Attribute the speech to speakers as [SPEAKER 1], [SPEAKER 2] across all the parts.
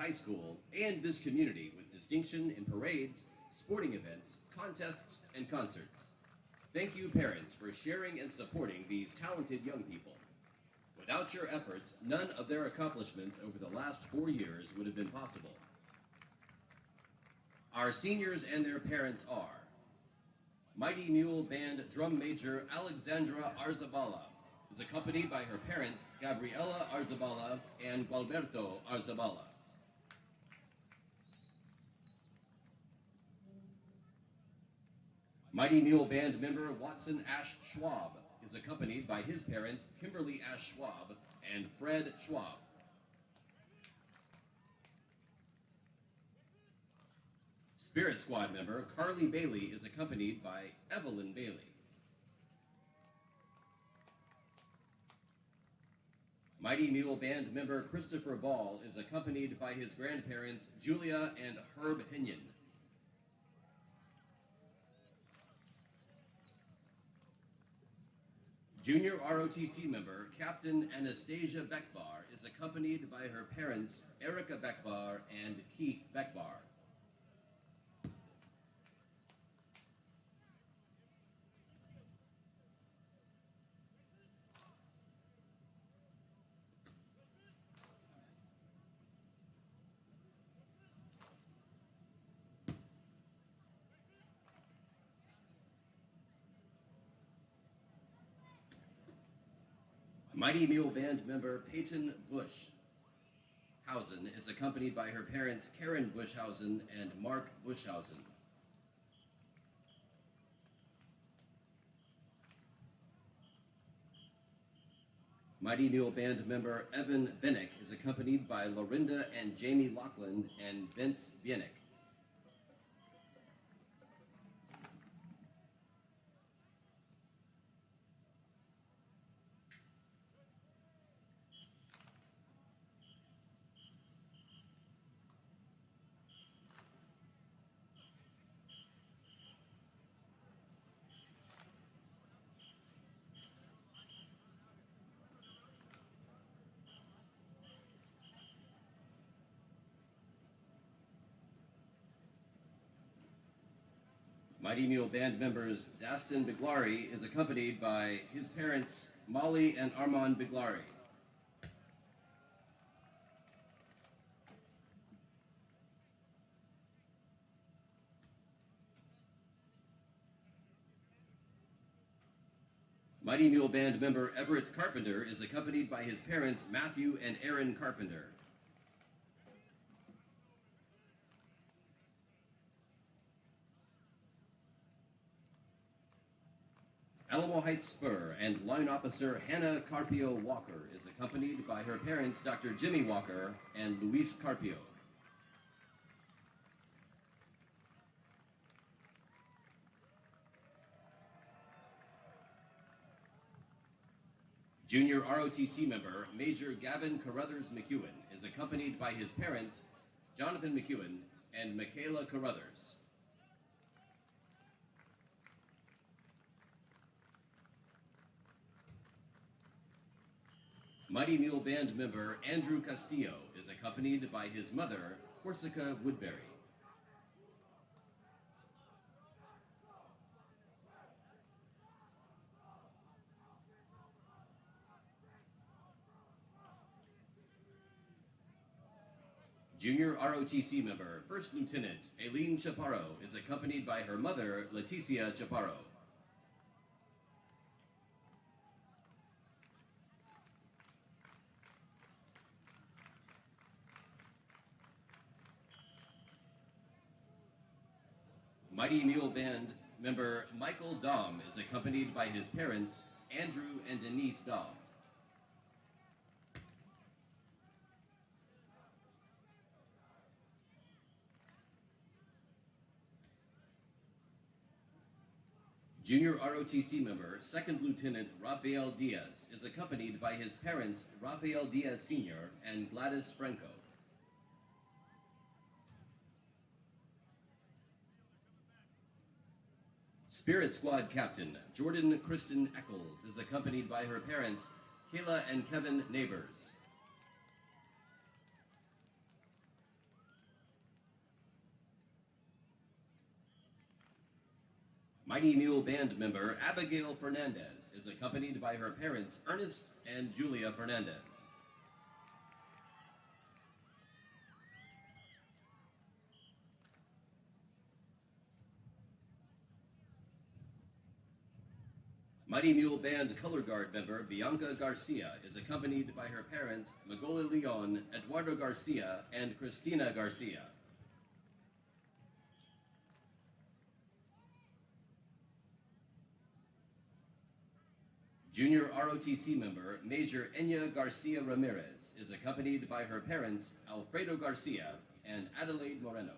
[SPEAKER 1] High School and this community with distinction in parades, sporting events, contests, and concerts. Thank you, parents, for sharing and supporting these talented young people. Without your efforts, none of their accomplishments over the last 4 years would have been possible. Our seniors and their parents are Mighty Mule Band Drum Major Alexandra Arzabala is accompanied by her parents Gabriela Arzabala and Gualberto Arzabala. Mighty Mule Band member Watson Ash Schwab is accompanied by his parents Kimberly Ash Schwab and Fred Schwab. Spirit Squad member Carly Bailey is accompanied by Evelyn Bailey. Mighty Mule Band member Christopher Ball is accompanied by his grandparents Julia and Herb Henyon. Junior ROTC member Captain Anastasia Beckbar is accompanied by her parents Erica Beckbar and Keith Beckbar. Mighty Mule Band member Peyton Bushhausen is accompanied by her parents Karen Bushhausen and Mark Bushhausen. Mighty Mule Band member Evan Bennick is accompanied by Lorinda and Jamie Loughlin and Vince Bienick. Mighty Mule Band members Dastin Biglari is accompanied by his parents Molly and Armand Biglari. Mighty Mule Band member Everett Carpenter is accompanied by his parents Matthew and Aaron Carpenter. Alamo Heights Spur and Line Officer Hannah Carpio Walker is accompanied by her parents Dr. Jimmy Walker and Luis Carpio. Junior ROTC member Major Gavin Carruthers McEwen is accompanied by his parents Jonathan McEwen and Michaela Carruthers. Mighty Mule Band member Andrew Castillo is accompanied by his mother, Corsica Woodbury. Junior ROTC member, First Lieutenant Aileen Chaparro is accompanied by her mother, Leticia Chaparro. Mighty Mule Band member Michael Dahm is accompanied by his parents, Andrew and Denise Dahm. Junior ROTC member, Second Lieutenant Rafael Diaz is accompanied by his parents, Rafael Diaz Sr. and Gladys Franco. Spirit Squad Captain Jordan Kristen Eccles is accompanied by her parents, Kayla and Kevin Neighbors. Mighty Mule Band member Abigail Fernandez is accompanied by her parents Ernest and Julia Fernandez. Mighty Mule Band Color Guard member Bianca Garcia is accompanied by her parents Magoli Leon, Eduardo Garcia, and Cristina Garcia. Junior ROTC member Major Enya Garcia Ramirez is accompanied by her parents Alfredo Garcia and Adelaide Moreno.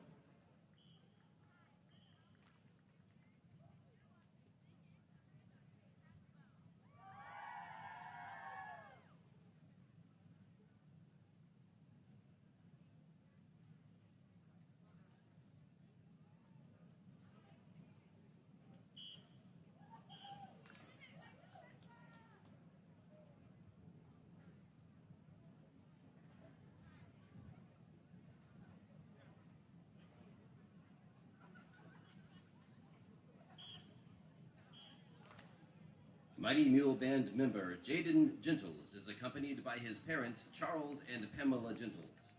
[SPEAKER 1] Mighty Mule Band member Jaden Gentles is accompanied by his parents Charles and Pamela Gentles.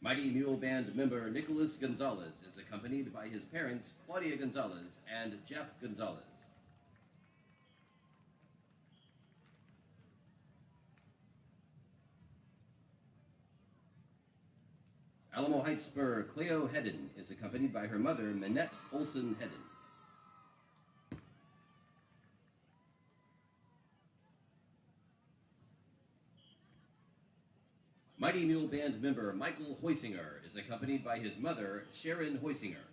[SPEAKER 1] Mighty Mule Band member Nicholas Gonzalez is accompanied by his parents Claudia Gonzalez and Jeff Gonzalez. Alamo Heights spur Cleo Hedden is accompanied by her mother Minette Olson Hedden. Mighty Mule Band member Michael Heusinger is accompanied by his mother Sharon Heusinger.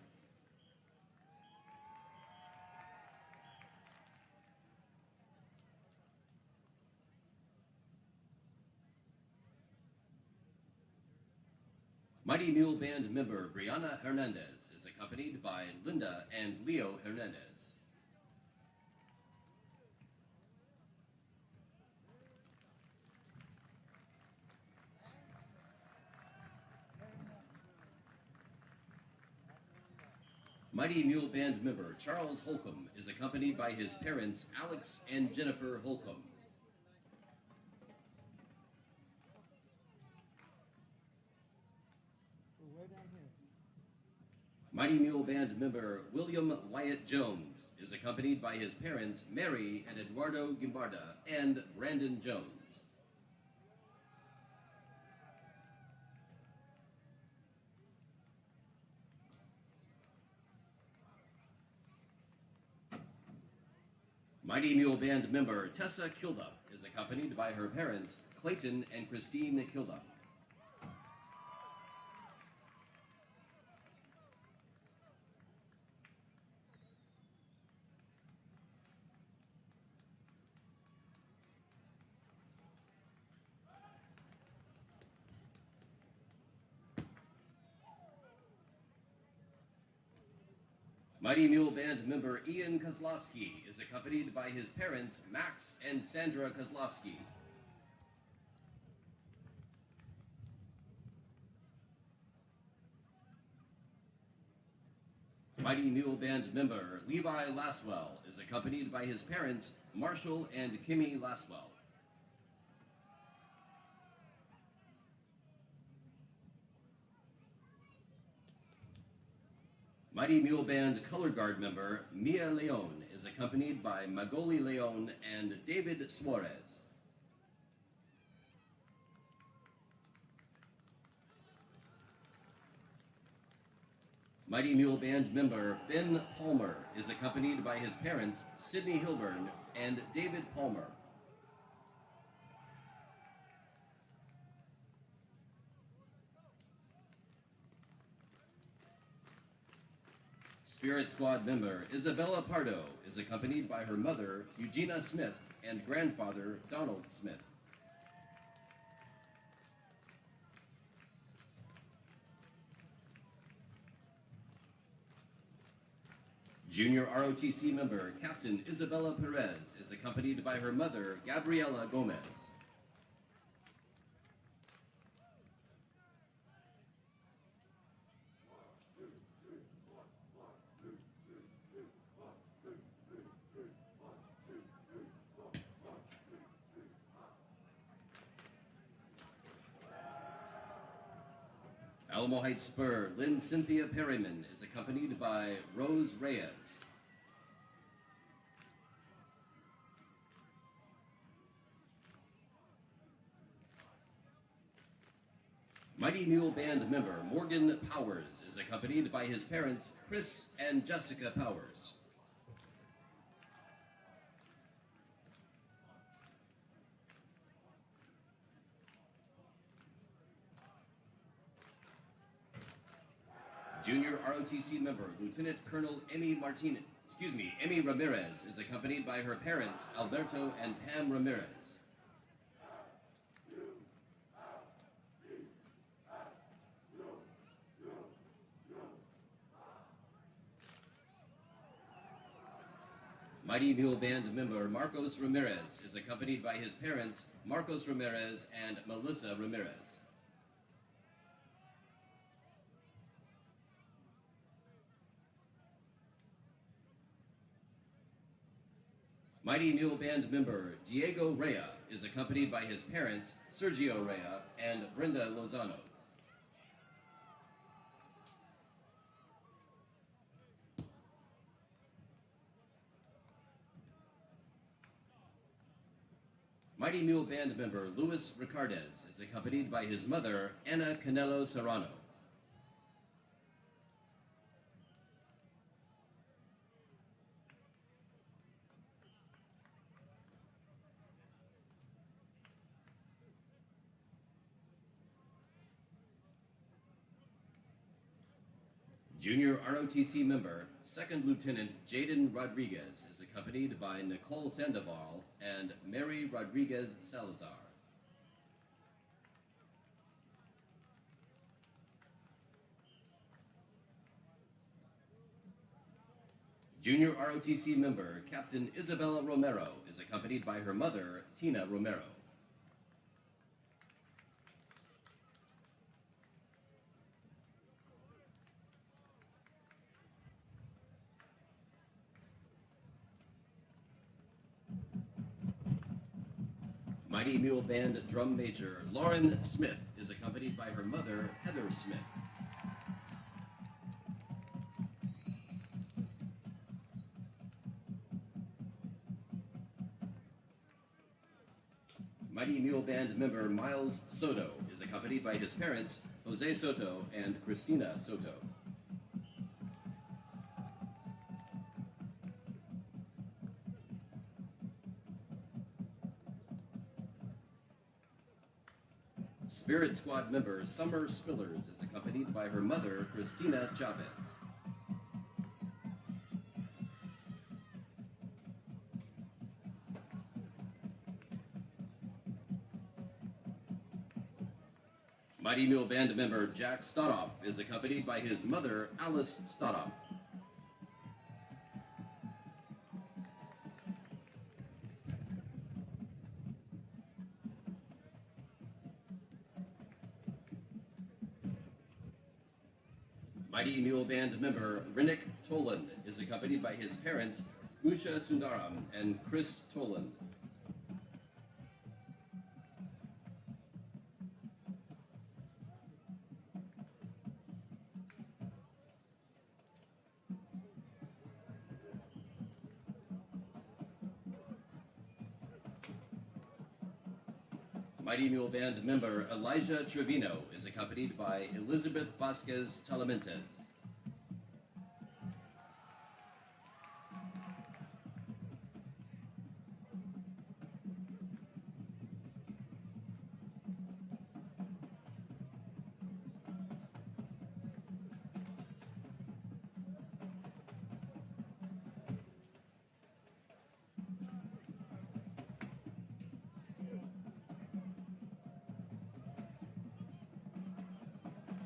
[SPEAKER 1] Mighty Mule Band member Brianna Hernandez is accompanied by Linda and Leo Hernandez. Mighty Mule Band member Charles Holcomb is accompanied by his parents Alex and Jennifer Holcomb. Mighty Mule Band member William Wyatt Jones is accompanied by his parents Mary and Eduardo Gimbarda and Brandon Jones. Mighty Mule Band member Tessa Kilduff is accompanied by her parents Clayton and Christine Kilduff. Mighty Mule Band member Ian Kozlowski is accompanied by his parents Max and Sandra Kozlowski. Mighty Mule Band member Levi Laswell is accompanied by his parents Marshall and Kimmy Laswell. Mighty Mule Band Color Guard member Mia Leon is accompanied by Magoli Leon and David Suarez. Mighty Mule Band member Finn Palmer is accompanied by his parents Sidney Hilburn and David Palmer. Spirit Squad member Isabella Pardo is accompanied by her mother Eugenia Smith and grandfather Donald Smith. Junior ROTC member Captain Isabella Perez is accompanied by her mother Gabriela Gomez. Alamo Heights Spur Lynn Cynthia Perryman is accompanied by Rose Reyes. Mighty Mule Band member Morgan Powers is accompanied by his parents Chris and Jessica Powers. Junior ROTC member Lieutenant Colonel Emmy Ramirez is accompanied by her parents Alberto and Pam Ramirez. Mighty Mule Band member Marcos Ramirez is accompanied by his parents Marcos Ramirez and Melissa Ramirez. Mighty Mule Band member Diego Rea is accompanied by his parents Sergio Rea and Brenda Lozano. Mighty Mule Band member Luis Ricardez is accompanied by his mother Ana Canelo Serrano. Junior ROTC member, Second Lieutenant Jaden Rodriguez is accompanied by Nicole Sandoval and Mary Rodriguez Salazar. Junior ROTC member, Captain Isabella Romero is accompanied by her mother, Tina Romero. Mighty Mule Band drum major Lauren Smith is accompanied by her mother, Heather Smith. Mighty Mule Band member Miles Soto is accompanied by his parents, Jose Soto and Christina Soto. Spirit Squad member Summer Spillers is accompanied by her mother, Christina Chavez. Mighty Mule Band member Jack Stodoff is accompanied by his mother, Alice Stodoff. Mighty Mule Band member Rinnick Toland is accompanied by his parents, Usha Sundaram and Chris Toland. Mighty Mule Band member Elijah Trevino is accompanied by Elizabeth Vasquez Talamentes.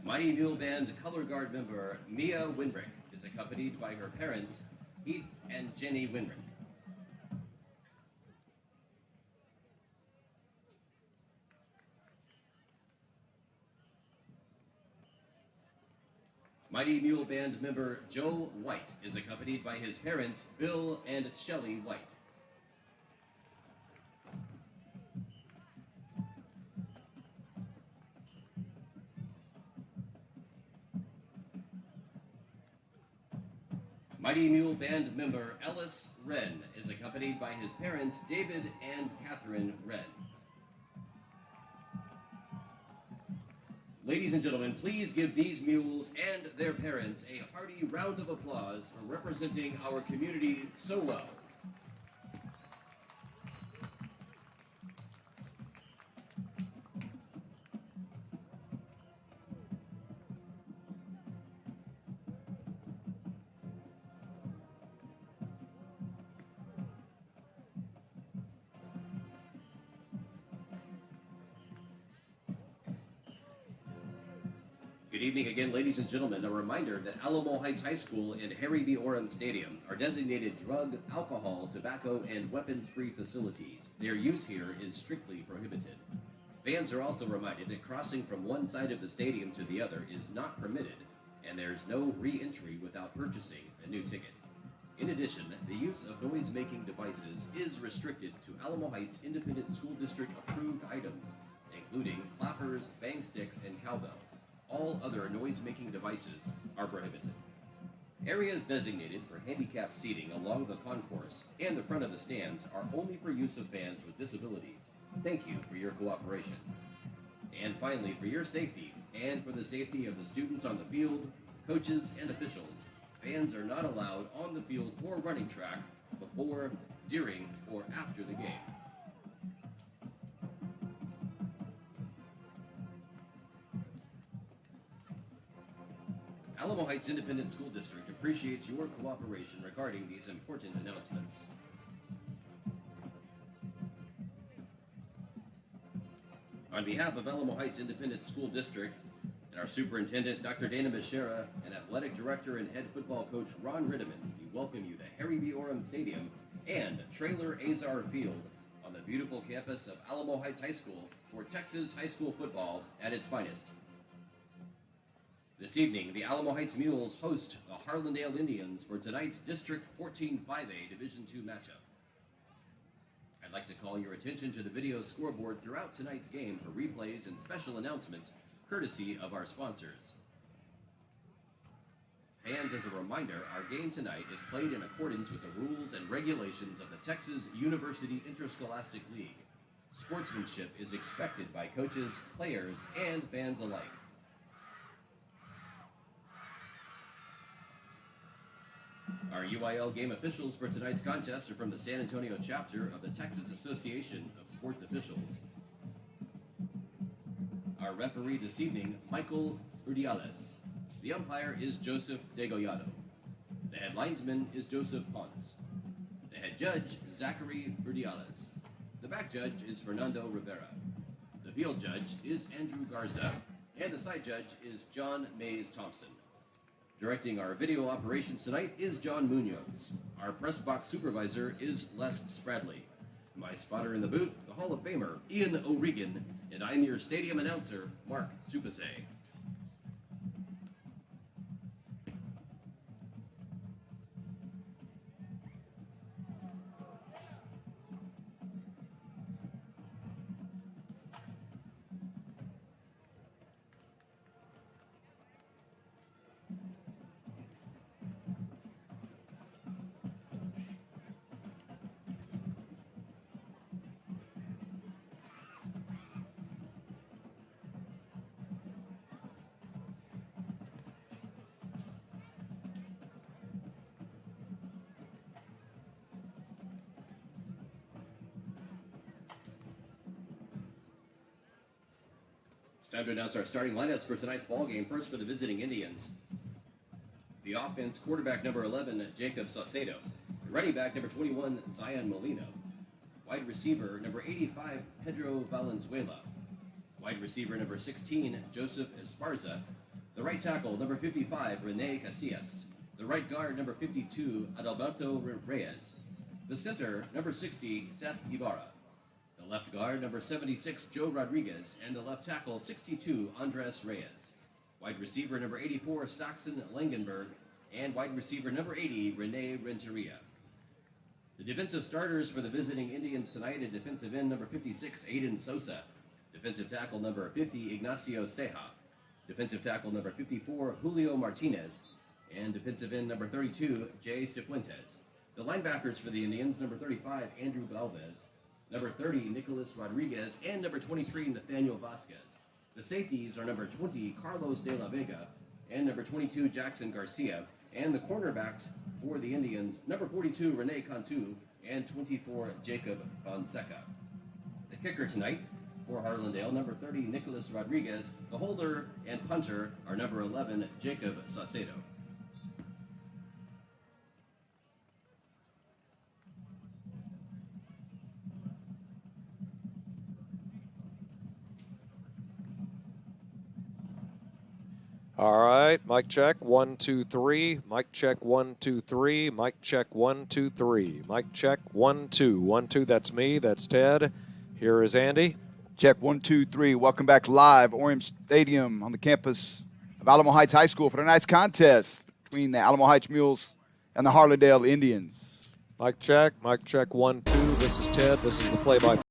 [SPEAKER 1] Mighty Mule Band Color Guard member Mia Winrick is accompanied by her parents, Heath and Jenny Winrick. Mighty Mule Band member Joe White is accompanied by his parents, Bill and Shelley White. Mighty Mule Band member Ellis Wren is accompanied by his parents David and Catherine Wren. Ladies and gentlemen, please give these mules and their parents a hearty round of applause for representing our community so well. Good evening again, ladies and gentlemen. A reminder that Alamo Heights High School and Harry B. Orem Stadium are designated drug, alcohol, tobacco, and weapons-free facilities. Their use here is strictly prohibited. Fans are also reminded that crossing from one side of the stadium to the other is not permitted, and there's no re-entry without purchasing a new ticket. In addition, the use of noise-making devices is restricted to Alamo Heights Independent School District approved items, including clappers, bang sticks, and cowbells. All other noise-making devices are prohibited. Areas designated for handicapped seating along the concourse and the front of the stands are only for use of fans with disabilities. Thank you for your cooperation. And finally, for your safety and for the safety of the students on the field, coaches, and officials, fans are not allowed on the field or running track before, during, or after the game. Alamo Heights Independent School District appreciates your cooperation regarding these important announcements. On behalf of Alamo Heights Independent School District and our Superintendent, Dr. Dana Becerra, and Athletic Director and Head Football Coach Ron Ritteman, we welcome you to Harry B. Orem Stadium and Trailer Azar Field on the beautiful campus of Alamo Heights High School for Texas high school football at its finest. This evening, the Alamo Heights Mules host the Harlandale Indians for tonight's District 14 5A Division II matchup. I'd like to call your attention to the video scoreboard throughout tonight's game for replays and special announcements, courtesy of our sponsors. Fans, as a reminder, our game tonight is played in accordance with the rules and regulations of the Texas University Interscholastic League. Sportsmanship is expected by coaches, players, and fans alike. Our UIL game officials for tonight's contest are from the San Antonio chapter of the Texas Association of Sports Officials. Our referee this evening, Michael Urdiales. The umpire is Joseph Degollado. The head linesman is Joseph Ponce. The head judge, Zachary Urdiales. The back judge is Fernando Rivera. The field judge is Andrew Garza. And the side judge is John Mays Thompson. Directing our video operations tonight is John Munoz. Our press box supervisor is Les Spradley. My spotter in the booth, the Hall of Famer, Ian O'Regan, and I'm your stadium announcer, Mark Supase. It's time to announce our starting lineups for tonight's ball game. First for the visiting Indians. The offense, quarterback number 11, Jacob Saucedo. Running back number 21, Zion Molino. Wide receiver number 85, Pedro Valenzuela. Wide receiver number 16, Joseph Esparza. The right tackle, number 55, Rene Casillas. The right guard, number 52, Adalberto Reyes. The center, number 60, Seth Ibarra. The left guard, number 76, Joe Rodriguez, and the left tackle, 62, Andres Reyes. Wide receiver, number 84, Saxon Langenberg, and wide receiver, number 80, Rene Renteria. The defensive starters for the visiting Indians tonight are defensive end, number 56, Aiden Sosa. Defensive tackle, number 50, Ignacio Ceja. Defensive tackle, number 54, Julio Martinez. and defensive end number 32, Jay Cifuentes. The linebackers for the Indians, number 35, Andrew Galvez, number 30, Nicolas Rodriguez, and number 23, Nathaniel Vasquez. The safeties are number 20, Carlos de la Vega, and number 22, Jackson Garcia. And the cornerbacks for the Indians, number 42, Rene Cantu, and 24, Jacob Fonseca. The kicker tonight for Harlandale, number 30, Nicolas Rodriguez. The holder and punter are number 11, Jacob Saucedo.
[SPEAKER 2] All right, mic check, 1, 2, 3. Mic check, 1, 2, 3. Mic check, 1, 2, 3. Mic check, 1, 2. 1, 2, that's me, that's Ted. Here is Andy.
[SPEAKER 3] Check, 1, 2, 3. Welcome back live, OREM Stadium on the campus of Alamo Heights High School for tonight's contest between the Alamo Heights Mules and the Harlandale Indians.
[SPEAKER 2] Mic check, 1, 2. This is Ted, this is the play-by-play.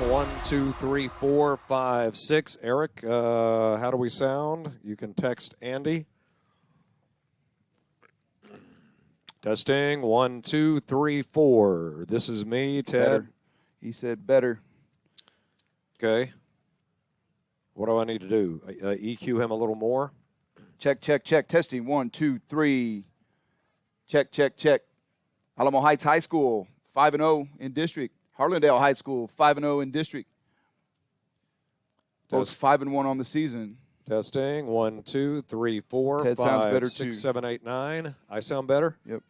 [SPEAKER 2] One, two, three, four, five, six. Eric, how do we sound? You can text Andy. Testing, 1, 2, 3, 4. This is me, Ted.
[SPEAKER 3] Better. He said better.
[SPEAKER 2] Okay. What do I need to do? EQ him a little more?
[SPEAKER 3] Check, check, check. Testing, 1, 2, 3. Check, check, check. Alamo Heights High School, 5-0 in district. Harlandale High School, 5-0 in district. Both 5-1 on the season.
[SPEAKER 2] Testing, 1, 2, 3, 4,
[SPEAKER 3] Ted
[SPEAKER 2] 5, 6, 7, 8, 9. I sound better?
[SPEAKER 3] Yep.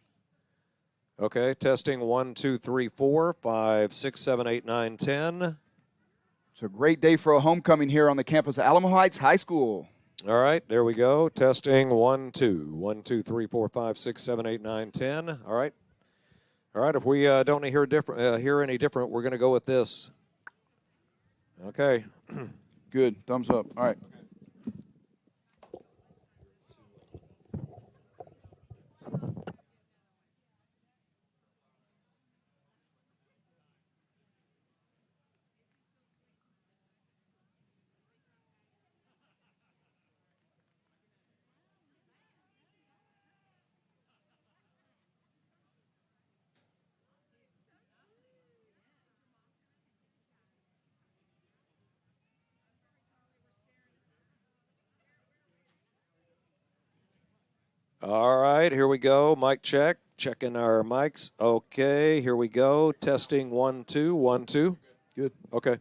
[SPEAKER 2] Okay, testing, 1, 2, 3, 4, 5, 6, 7, 8, 9, 10.
[SPEAKER 3] It's a great day for a homecoming here on the campus of Alamo Heights High School.
[SPEAKER 2] All right, there we go. Testing, 1, 2. 1, 2, 3, 4, 5, 6, 7, 8, 9, 10. All right. All right, if we don't hear any different, we're going to go with this. Okay.
[SPEAKER 3] Good. Thumbs up. All right.
[SPEAKER 2] All right, here we go. Mic check. Checking our mics. Okay, here we go. Testing 1 2 1 2.
[SPEAKER 3] Good.
[SPEAKER 2] Okay.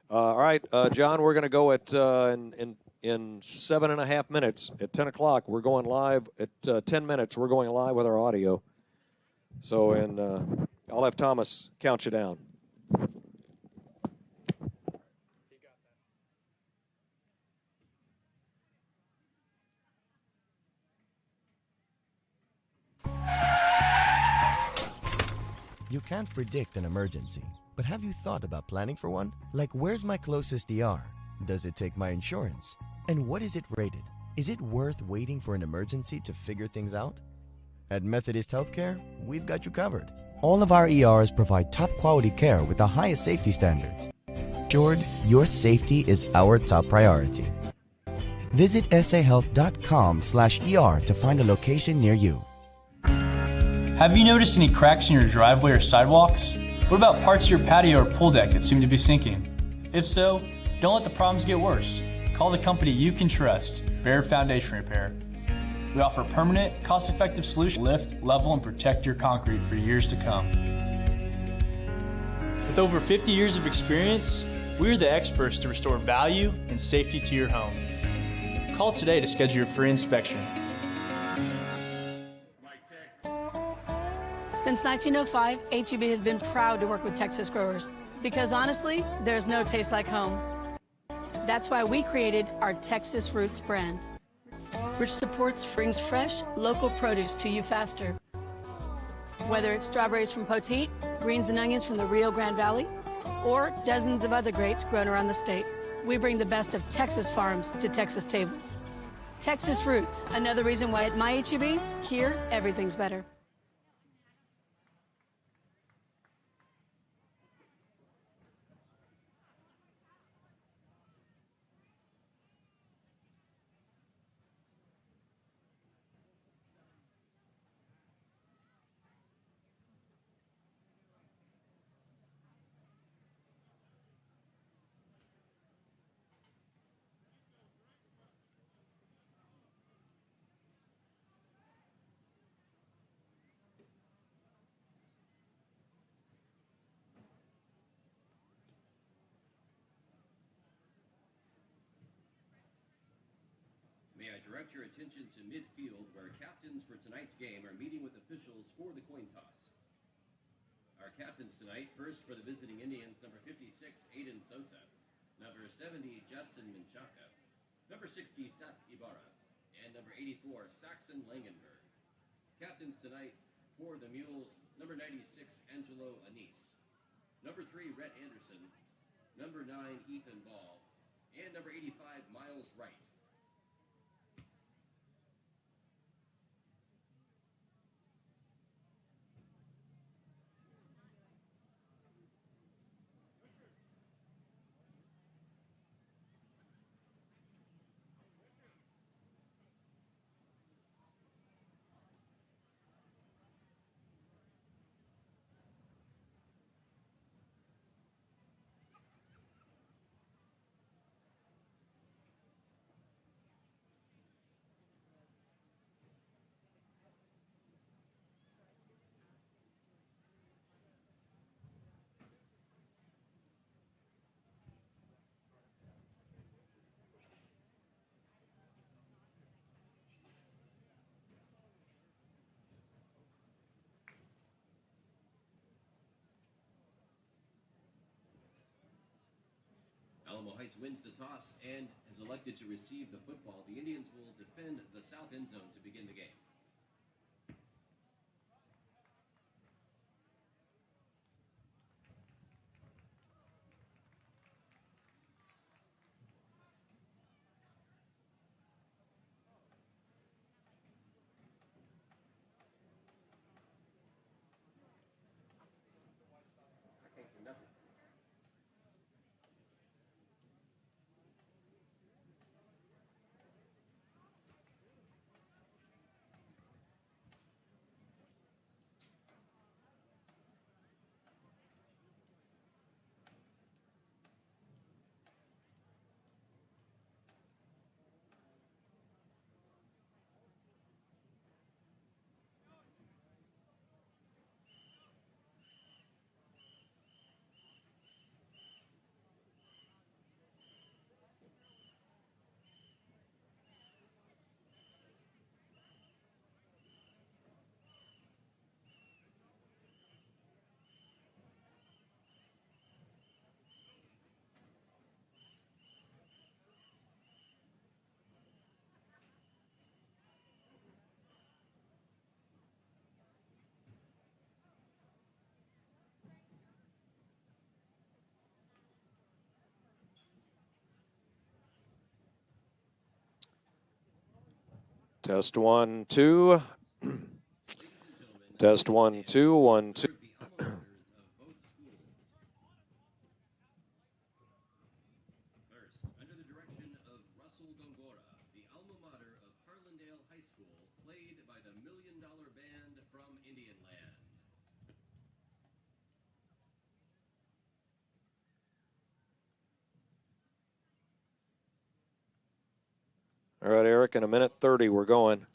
[SPEAKER 2] All right, John. We're going to go at in 7.5 minutes at 10 o'clock. We're going live at 10 minutes. We're going live with our audio. So, I'll have Thomas count you down.
[SPEAKER 4] You can't predict an emergency, but have you thought about planning for one? Like, where's my closest ER? Does it take my insurance? And what is it rated? Is it worth waiting for an emergency to figure things out? At Methodist Healthcare, we've got you covered. All of our ERs provide top quality care with the highest safety standards. Assured, your safety is our top priority. Visit sahealth.com/ER to find a location near you.
[SPEAKER 5] Have you noticed any cracks in your driveway or sidewalks? What about parts of your patio or pool deck that seem to be sinking? If so, don't let the problems get worse. Call the company you can trust, Baird Foundation Repair. We offer permanent, cost-effective solutions to lift, level, and protect your concrete for years to come. With over 50 years of experience, we're the experts to restore value and safety to your home. Call today to schedule your free inspection.
[SPEAKER 6] Since 1905, HEB has been proud to work with Texas growers because honestly, there's no taste like home. That's why we created our Texas Roots brand, which brings fresh, local produce to you faster. Whether it's strawberries from Poteet, greens and onions from the Rio Grande Valley, or dozens of other grapes grown around the state, we bring the best of Texas farms to Texas tables. Texas Roots, another reason why at my HEB, here, everything's better.
[SPEAKER 1] May I direct your attention to midfield, where captains for tonight's game are meeting with officials for the coin toss. Our captains tonight, first for the visiting Indians, number 56, Aiden Sosa, number 70, Justin Menchaca, number 60, Seth Ibarra, and number 84, Saxon Langenberg. Captains tonight for the Mules, number 96, Angelo Anise, number 3, Rhett Anderson, number 9, Ethan Ball, and number 85, Miles Wright. Alamo Heights wins the toss and has elected to receive the football. The Indians will defend the south end zone to begin the game.
[SPEAKER 2] Test 1, 2. Test 1, 2, 1, 2.
[SPEAKER 1] Under the direction of Russell Gongora, the alma mater of Harlandale High School, played by the $1 Million Band from Indian Land.
[SPEAKER 2] All right, Eric, in a minute 30, we're going.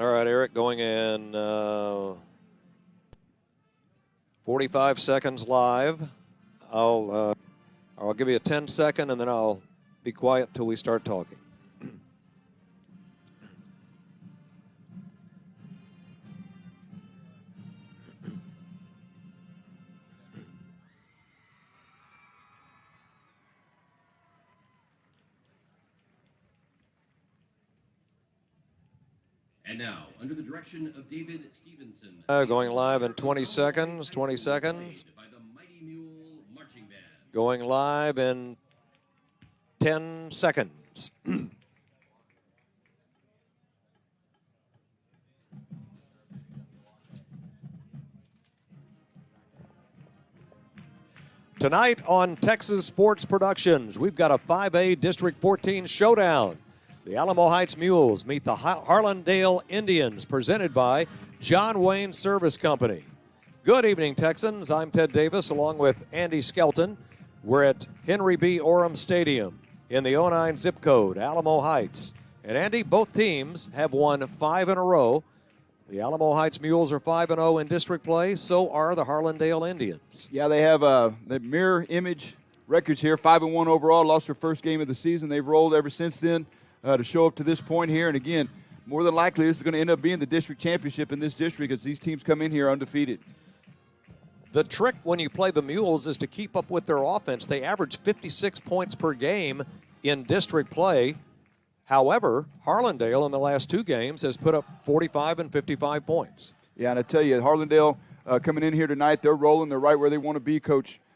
[SPEAKER 2] All right, Eric, going in 45 seconds live. I'll give you a 10-second, and then I'll be quiet till we start talking.
[SPEAKER 1] And now, under the direction of David Stevenson.
[SPEAKER 2] Going live in 20 seconds, 20 seconds.
[SPEAKER 1] By the Mighty Mule Marching Band.
[SPEAKER 2] Going live in 10 seconds. Tonight on Texas Sports Productions, we've got a 5A District 14 showdown. The Alamo Heights Mules meet the Harlandale Indians, presented by John Wayne Service Company. Good evening, Texans. I'm Ted Davis, along with Andy Skelton. We're at Henry B. Orem Stadium in the 09 zip code, Alamo Heights. And Andy, both teams have won 5 in a row. The Alamo Heights Mules are 5-0 in district play. So are the Harlandale Indians.
[SPEAKER 3] Yeah, they have the mirror image records here. 5-1 overall. Lost their first game of the season. They've rolled ever since then to show up to this point here. And again, more than likely, this is going to end up being the district championship in this district as these teams come in here undefeated.
[SPEAKER 2] The trick when you play the Mules is to keep up with their offense. They average 56 points per game in district play. However, Harlandale in the last 2 games has put up 45 and 55 points.
[SPEAKER 3] Yeah, and I tell you, Harlandale coming in here tonight, they're rolling. They're right where they want to be.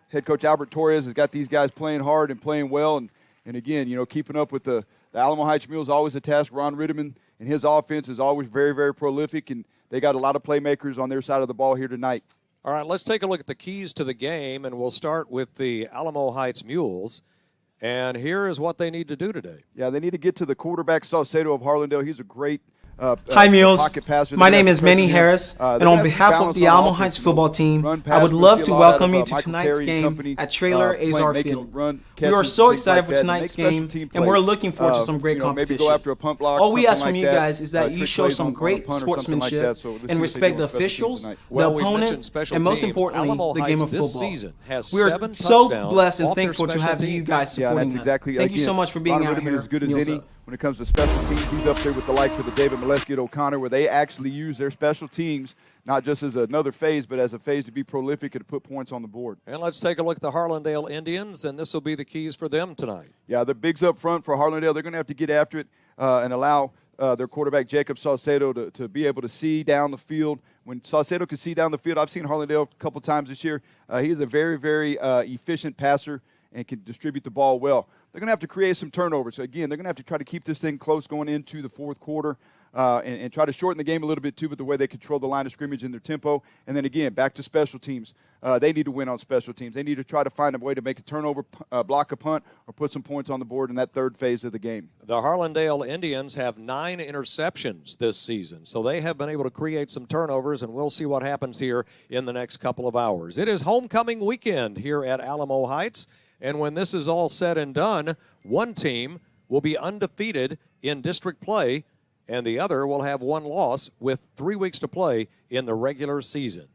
[SPEAKER 3] Head coach Albert Torres has got these guys playing hard and playing well. And again, you know, keeping up with the Alamo Heights Mules is always a task. Ron Ritterman and his offense is always very, very prolific, and they got a lot of playmakers on their side of the ball here tonight.
[SPEAKER 2] All right, let's take a look at the keys to the game, and we'll start with the Alamo Heights Mules. And here is what they need to do today.
[SPEAKER 3] Yeah, they need to get to the quarterback, Saucedo of Harlandale. He's a great
[SPEAKER 7] Hi, Mules.
[SPEAKER 3] pocket passer.
[SPEAKER 7] My name is Manny Harris, and on behalf of the Alamo Heights football team, I would love to welcome you to tonight's game at Trailer Azar Field. We are so excited for tonight's game, and we're looking forward to some great competition. All we ask from you guys is that you show some great sportsmanship and respect the officials, the opponent, and most importantly, the game of football. We are so blessed and thankful to have you guys supporting us. Thank you so much for being out here.
[SPEAKER 3] When it comes to special teams, he's up there with the likes of the David Molesky and O'Connor, where they actually use their special teams not just as another phase, but as a phase to be prolific and to put points on the board.
[SPEAKER 2] And let's take a look at the Harlandale Indians, and this will be the keys for them tonight.
[SPEAKER 3] Yeah, the bigs up front for Harlandale. They're going to have to get after it and allow their quarterback, Jacob Saucedo, to be able to see down the field. When Saucedo can see down the field, I've seen Harlandale a couple times this year. He is a very, very efficient passer and can distribute the ball well. They're going to have to create some turnovers. So again, they're going to have to try to keep this thing close going into the fourth quarter and try to shorten the game a little bit too, but the way they control the line of scrimmage and their tempo. And then again, back to special teams. They need to win on special teams. They need to try to find a way to make a turnover, block a punt, or put some points on the board in that third phase of the game.
[SPEAKER 2] The Harlandale Indians have 9 interceptions this season, so they have been able to create some turnovers, and we'll see what happens here in the next couple of hours. It is homecoming weekend here at Alamo Heights. And when this is all said and done, one team will be undefeated in district play, and the other will have 1 loss with 3 weeks to play in the regular season.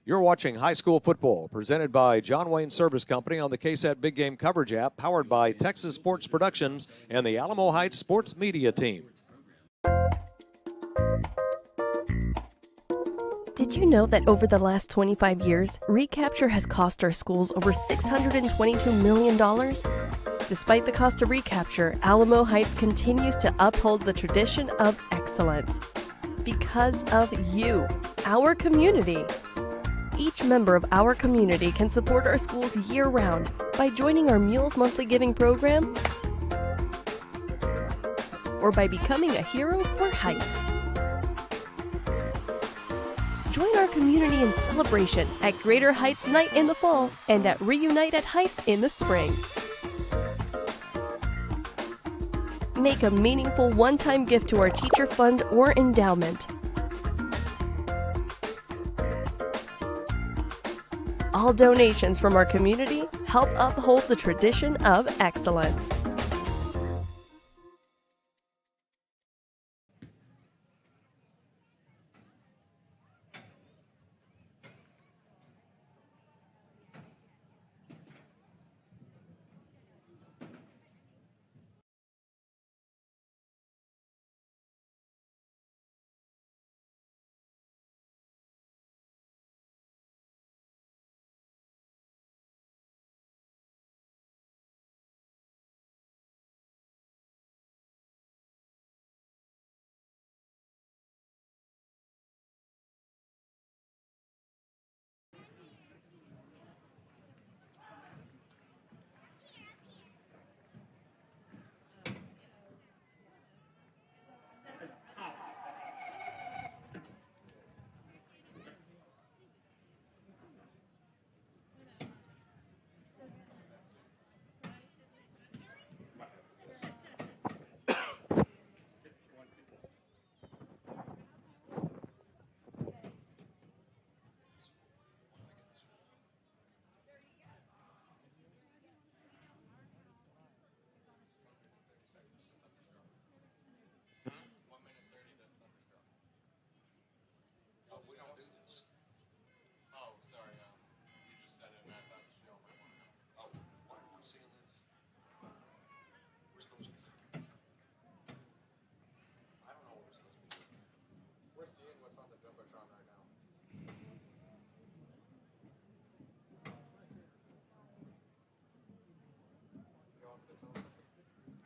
[SPEAKER 2] You're watching high school football presented by John Wayne Service Company on the KSAT Big Game Coverage app, powered by Texas Sports Productions and the Alamo Heights Sports Media Team.
[SPEAKER 8] Did you know that over the last 25 years, recapture has cost our schools over $622 million? Despite the cost of recapture, Alamo Heights continues to uphold the tradition of excellence. Because of you, our community. Each member of our community can support our schools year-round by joining our Mules Monthly Giving Program or by becoming a hero for Heights. Join our community in celebration at Greater Heights Night in the fall and at Reunite at Heights in the spring. Make a meaningful one-time gift to our teacher fund or endowment. All donations from our community help uphold the tradition of excellence.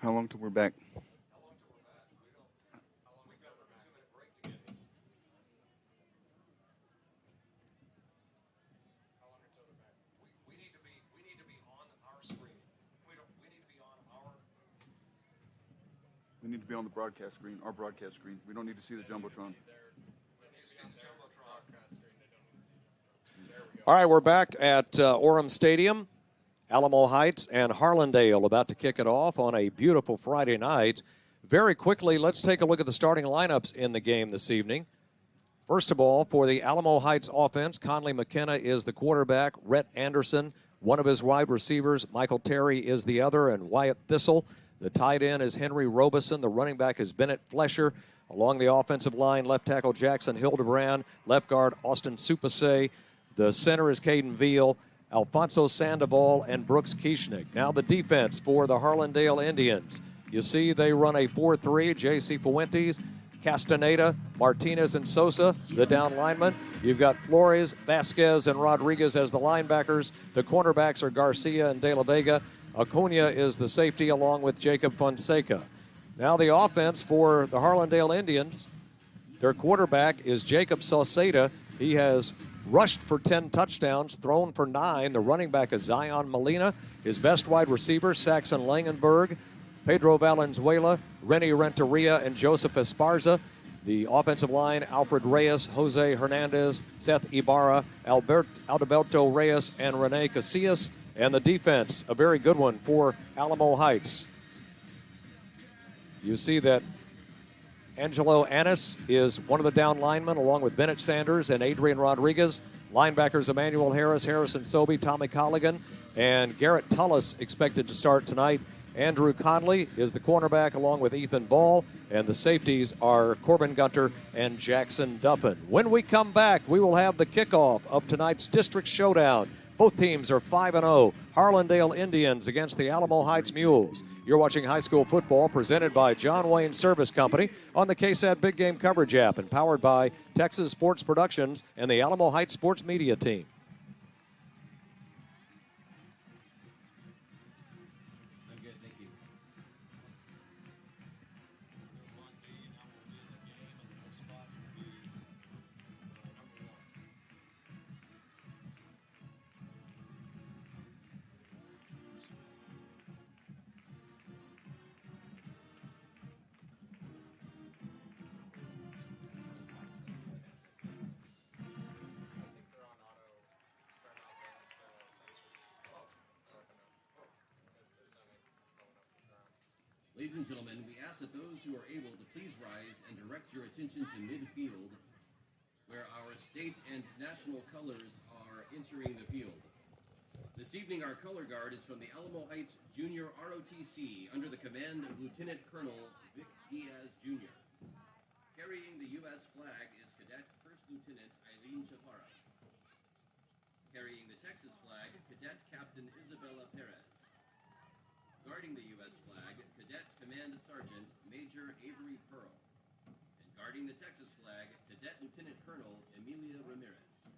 [SPEAKER 3] How long till we're back? We need to be on the broadcast screen, our broadcast screen. We don't need to see the Jumbotron.
[SPEAKER 2] All right, we're back at OREM Stadium. Alamo Heights and Harlandale about to kick it off on a beautiful Friday night. Very quickly, let's take a look at the starting lineups in the game this evening. First of all, for the Alamo Heights offense, Conley McKenna is the quarterback. Rhett Anderson, one of his wide receivers. Michael Terry is the other, and Wyatt Thistle. The tight end is Henry Robeson. The running back is Bennett Flesher. Along the offensive line, left tackle Jackson Hildebrand. Left guard Austin Supasay. The center is Caden Veal, Alfonso Sandoval, and Brooks Kieschnick. Now the defense for the Harlandale Indians. You see they run a 4-3. J.C. Fuentes, Castaneda, Martinez, and Sosa, the down linemen. You've got Flores, Vasquez, and Rodriguez as the linebackers. The cornerbacks are Garcia and De La Vega. Acuna is the safety along with Jacob Fonseca. Now the offense for the Harlandale Indians. Their quarterback is Jacob Sauceda. He has rushed for 10 touchdowns, thrown for 9. The running back is Zion Molina. His best wide receiver, Saxon Langenberg, Pedro Valenzuela, Rennie Renteria, and Joseph Esparza. The offensive line, Alfred Reyes, Jose Hernandez, Seth Ibarra, Alberto Reyes, and Rene Casillas. And the defense, a very good one for Alamo Heights. You see that Angelo Annis is one of the down linemen, along with Bennett Sanders and Adrian Rodriguez. Linebackers Emmanuel Harris, Harrison Sobey, Tommy Colligan, and Garrett Tullis expected to start tonight Andrew Conley is the cornerback along with Ethan Ball, and the safeties are Corbin Gunter and Jackson Duffin. When we come back, we will have the kickoff of tonight's district showdown. Both teams are 5-0. Harlandale Indians against the Alamo Heights Mules. You're watching high school football presented by John Wayne Service Company on the KSAT Big Game Coverage app and powered by Texas Sports Productions and the Alamo Heights Sports Media Team.
[SPEAKER 1] Ladies and gentlemen, we ask that those who are able to please rise and direct your attention to midfield, where our state and national colors are entering the field. This evening, our color guard is from the Alamo Heights Junior ROTC under the command of Lieutenant Colonel Vic Diaz, Jr. Carrying the U.S. flag is Cadet First Lieutenant Eileen Chaparra. Carrying the Texas flag, Cadet Captain Isabella Perez. Guarding the U.S. flag, Cadet Command Sergeant Major Avery Pearl. And guarding the Texas flag, Cadet Lieutenant Colonel Emilia Ramirez.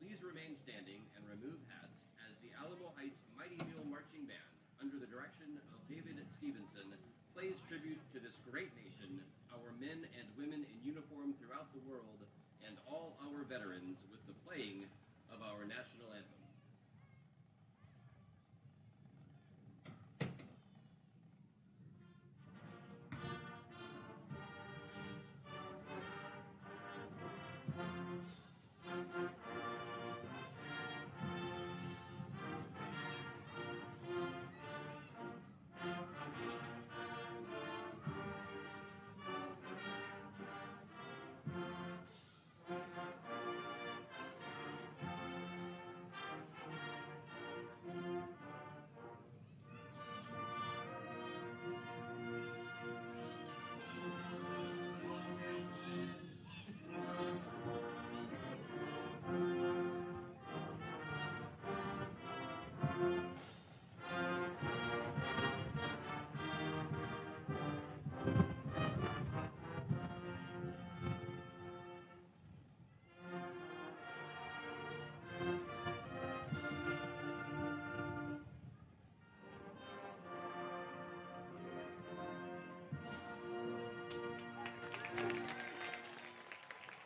[SPEAKER 1] Please remain standing and remove hats as the Alamo Heights Mighty Mule Marching Band, under the direction of David Stevenson, plays tribute to this great nation, our men and women in uniform throughout the world, and all our veterans with the playing of our national anthem.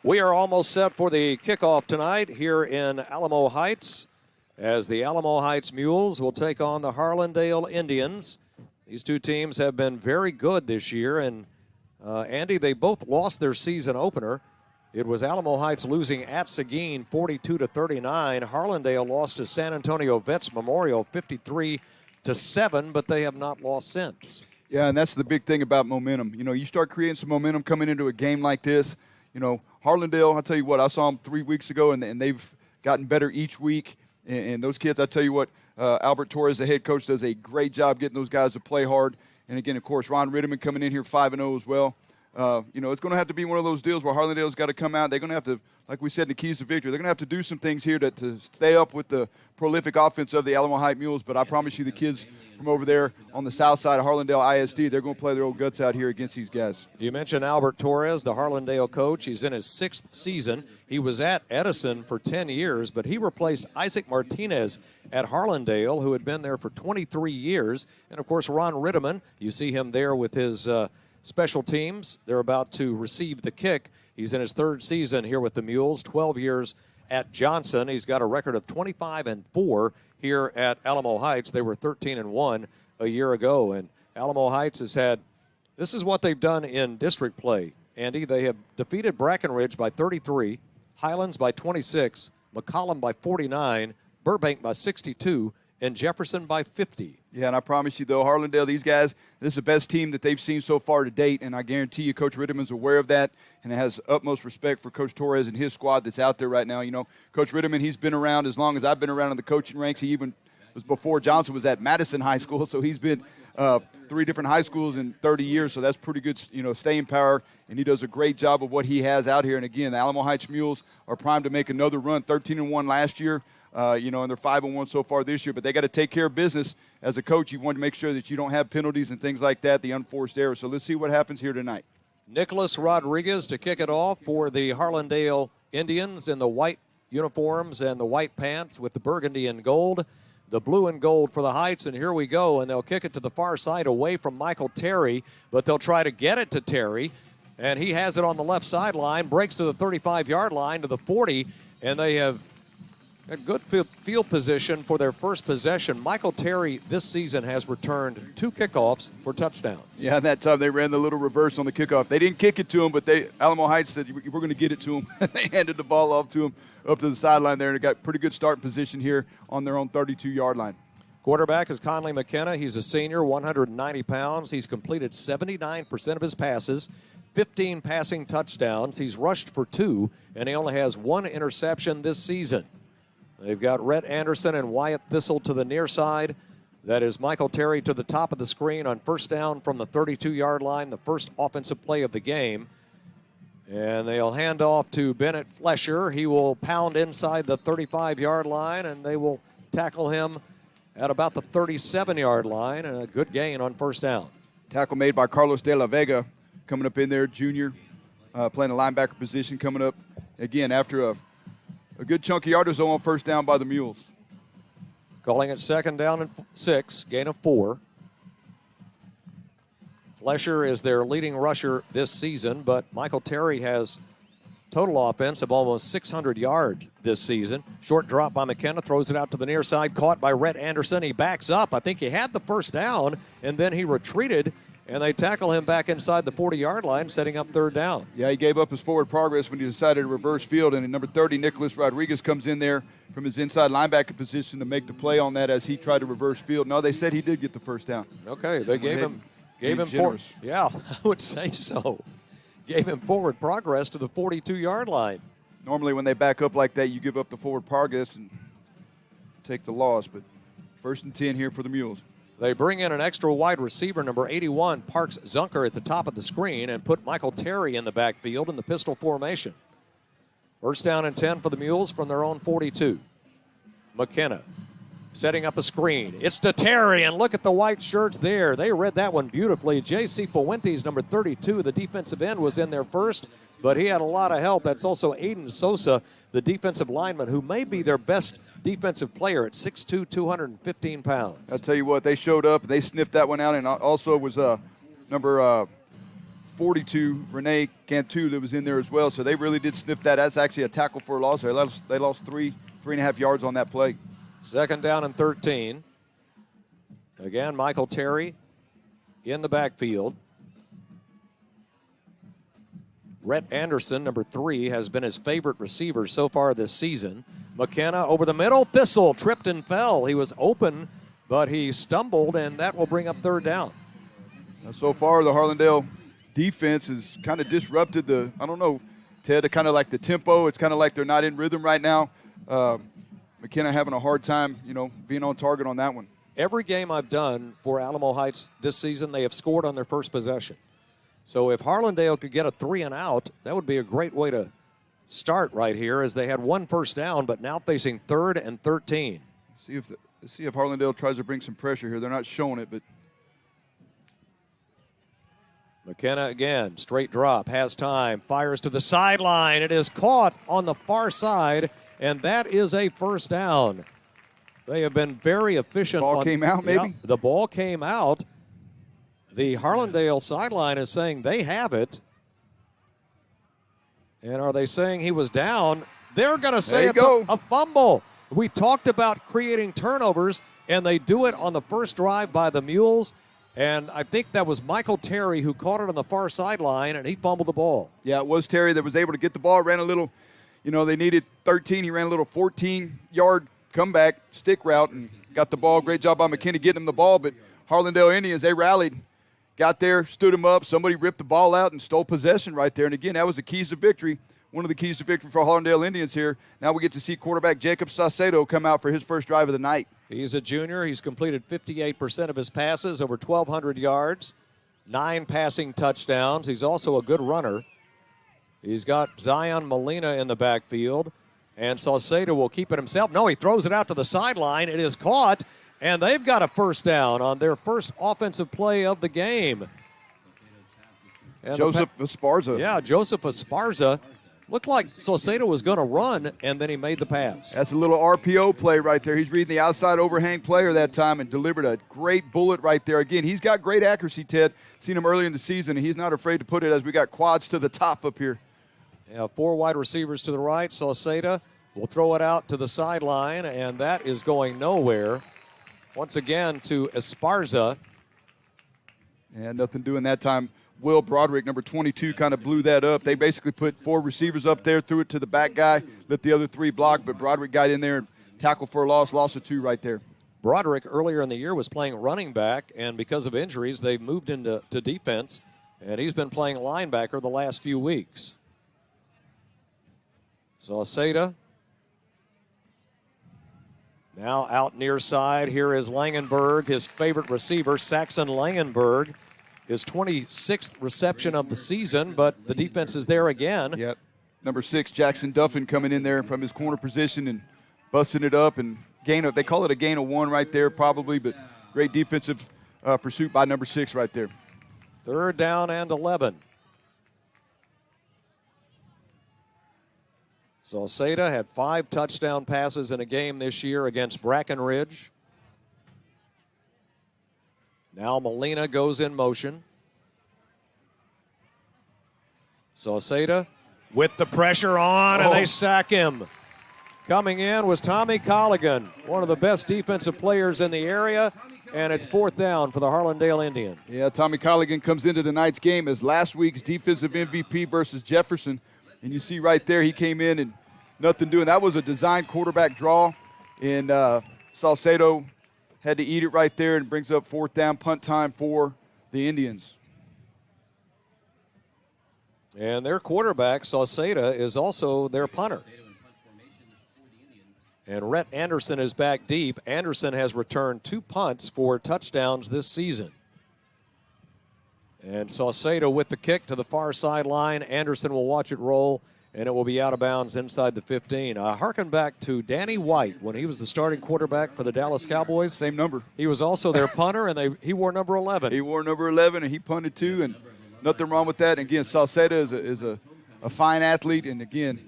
[SPEAKER 2] We are almost set for the kickoff tonight here in Alamo Heights as the Alamo Heights Mules will take on the Harlandale Indians. These two teams have been very good this year, and Andy, they both lost their season opener. It was Alamo Heights losing at Seguin 42-39. Harlandale lost to San Antonio Vets Memorial 53-7, but they have not lost since.
[SPEAKER 3] Yeah, and that's the big thing about momentum. You know, you start creating some momentum coming into a game like this. You know, Harlandale, I'll tell you what, I saw them 3 weeks ago, and they've gotten better each week. And those kids, I tell you what, Albert Torres, the head coach, does a great job getting those guys to play hard. And, again, of course, Ron Ritterman coming in here 5-0 as well. You know, it's going to have to be one of those deals where Harlandale's got to come out. They're going to have to, like we said in the keys to victory, they're going to have to do some things here to stay up with the prolific offense of the Alamo Heights Mules. But I promise you the kids from over there on the south side of Harlandale ISD, they're going to play their old guts out here against these guys.
[SPEAKER 2] You mentioned Albert Torres, the Harlandale coach. He's in his 6th season. He was at Edison for 10 years, but he replaced Isaac Martinez at Harlandale, who had been there for 23 years. And, of course, Ron Ritterman, you see him there with his special teams. They're about to receive the kick. He's in his 3rd season here with the Mules, 12 years at Johnson. He's got a record of 25-4 here at Alamo Heights. They were 13-1 a year ago. And Alamo Heights has had, this is what they've done in district play, Andy. They have defeated Brackenridge by 33, Highlands by 26, McCollum by 49, Burbank by 62, and Jefferson by 50.
[SPEAKER 3] Yeah, and I promise you, though, Harlandale, these guys, this is the best team that they've seen so far to date, and I guarantee you Coach Ritterman's aware of that and has utmost respect for Coach Torres and his squad that's out there right now. You know, Coach Ritterman, he's been around as long as I've been around in the coaching ranks. He even was before Johnson was at Madison High School, so he's been 3 different high schools in 30 years, so that's pretty good, staying power, and he does a great job of what he has out here. And again, the Alamo Heights Mules are primed to make another run, 13-1 last year, and they're 5-1 so far this year, but they got to take care of business. As a coach, you want to make sure that you don't have penalties and things like that, the unforced errors. So let's see what happens here tonight.
[SPEAKER 2] Nicholas Rodriguez to kick it off for the Harlandale Indians in the white uniforms and the white pants with the burgundy and gold. The blue and gold for the Heights, and here we go, and they'll kick it to the far side away from Michael Terry, but they'll try to get it to Terry, and he has it on the left sideline, breaks to the 35-yard line to the 40, and they have a good field position for their first possession. Michael Terry this season has returned 2 kickoffs for touchdowns.
[SPEAKER 3] Yeah, that time they ran the little reverse on the kickoff. They didn't kick it to him, but Alamo Heights said, we're going to get it to him. They handed the ball off to him up to the sideline there, and they got pretty good starting position here on their own 32-yard line.
[SPEAKER 2] Quarterback is Conley McKenna. He's a senior, 190 pounds. He's completed 79% of his passes, 15 passing touchdowns. He's rushed for 2, and he only has 1 interception this season. They've got Rhett Anderson and Wyatt Thistle to the near side. That is Michael Terry to the top of the screen on first down from the 32-yard line, the first offensive play of the game. And they'll hand off to Bennett Flesher. He will pound inside the 35-yard line, and they will tackle him at about the 37-yard line, and a good gain on first down.
[SPEAKER 3] Tackle made by Carlos De La Vega coming up in there, junior, playing a linebacker position coming up, again, after a good chunk of yardage on first down by the Mules.
[SPEAKER 2] Calling it second down and 6, gain of 4. Flesher is their leading rusher this season, but Michael Terry has total offense of almost 600 yards this season. Short drop by McKenna, throws it out to the near side, caught by Rhett Anderson. He backs up. I think he had the first down, and then he retreated, and they tackle him back inside the 40-yard line, setting up third down.
[SPEAKER 3] Yeah, he gave up his forward progress when he decided to reverse field, and at number 30, Nicholas Rodriguez comes in there from his inside linebacker position to make the play on that as he tried to reverse field. No, they said he did get the first down.
[SPEAKER 2] Okay, they gave him forward. Yeah, I would say so. Gave him forward progress to the 42-yard line.
[SPEAKER 3] Normally when they back up like that, you give up the forward progress and take the loss, but first and 10 here for the Mules.
[SPEAKER 2] They bring in an extra wide receiver, number 81, Parks Zunker, at the top of the screen and put Michael Terry in the backfield in the pistol formation. First down and 10 for the Mules from their own 42. McKenna setting up a screen. It's to Terry, and look at the white shirts there. They read that one beautifully. J.C. Fuentes, number 32, the defensive end, was in there first, but he had a lot of help. That's also Aiden Sosa, the defensive lineman, who may be their best defensive player at 6'2", 215 pounds.
[SPEAKER 3] I'll tell you what, they showed up, they sniffed that one out, and also was number 42, Rene Cantu, that was in there as well, so they really did sniff that. That's actually a tackle for a loss. They lost 3.5 yards on that play.
[SPEAKER 2] Second down and 13. Again, Michael Terry in the backfield. Rhett Anderson, number 3, has been his favorite receiver so far this season. McKenna over the middle. Thistle tripped and fell. He was open, but he stumbled, and that will bring up third down.
[SPEAKER 3] So far, the Harlandale defense has kind of disrupted I don't know, Ted, kind of like the tempo. It's kind of like they're not in rhythm right now. McKenna having a hard time, being on target on that one.
[SPEAKER 2] Every game I've done for Alamo Heights this season, they have scored on their first possession. So if Harlandale could get a 3-and-out, that would be a great way to start right here, as they had 1 first down, but now facing 3rd and 13.
[SPEAKER 3] See if Harlandale tries to bring some pressure here. They're not showing it, but
[SPEAKER 2] McKenna again, straight drop, has time, fires to the sideline. It is caught on the far side, and that is a first down. They have been very efficient.
[SPEAKER 3] The ball came out, maybe?
[SPEAKER 2] Yeah, the ball came out. The Harlandale sideline is saying they have it. And are they saying he was down? They're going to say it's a fumble. We talked about creating turnovers, and they do it on the first drive by the Mules. And I think that was Michael Terry who caught it on the far sideline, and he fumbled the ball.
[SPEAKER 3] Yeah, it was Terry that was able to get the ball, ran a little, they needed 13. He ran a little 14-yard comeback stick route and got the ball. Great job by McKinney getting him the ball, but Harlandale Indians, they rallied, got there, stood him up. Somebody ripped the ball out and stole possession right there. And, again, that was the keys to victory one of the keys to victory for Harlandale Indians here. Now we get to see quarterback Jacob Saucedo come out for his first drive of the night.
[SPEAKER 2] He's a junior. He's completed 58% of his passes, over 1,200 yards, 9 passing touchdowns. He's also a good runner. He's got Zion Molina in the backfield, and Saucedo will keep it himself. No, he throws it out to the sideline. It is caught, and they've got a first down on their first offensive play of the game. And
[SPEAKER 3] Joseph Esparza.
[SPEAKER 2] Yeah, Joseph Esparza. Looked like Saucedo was going to run, and then he made the pass.
[SPEAKER 3] That's a little RPO play right there. He's reading the outside overhang player that time and delivered a great bullet right there. Again, he's got great accuracy, Ted. Seen him early in the season, and he's not afraid to put it as we got quads to the top up here.
[SPEAKER 2] Yeah, 4 wide receivers to the right. Saucedo will throw it out to the sideline, and that is going nowhere. Once again to Esparza.
[SPEAKER 3] And nothing doing that time. Will Broderick, number 22, kind of blew that up. They basically put 4 receivers up there, threw it to the back guy, let the other 3 block, but Broderick got in there and tackled for a loss of 2 right there.
[SPEAKER 2] Broderick earlier in the year was playing running back, and because of injuries, they've moved into defense, and he's been playing linebacker the last few weeks. Saucedo now out near side. Here is Langenberg, his favorite receiver, Saxon Langenberg. His 26th reception of the season, but the defense is there again.
[SPEAKER 3] Yep. Number 6, Jackson Duffin coming in there from his corner position and busting it up and they call it a gain of 1 right there probably, but great defensive pursuit by number 6 right there.
[SPEAKER 2] 3rd down and 11. Saucedo had 5 touchdown passes in a game this year against Brackenridge. Now Molina goes in motion. Saucedo with the pressure on, and they sack him. Coming in was Tommy Colligan, one of the best defensive players in the area, and it's 4th down for the Harlandale Indians.
[SPEAKER 3] Yeah, Tommy Colligan comes into tonight's game as last week's defensive MVP versus Jefferson. And you see right there, he came in and nothing doing. That was a design quarterback draw, and Saucedo had to eat it right there and brings up 4th down punt time for the Indians.
[SPEAKER 2] And their quarterback, Saucedo, is also their punter. And Rhett Anderson is back deep. Anderson has returned 2 punts for touchdowns this season. And Saucedo with the kick to the far sideline. Anderson will watch it roll, and it will be out of bounds inside the 15. Harken back to Danny White when he was the starting quarterback for the Dallas Cowboys.
[SPEAKER 3] Same number.
[SPEAKER 2] He was also their punter, and he wore number 11.
[SPEAKER 3] He wore number 11, and he punted too, and nothing wrong with that. And again, Saucedo is a fine athlete, and again,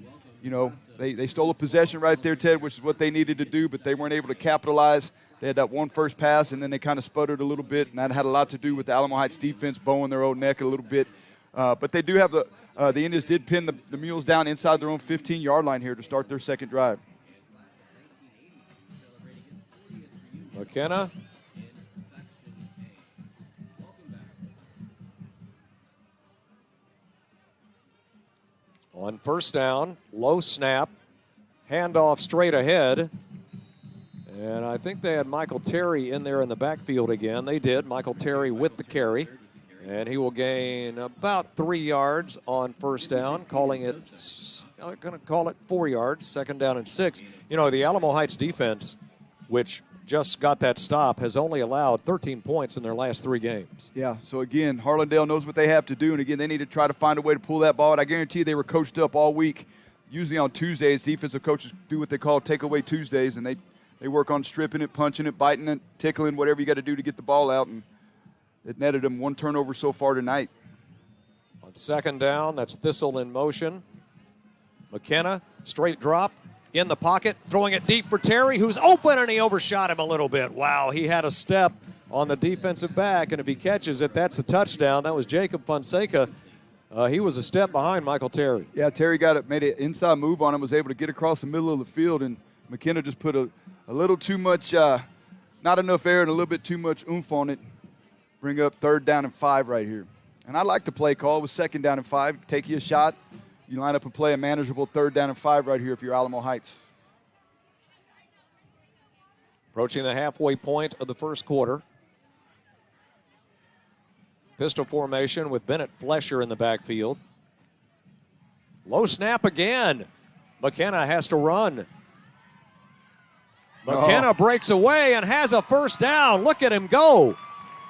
[SPEAKER 3] you know, they stole a possession right there, Ted, which is what they needed to do, but they weren't able to capitalize. They had that one first pass, and then they kind of sputtered a little bit, and that had a lot to do with the Alamo Heights defense bowing their own neck a little bit. But they do have the Indians did pin the Mules down inside their own 15-yard line here to start their second drive.
[SPEAKER 2] McKenna. On 1st down, low snap, handoff straight ahead. And I think they had Michael Terry in there in the backfield again. They did. Michael Terry with the carry. And he will gain about 3 yards on 1st down, calling it, I'm going to call it 4 yards, 2nd down and 6. You know, the Alamo Heights defense, which just got that stop, has only allowed 13 points in their last 3 games.
[SPEAKER 3] Yeah, so again, Harlandale knows what they have to do, and again, they need to try to find a way to pull that ball out. I guarantee they were coached up all week. Usually on Tuesdays, defensive coaches do what they call takeaway Tuesdays, and they work on stripping it, punching it, biting it, tickling, whatever you got to do to get the ball out, and it netted them 1 turnover so far tonight.
[SPEAKER 2] On 2nd down, that's Thistle in motion. McKenna, straight drop, in the pocket, throwing it deep for Terry, who's open, and he overshot him a little bit. Wow, he had a step on the defensive back, and if he catches it, that's a touchdown. That was Jacob Fonseca. He was a step behind Michael Terry.
[SPEAKER 3] Yeah, Terry made an inside move on him, was able to get across the middle of the field, and McKenna just put a little too much, not enough air and a little bit too much oomph on it. Bring up 3rd down and 5 right here. And I like the play call. It was 2nd down and 5. Take you a shot. You line up and play a manageable 3rd down and 5 right here if you're Alamo Heights.
[SPEAKER 2] Approaching the halfway point of the 1st quarter. Pistol formation with Bennett Flesher in the backfield. Low snap again. McKenna has to run. McKenna breaks away and has a first down. Look at him go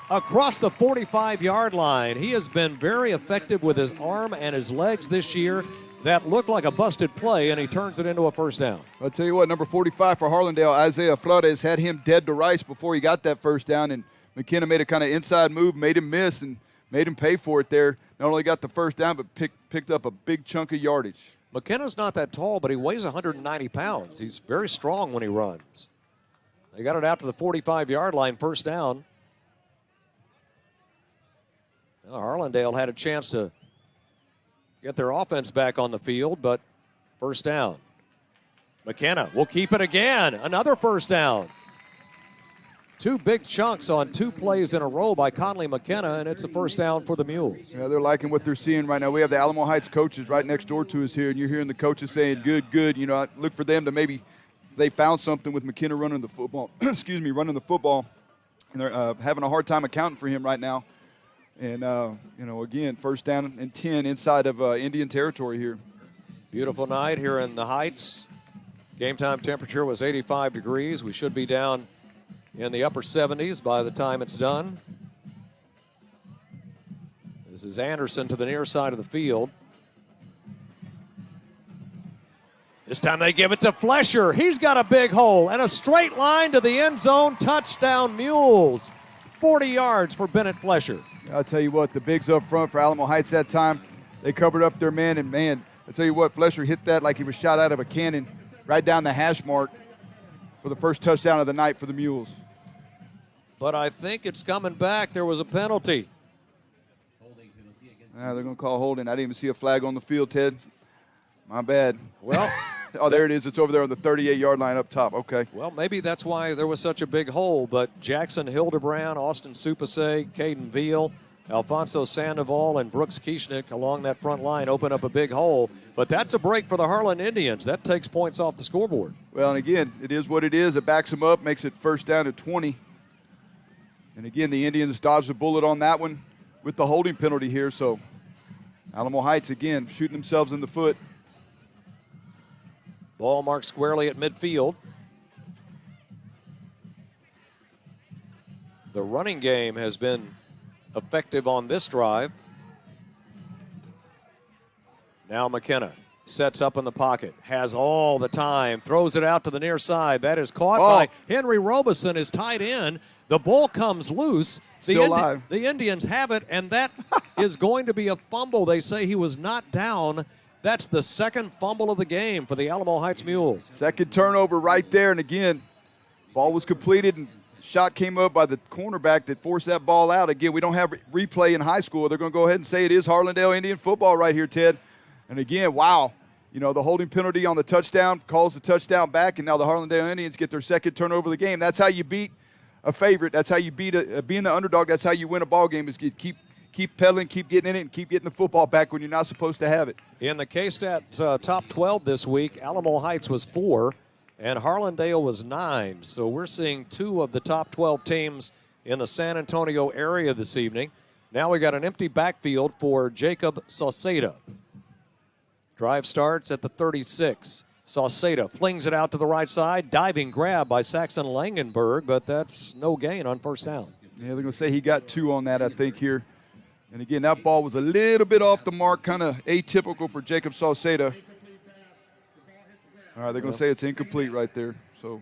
[SPEAKER 2] across the 45-yard line. He has been very effective with his arm and his legs this year. That looked like a busted play, and he turns it into a first down.
[SPEAKER 3] I'll tell you what, number 45 for Harlandale, Isaiah Flores, had him dead to rights before he got that first down, and McKenna made a kind of inside move, made him miss, and made him pay for it there. Not only got the first down, but picked up a big chunk of yardage.
[SPEAKER 2] McKenna's not that tall, but he weighs 190 pounds. He's very strong when he runs. They got it out to the 45-yard line, first down. Well, Harlandale had a chance to get their offense back on the field, but first down. McKenna will keep it again. Another first down. Two big chunks on two plays in a row by Conley McKenna, and it's a first down for the Mules.
[SPEAKER 3] Yeah, they're liking what they're seeing right now. We have the Alamo Heights coaches right next door to us here, and you're hearing the coaches saying, good, good. You know, I look for them to maybe, they found something with McKenna running the football, running the football, and they're having a hard time accounting for him right now. And, you know, again, first down and 10 inside of Indian territory here.
[SPEAKER 2] Beautiful night here in the Heights. Game time temperature was 85 degrees. We should be down in the upper 70s by the time it's done. This is Anderson to the near side of the field. This time they give it to Flesher. He's got a big hole and a straight line to the end zone. Touchdown Mules. 40 yards for Bennett Flesher.
[SPEAKER 3] I'll tell you what, the bigs up front for Alamo Heights that time, they covered up their man, and man, I'll tell you what, Flesher hit that like he was shot out of a cannon right down the hash mark for the first touchdown of the night for the Mules.
[SPEAKER 2] But I think it's coming back. There was a penalty.
[SPEAKER 3] They're going to call holding. I didn't even see a flag on the field, Ted. My bad.
[SPEAKER 2] Well,
[SPEAKER 3] oh, there it is. It's over there on the 38-yard line up top. Okay.
[SPEAKER 2] Well, maybe that's why there was such a big hole. But Jackson Hildebrand, Austin Supase, Caden Veal, Alfonso Sandoval, and Brooks Kieschnick along that front line open up a big hole. But that's a break for the Harlan Indians. That takes points off the scoreboard.
[SPEAKER 3] Well, and again, it is what it is. It backs them up, makes it first down at 20. And again, the Indians dodged a bullet on that one with the holding penalty here. So Alamo Heights, again, shooting themselves in the foot.
[SPEAKER 2] Ball marked squarely at midfield. The running game has been effective on this drive. Now McKenna sets up in the pocket, has all the time, throws it out to the near side. That is caught by Henry Robeson, is tied in. The ball comes loose. The Indians have it, and that is going to be a fumble. They say he was not down. That's the second fumble of the game for the Alamo Heights Mules.
[SPEAKER 3] Second turnover right there, and again, ball was completed, and shot came up by the cornerback that forced that ball out. Again, we don't have replay in high school. They're going to go ahead and say it is Harlandale Indian football right here, Ted. And again, wow. You know, the holding penalty on the touchdown calls the touchdown back, and now the Harlandale Indians get their second turnover of the game. That's how you beat a favorite. That's how you beat being the underdog. That's how you win a ball game, is keep pedaling, keep getting in it, and keep getting the football back when you're not supposed to have it.
[SPEAKER 2] In the K-Stat top 12 this week, Alamo Heights was 4, and Harlandale was 9. So we're seeing 2 of the top 12 teams in the San Antonio area this evening. Now we got an empty backfield for Jacob Sauceda. Drive starts at the 36. Sauceda flings it out to the right side. Diving grab by Saxon Langenberg, but that's no gain on first down.
[SPEAKER 3] Yeah, they're going to say he got 2 on that, I think, here. And again, that ball was a little bit off the mark, kind of atypical for Jacob Sauceda. All right, they're going to say it's incomplete right there. So,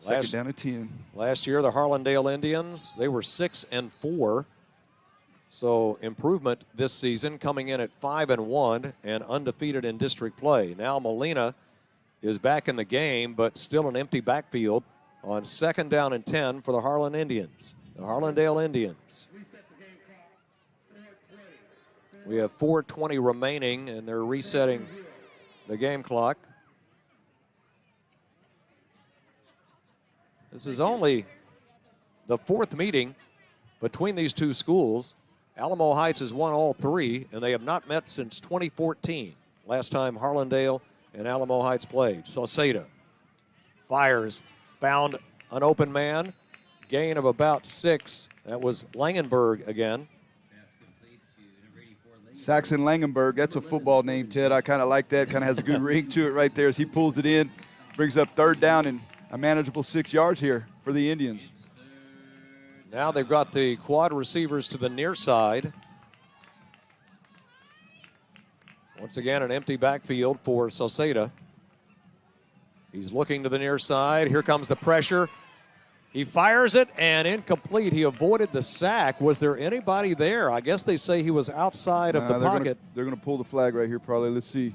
[SPEAKER 3] second down at 10.
[SPEAKER 2] Last year, the Harlandale Indians, they were 6-4. So improvement this season, coming in at 5-1 and undefeated in district play. Now Molina is back in the game, but still an empty backfield on second down and 10 for the Harlan Indians. The Harlandale Indians. We have 4:20 remaining, and they're resetting the game clock. This is only the 4th meeting between these two schools. Alamo Heights has won all 3, and they have not met since 2014. Last time Harlandale and Alamo Heights played. Sauceda fires, found an open man, gain of about 6. That was Langenberg again.
[SPEAKER 3] Saxon Langenberg, that's a football name, Ted. I kind of like that. Kind of has a good ring to it right there as he pulls it in, brings up 3rd down and a manageable 6 yards here for the Indians.
[SPEAKER 2] Now they've got the quad receivers to the near side. Once again, an empty backfield for Sauceda. He's looking to the near side. Here comes the pressure. He fires it, and incomplete. He avoided the sack. Was there anybody there? I guess they say he was outside of the pocket.
[SPEAKER 3] They're going to pull the flag right here probably. Let's see.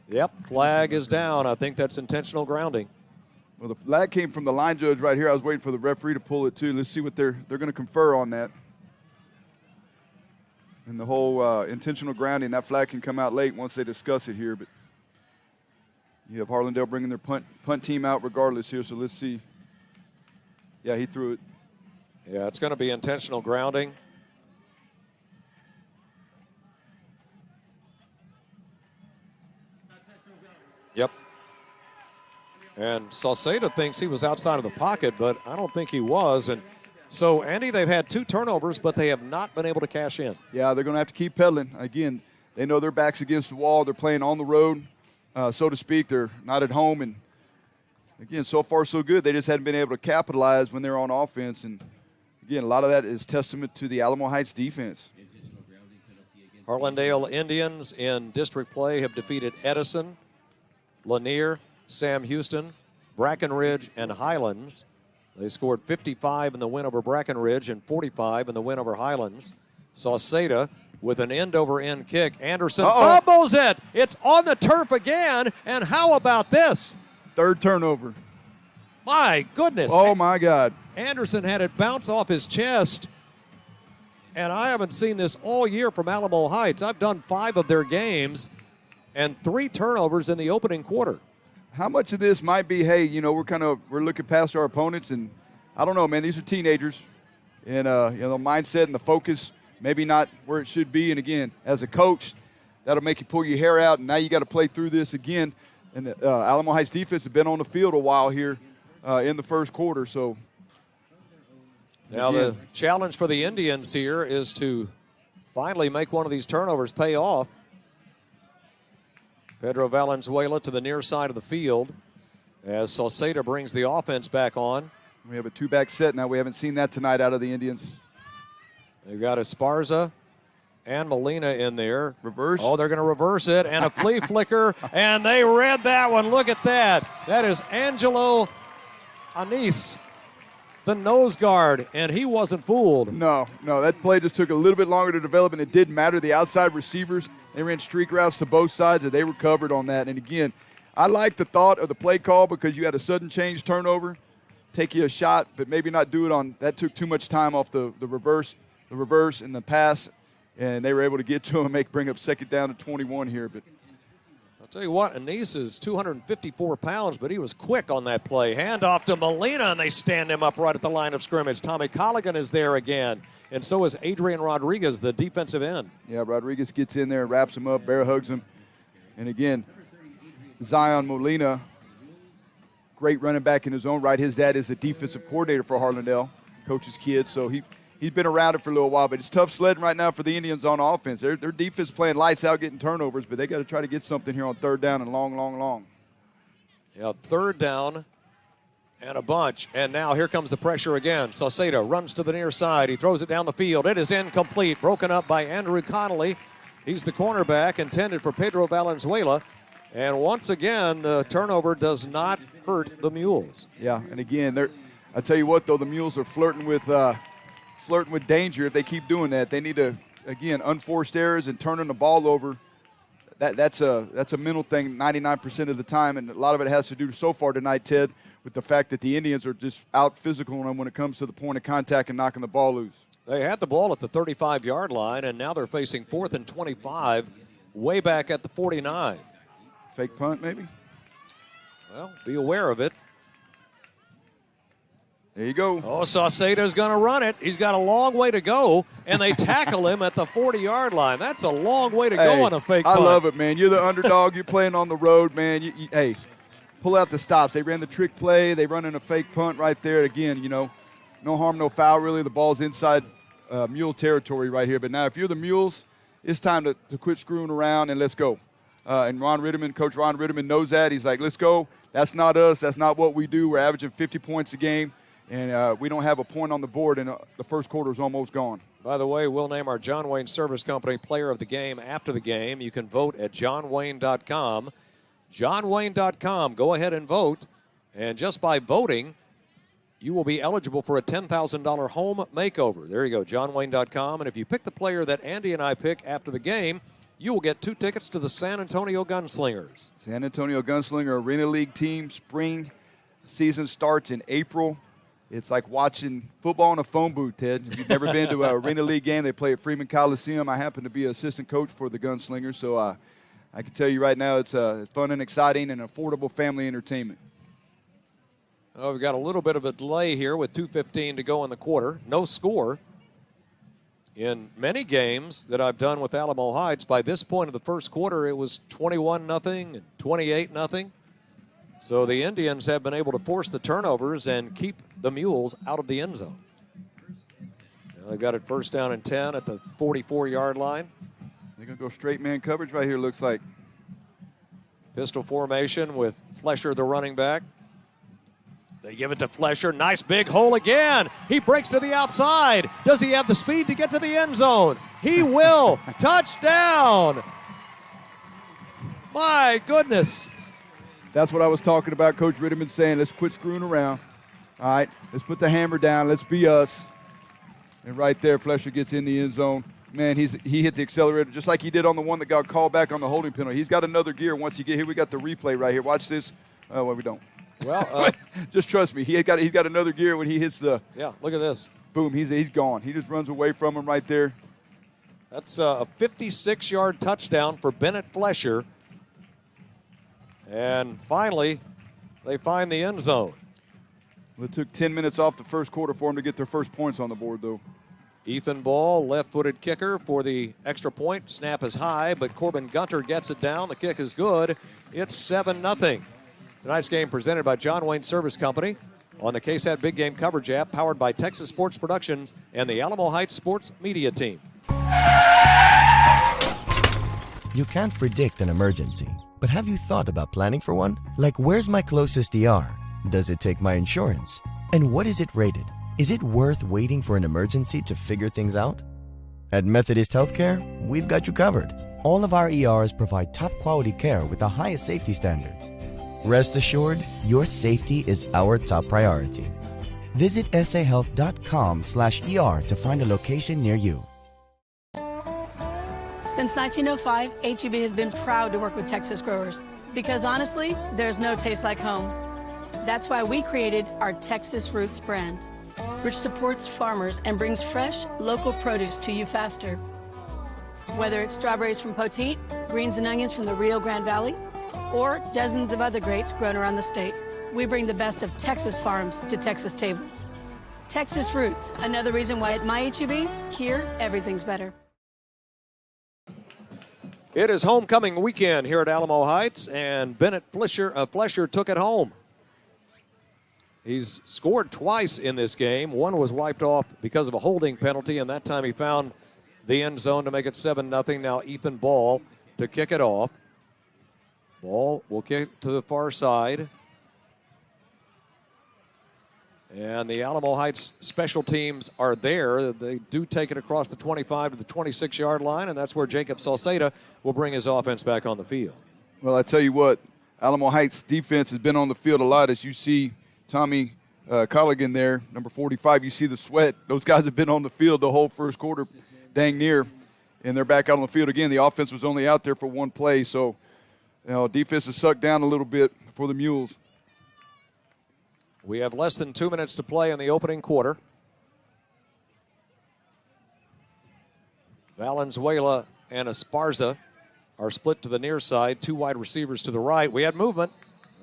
[SPEAKER 2] Yep, flag is down. I think that's intentional grounding.
[SPEAKER 3] Well, the flag came from the line judge right here. I was waiting for the referee to pull it too. Let's see what they're going to confer on that. And the whole intentional grounding, that flag can come out late once they discuss it here. But you have Harlandale bringing their punt team out regardless here. So let's see. Yeah, he threw it.
[SPEAKER 2] Yeah, it's going to be intentional grounding. Yep. And Sauceda thinks he was outside of the pocket, but I don't think he was. And so, Andy, they've had 2 turnovers, but they have not been able to cash in.
[SPEAKER 3] Yeah, they're going to have to keep pedaling. Again, they know their back's against the wall. They're playing on the road, so to speak. They're not at home. And, again, so far so good. They just hadn't been able to capitalize when they're on offense. And, again, a lot of that is testament to the Alamo Heights defense.
[SPEAKER 2] Harlandale Indians in district play have defeated Edison, Lanier, Sam Houston, Brackenridge, and Highlands. They scored 55 in the win over Brackenridge and 45 in the win over Highlands. Sauceda with an end-over-end kick. Anderson fumbles it. It's on the turf again. And how about this?
[SPEAKER 3] 3rd turnover.
[SPEAKER 2] My goodness.
[SPEAKER 3] Oh, my God.
[SPEAKER 2] Anderson had it bounce off his chest. And I haven't seen this all year from Alamo Heights. I've done 5 of their games and 3 turnovers in the opening quarter.
[SPEAKER 3] How much of this might be, hey, you know, we're looking past our opponents, and I don't know, man. These are teenagers, and the mindset and the focus maybe not where it should be. And again, as a coach, that'll make you pull your hair out, and now you got to play through this again. And the Alamo Heights defense has been on the field a while here in the first quarter. So
[SPEAKER 2] now the challenge for the Indians here is to finally make one of these turnovers pay off. Pedro Valenzuela to the near side of the field as Sauceda brings the offense back on.
[SPEAKER 3] We have a 2-back set now. We haven't seen that tonight out of the Indians.
[SPEAKER 2] They've got Esparza and Molina in there.
[SPEAKER 3] Reverse.
[SPEAKER 2] Oh, they're going to reverse it, and a flea flicker, and they read that one. Look at that. That is Angelo Anise, the nose guard, and he wasn't fooled.
[SPEAKER 3] No, that play just took a little bit longer to develop, and it didn't matter. The outside receivers, they ran streak routes to both sides, and they recovered on that. And again, I like the thought of the play call because you had a sudden change turnover, take you a shot, but maybe not do it on – that took too much time off the reverse and the pass, and they were able to get to him and bring up 2nd down to 21 here. But
[SPEAKER 2] I'll tell you what, Anise is 254 pounds, but he was quick on that play. Handoff to Molina, and they stand him up right at the line of scrimmage. Tommy Colligan is there again, and so is Adrian Rodriguez, the defensive end.
[SPEAKER 3] Yeah, Rodriguez gets in there, wraps him up, bear hugs him. And again, Zion Molina, great running back in his own right. His dad is the defensive coordinator for Harlandale, coaches kids, so he's been around it for a little while, but it's tough sledding right now for the Indians on offense. Their defense playing lights out, getting turnovers, but they got to try to get something here on 3rd down and long.
[SPEAKER 2] Yeah, 3rd down and a bunch. And now here comes the pressure again. Sauceda runs to the near side. He throws it down the field. It is incomplete, broken up by Andrew Connolly. He's the cornerback intended for Pedro Valenzuela. And once again, the turnover does not hurt the Mules.
[SPEAKER 3] Yeah, and again, I tell you what, though, the Mules are flirting with danger if they keep doing that. They need to, again, unforced errors and turning the ball over. That's a mental thing 99% of the time, and a lot of it has to do so far tonight, Ted, with the fact that the Indians are just out physical on them when it comes to the point of contact and knocking the ball loose.
[SPEAKER 2] They had the ball at the 35-yard line, and now they're facing 4th and 25, way back at the 49.
[SPEAKER 3] Fake punt, maybe?
[SPEAKER 2] Well, be aware of it.
[SPEAKER 3] There you go.
[SPEAKER 2] Oh, Sauceda's going to run it. He's got a long way to go, and they tackle him at the 40-yard line. That's a long way to go on a fake punt.
[SPEAKER 3] I love it, man. You're the underdog. You're playing on the road, man. Hey, pull out the stops. They ran the trick play. They run in a fake punt right there. Again, no harm, no foul, really. The ball's inside Mule territory right here. But now if you're the Mules, it's time to quit screwing around and let's go. And Coach Ron Ritterman knows that. He's like, let's go. That's not us. That's not what we do. We're averaging 50 points a game, and we don't have a point on the board, and the first quarter is almost gone.
[SPEAKER 2] By the way, we'll name our John Wayne Service Company Player of the Game after the game. You can vote at johnwayne.com. johnwayne.com. Go ahead and vote. And just by voting, you will be eligible for a $10,000 home makeover. There you go, johnwayne.com. And if you pick the player that Andy and I pick after the game, you will get 2 tickets to the San Antonio Gunslingers.
[SPEAKER 3] San Antonio Gunslinger Arena League team. Spring season starts in April. It's like watching football in a phone booth, Ted. If you've never been to an Arena League game, they play at Freeman Coliseum. I happen to be an assistant coach for the Gunslingers, so I can tell you right now it's fun and exciting and affordable family entertainment.
[SPEAKER 2] Oh, we've got a little bit of a delay here with 2:15 to go in the quarter. No score. In many games that I've done with Alamo Heights, by this point of the first quarter, it was 21-0 and 28-0. So the Indians have been able to force the turnovers and keep the Mules out of the end zone. Now they've got it first down and 10 at the 44-yard line.
[SPEAKER 3] They're going to go straight man coverage right here, looks like.
[SPEAKER 2] Pistol formation with Flesher, the running back. They give it to Flesher. Nice big hole again. He breaks to the outside. Does he have the speed to get to the end zone? He will. Touchdown. My goodness.
[SPEAKER 3] That's what I was talking about, Coach Ritterman saying, let's quit screwing around. All right, let's put the hammer down. Let's be us. And right there, Flesher gets in the end zone. Man, he hit the accelerator just like he did on the one that got called back on the holding penalty. He's got another gear once you get here. We got the replay right here. Watch this. Oh, well, we don't.
[SPEAKER 2] Well,
[SPEAKER 3] just trust me. He's got another gear when he hits the.
[SPEAKER 2] Yeah, look at this.
[SPEAKER 3] Boom, he's gone. He just runs away from him right there.
[SPEAKER 2] That's a 56-yard touchdown for Bennett Flesher. And finally, they find the end zone.
[SPEAKER 3] Well, it took 10 minutes off the first quarter for them to get their first points on the board, though.
[SPEAKER 2] Ethan Ball, left-footed kicker for the extra point. Snap is high, but Corbin Gunter gets it down. The kick is good. It's 7-0. Tonight's game presented by John Wayne Service Company on the KSAT Big Game Coverage app, powered by Texas Sports Productions and the Alamo Heights Sports Media Team.
[SPEAKER 4] You can't predict an emergency, but have you thought about planning for one? Like, where's my closest ER? Does it take my insurance? And what is it rated? Is it worth waiting for an emergency to figure things out? At Methodist Healthcare, we've got you covered. All of our ERs provide top quality care with the highest safety standards. Rest assured, your safety is our top priority. Visit sahealth.com/ER to find a location near you.
[SPEAKER 6] Since 1905, HEB has been proud to work with Texas growers because honestly, there's no taste like home. That's why we created our Texas Roots brand, which supports farmers and brings fresh, local produce to you faster. Whether it's strawberries from Poteet, greens and onions from the Rio Grande Valley, or dozens of other grapes grown around the state, we bring the best of Texas farms to Texas tables. Texas Roots, another reason why at my HEB, here, everything's better.
[SPEAKER 2] It is homecoming weekend here at Alamo Heights, and Bennett Flesher took it home. He's scored twice in this game. One was wiped off because of a holding penalty, and that time he found the end zone to make it 7-0. Now Ethan Ball to kick it off. Ball will kick to the far side. And the Alamo Heights special teams are there. They do take it across the 25 to the 26-yard line, and that's where Jacob Salceda will bring his offense back on the field.
[SPEAKER 3] Well, I tell you what, Alamo Heights defense has been on the field a lot. As you see Tommy Colligan there, number 45, you see the sweat. Those guys have been on the field the whole first quarter, dang near, and they're back out on the field again. The offense was only out there for one play, so defense has sucked down a little bit for the Mules.
[SPEAKER 2] We have less than 2 minutes to play in the opening quarter. Valenzuela and Esparza are split to the near side, 2 wide receivers to the right. We had movement.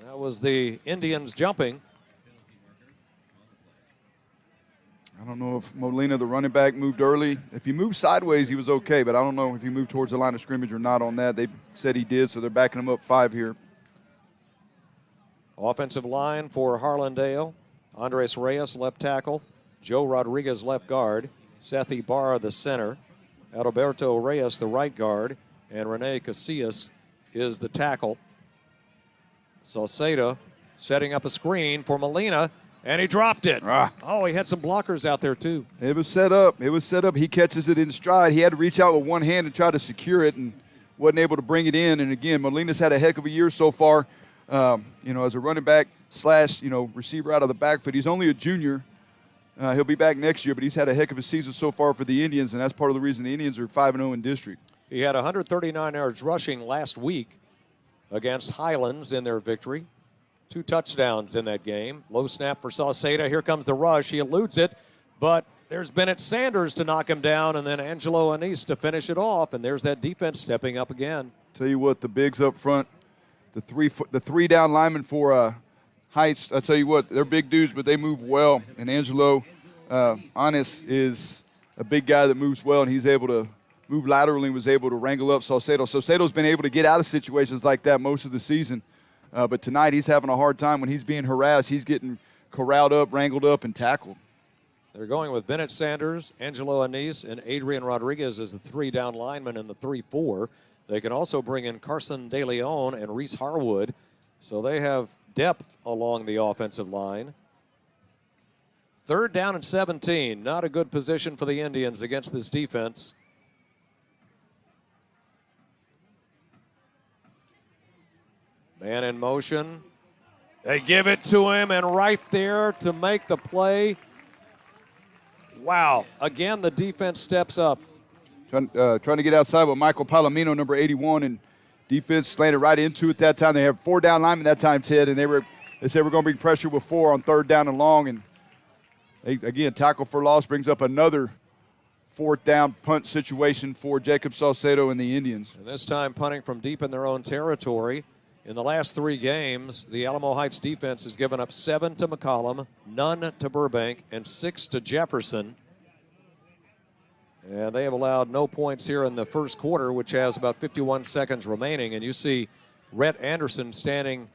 [SPEAKER 2] That was the Indians jumping.
[SPEAKER 3] I don't know if Molina, the running back, moved early. If he moved sideways, he was okay, but I don't know if he moved towards the line of scrimmage or not on that. They said he did, so they're backing him up 5 here.
[SPEAKER 2] Offensive line for Harlandale. Andres Reyes, left tackle. Joe Rodriguez, left guard. Seth Ibarra, the center. Adalberto Reyes, the right guard, and Rene Casillas is the tackle. Saucedo setting up a screen for Molina, and he dropped it. Oh, he had some blockers out there, too.
[SPEAKER 3] It was set up. It was set up. He catches it in stride. He had to reach out with one hand and try to secure it and wasn't able to bring it in. And, again, Molina's had a heck of a year so far, as a running back slash, receiver out of the backfield. He's only a junior. He'll be back next year, but he's had a heck of a season so far for the Indians, and that's part of the reason the Indians are 5-0 in district.
[SPEAKER 2] He had 139 yards rushing last week against Highlands in their victory. 2 touchdowns in that game. Low snap for Saucedo. Here comes the rush. He eludes it, but there's Bennett Sanders to knock him down, and then Angelo Anise to finish it off, and there's that defense stepping up again.
[SPEAKER 3] Tell you what, the bigs up front, the three down linemen for Heights, I tell you what, they're big dudes, but they move well. And Angelo Anise is a big guy that moves well, and he's able to move laterally and was able to wrangle up Saucedo. Saucedo's been able to get out of situations like that most of the season. But tonight he's having a hard time when he's being harassed. He's getting corralled up, wrangled up, and tackled.
[SPEAKER 2] They're going with Bennett Sanders, Angelo Anise, and Adrian Rodriguez as the 3 down linemen in the 3-4. They can also bring in Carson De Leon and Reese Harwood. So they have depth along the offensive line. 3rd down and 17. Not a good position for the Indians against this defense. Man in motion. They give it to him, and right there to make the play. Wow. Again, the defense steps up.
[SPEAKER 3] Trying to get outside with Michael Palomino, number 81, and defense slanted right into it that time. They have 4 down linemen that time, Ted, and they said we're going to bring pressure with 4 on 3rd down and long. And they, again, tackle for loss brings up another 4th down punt situation for Jacob Saucedo and the Indians.
[SPEAKER 2] And this time punting from deep in their own territory. In the last 3 games, the Alamo Heights defense has given up 7 to McCollum, none to Burbank, and 6 to Jefferson. And they have allowed no points here in the first quarter, which has about 51 seconds remaining. And you see Rhett Anderson standing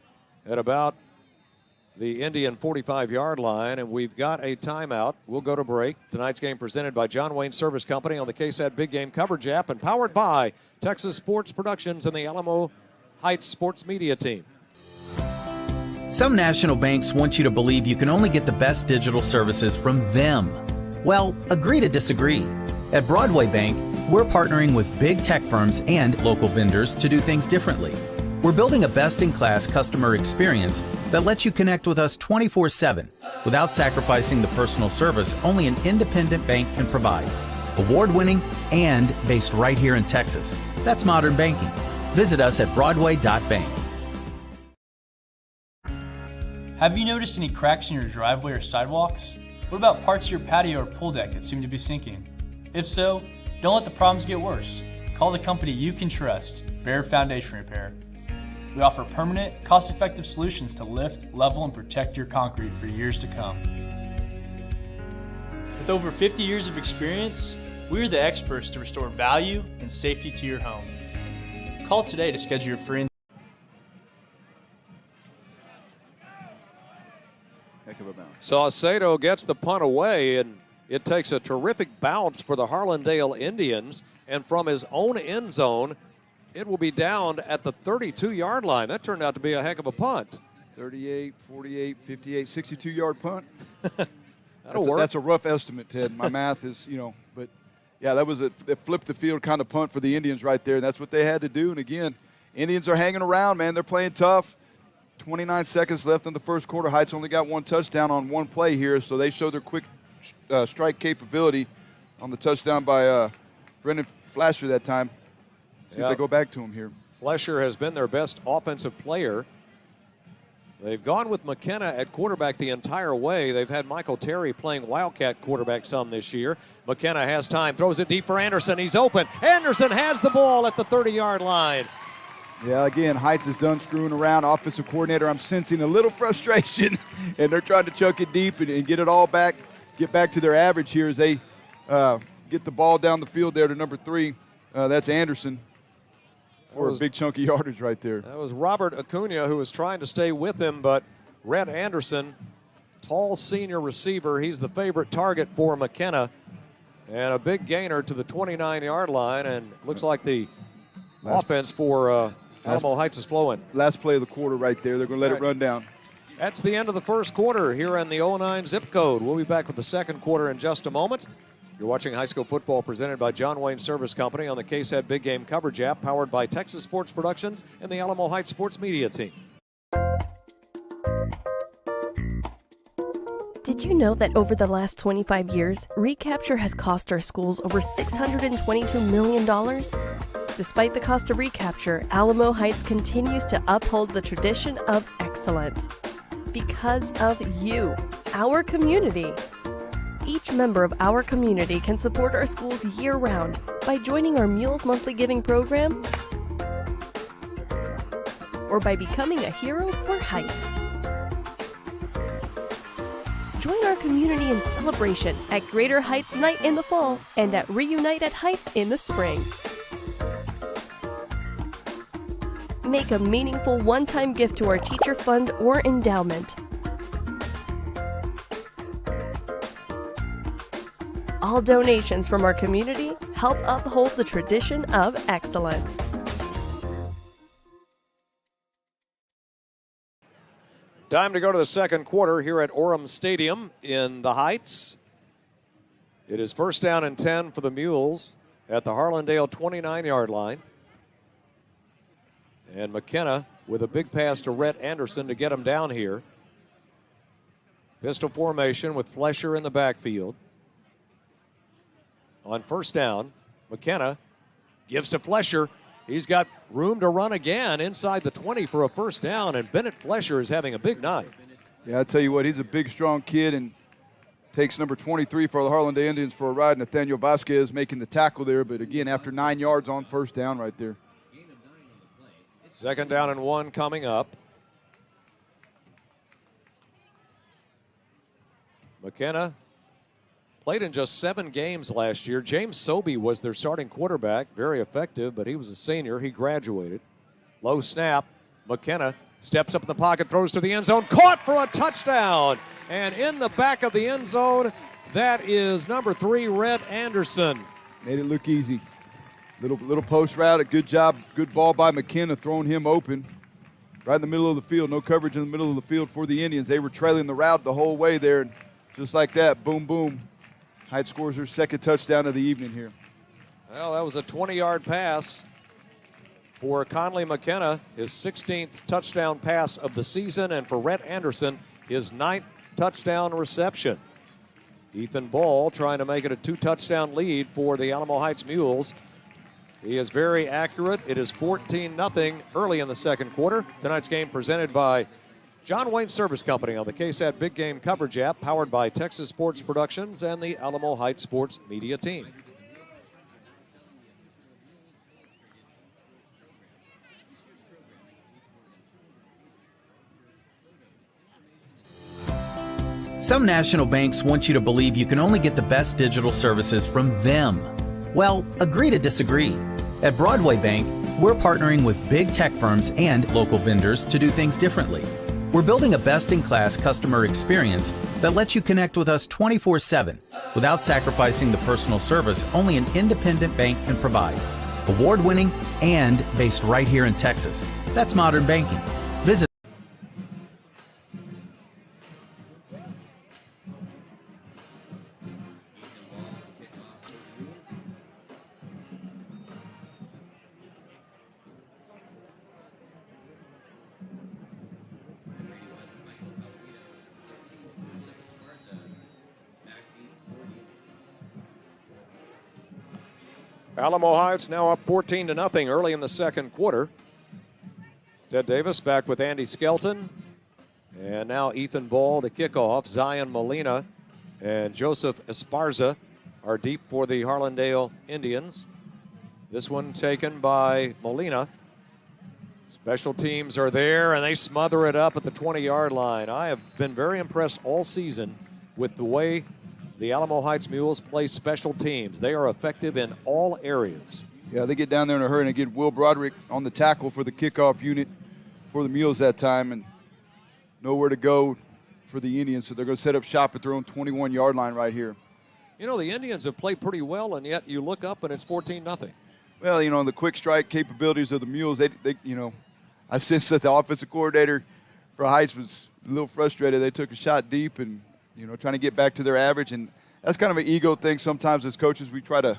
[SPEAKER 2] at about the Indian 45-yard line, and we've got a timeout. We'll go to break. Tonight's game presented by John Wayne Service Company on the KSAT Big Game Coverage app and powered by Texas Sports Productions and the Alamo Heights Sports Media Team.
[SPEAKER 9] Some national banks want you to believe you can only get the best digital services from them. Well, agree to disagree. At Broadway Bank, we're partnering with big tech firms and local vendors to do things differently. We're building a best-in-class customer experience that lets you connect with us 24/7 without sacrificing the personal service only an independent bank can provide. Award-winning and based right here in Texas. That's modern banking. Visit us at broadway.bank.
[SPEAKER 5] Have you noticed any cracks in your driveway or sidewalks? What about parts of your patio or pool deck that seem to be sinking? If so, don't let the problems get worse. Call the company you can trust, Bear Foundation Repair. We offer permanent, cost-effective solutions to lift, level, and protect your concrete for years to come. With over 50 years of experience, we're the experts to restore value and safety to your home. Call today to schedule your free.
[SPEAKER 3] Heck of a bounce.
[SPEAKER 2] Saucedo gets the punt away, and it takes a terrific bounce for the Harlandale Indians. And from his own end zone, it will be down at the 32-yard line. That turned out to be a heck of a punt.
[SPEAKER 3] 38, 48, 58, 62-yard punt.
[SPEAKER 2] That'll work.
[SPEAKER 3] That's a rough estimate, Ted. My math is, but yeah, that was a flip the field kind of punt for the Indians right there. And that's what they had to do. And again, Indians are hanging around, man. They're playing tough. 29 seconds left in the first quarter. Heights only got 1 touchdown on 1 play here, so they show their quick strike capability on the touchdown by Brendan Flasher that time. See if they go back to him here.
[SPEAKER 2] Flesher has been their best offensive player. They've gone with McKenna at quarterback the entire way. They've had Michael Terry playing Wildcat quarterback some this year. McKenna has time, throws it deep for Anderson. He's open. Anderson has the ball at the 30-yard line.
[SPEAKER 3] Yeah, again, Heights is done screwing around. Offensive coordinator, I'm sensing a little frustration, and they're trying to chuck it deep and get it all back, get back to their average here as they get the ball down the field there to number 3. That's Anderson. For a big chunky yardage right there.
[SPEAKER 2] That was Robert Acuna who was trying to stay with him, but Rhett Anderson, tall senior receiver, he's the favorite target for McKenna. And a big gainer to the 29-yard line, and looks like the offense for Alamo Heights is flowing.
[SPEAKER 3] Last play of the quarter right there. They're going to let it run down.
[SPEAKER 2] That's the end of the first quarter here in the 09 zip code. We'll be back with the second quarter in just a moment. You're watching high school football presented by John Wayne Service Company on the KSAT Big Game Coverage app, powered by Texas Sports Productions and the Alamo Heights Sports Media Team.
[SPEAKER 8] Did you know that over the last 25 years, recapture has cost our schools over $622 million? Despite the cost of recapture, Alamo Heights continues to uphold the tradition of excellence. Because of you, our community. Each member of our community can support our schools year-round by joining our Mules Monthly Giving Program or by becoming a hero for Heights. Join our community in celebration at Greater Heights Night in the fall and at Reunite at Heights in the spring. Make a meaningful one-time gift to our teacher fund or endowment. All donations from our community help uphold the tradition of excellence.
[SPEAKER 2] Time to go to the second quarter here at OREM Stadium in the Heights. It is first down and 10 for the Mules at the Harlandale 29-yard line. And McKenna with a big pass to Rhett Anderson to get him down here. Pistol formation with Flesher in the backfield. On first down, McKenna gives to Flesher. He's got room to run again inside the 20 for a first down, and Bennett Flesher is having a big night.
[SPEAKER 3] Yeah, I tell you what, he's a big, strong kid and takes number 23 for the Harlandale Indians for a ride. Nathaniel Vasquez making the tackle there, but again, after 9 yards on first down right there.
[SPEAKER 2] Second down and 1 coming up. McKenna played in just 7 games last year. James Sobey was their starting quarterback, very effective, but he was a senior. He graduated. Low snap. McKenna steps up in the pocket, throws to the end zone, caught for a touchdown. And in the back of the end zone, that is number 3, Rhett Anderson.
[SPEAKER 3] Made it look easy. Little post route, a good job, good ball by McKenna, throwing him open. Right in the middle of the field, no coverage in the middle of the field for the Indians. They were trailing the route the whole way there, and just like that, boom, boom. Heights scores their second touchdown of the evening here.
[SPEAKER 2] Well, that was a 20-yard pass for Conley McKenna, his 16th touchdown pass of the season, and for Rhett Anderson, his 9th touchdown reception. Ethan Ball trying to make it a 2-touchdown lead for the Alamo Heights Mules. He is very accurate. It is 14-0 early in the second quarter. Tonight's game presented by John Wayne Service Company on the KSAT Big Game Coverage app, powered by Texas Sports Productions and the Alamo Heights Sports Media Team.
[SPEAKER 9] Some national banks want you to believe you can only get the best digital services from them. Well, agree to disagree. At Broadway Bank, we're partnering with big tech firms and local vendors to do things differently. We're building a best-in-class customer experience that lets you connect with us 24/7 without sacrificing the personal service only an independent bank can provide. Award-winning and based right here in Texas. That's modern banking. Visit
[SPEAKER 2] Alamo Heights now up 14-0 early in the second quarter. Ted Davis back with Andy Skelton. And now Ethan Ball to kick off. Zion Molina and Joseph Esparza are deep for the Harlandale Indians. This one taken by Molina. Special teams are there, and they smother it up at the 20-yard line. I have been very impressed all season with the way the Alamo Heights Mules play special teams. They are effective in all areas.
[SPEAKER 3] Yeah, they get down there in a hurry and get Will Broderick on the tackle for the kickoff unit for the Mules that time, and nowhere to go for the Indians, so they're going to set up shop at their own 21-yard line right here.
[SPEAKER 2] You know, the Indians have played pretty well, and yet you look up and it's 14-0.
[SPEAKER 3] Well, you know, the quick strike capabilities of the Mules, they you know, I sense that the offensive coordinator for Heights was a little frustrated. They took a shot deep and, you know, trying to get back to their average. And that's kind of an ego thing sometimes as coaches. We try to,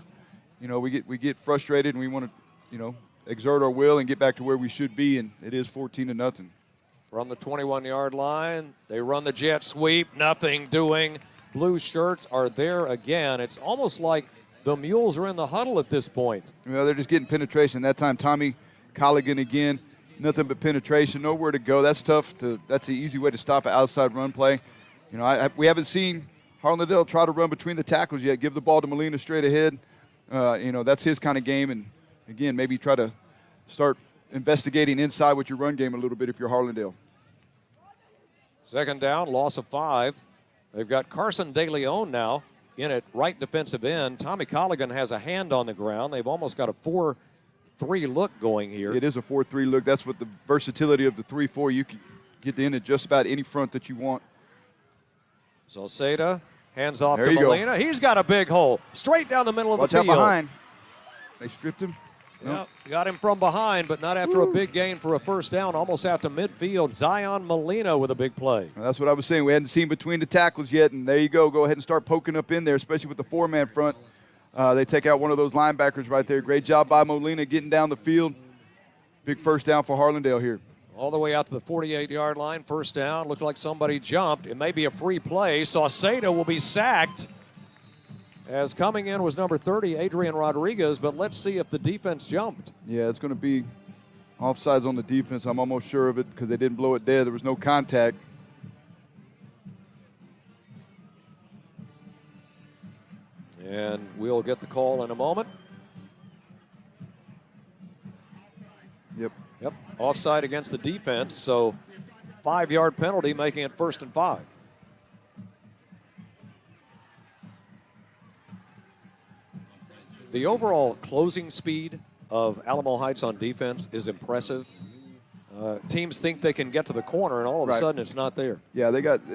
[SPEAKER 3] you know, we get frustrated and we want to, you know, exert our will and get back to where we should be, and it is 14-0.
[SPEAKER 2] From the 21-yard line, they run the jet sweep, nothing doing. Blue shirts are there again. It's almost like the Mules are in the huddle at this point.
[SPEAKER 3] Well, they're just getting penetration. That time, Tommy Colligan again, nothing but penetration, nowhere to go. That's tough. That's an easy way to stop an outside run play. You know, we haven't seen Harlandale try to run between the tackles yet. Give the ball to Molina straight ahead. You know, that's his kind of game. And, again, maybe try to start investigating inside with your run game a little bit if you're Harlandale.
[SPEAKER 2] Second down, loss of 5. They've got Carson De Leon now in at right defensive end. Tommy Colligan has a hand on the ground. They've almost got a 4-3 look going here.
[SPEAKER 3] It is a 4-3 look. That's what the versatility of the 3-4. You can get in at just about any front that you want.
[SPEAKER 2] Salceda hands off to Molina. He's got a big hole straight down the middle of the field.
[SPEAKER 3] Watch out behind. They stripped him.
[SPEAKER 2] Yeah, got him from behind, but not after a big gain for a first down, almost out to midfield. Zion Molina with a big play.
[SPEAKER 3] Well, that's what I was saying. We hadn't seen between the tackles yet, and there you go. Go ahead and start poking up in there, especially with the 4-man front. They take out one of those linebackers right there. Great job by Molina getting down the field. Big first down for Harlandale here.
[SPEAKER 2] All the way out to the 48-yard line, first down. Looked like somebody jumped. It may be a free play. Salceda will be sacked. As coming in was number 30, Adrian Rodriguez, but let's see if the defense jumped.
[SPEAKER 3] Yeah, it's going to be offsides on the defense. I'm almost sure of it because they didn't blow it dead. There was no contact.
[SPEAKER 2] And we'll get the call in a moment. Yep, offside against the defense, so 5-yard penalty, making it 1st and 5. The overall closing speed of Alamo Heights on defense is impressive. Teams think they can get to the corner, and all of a sudden it's not there.
[SPEAKER 3] Yeah,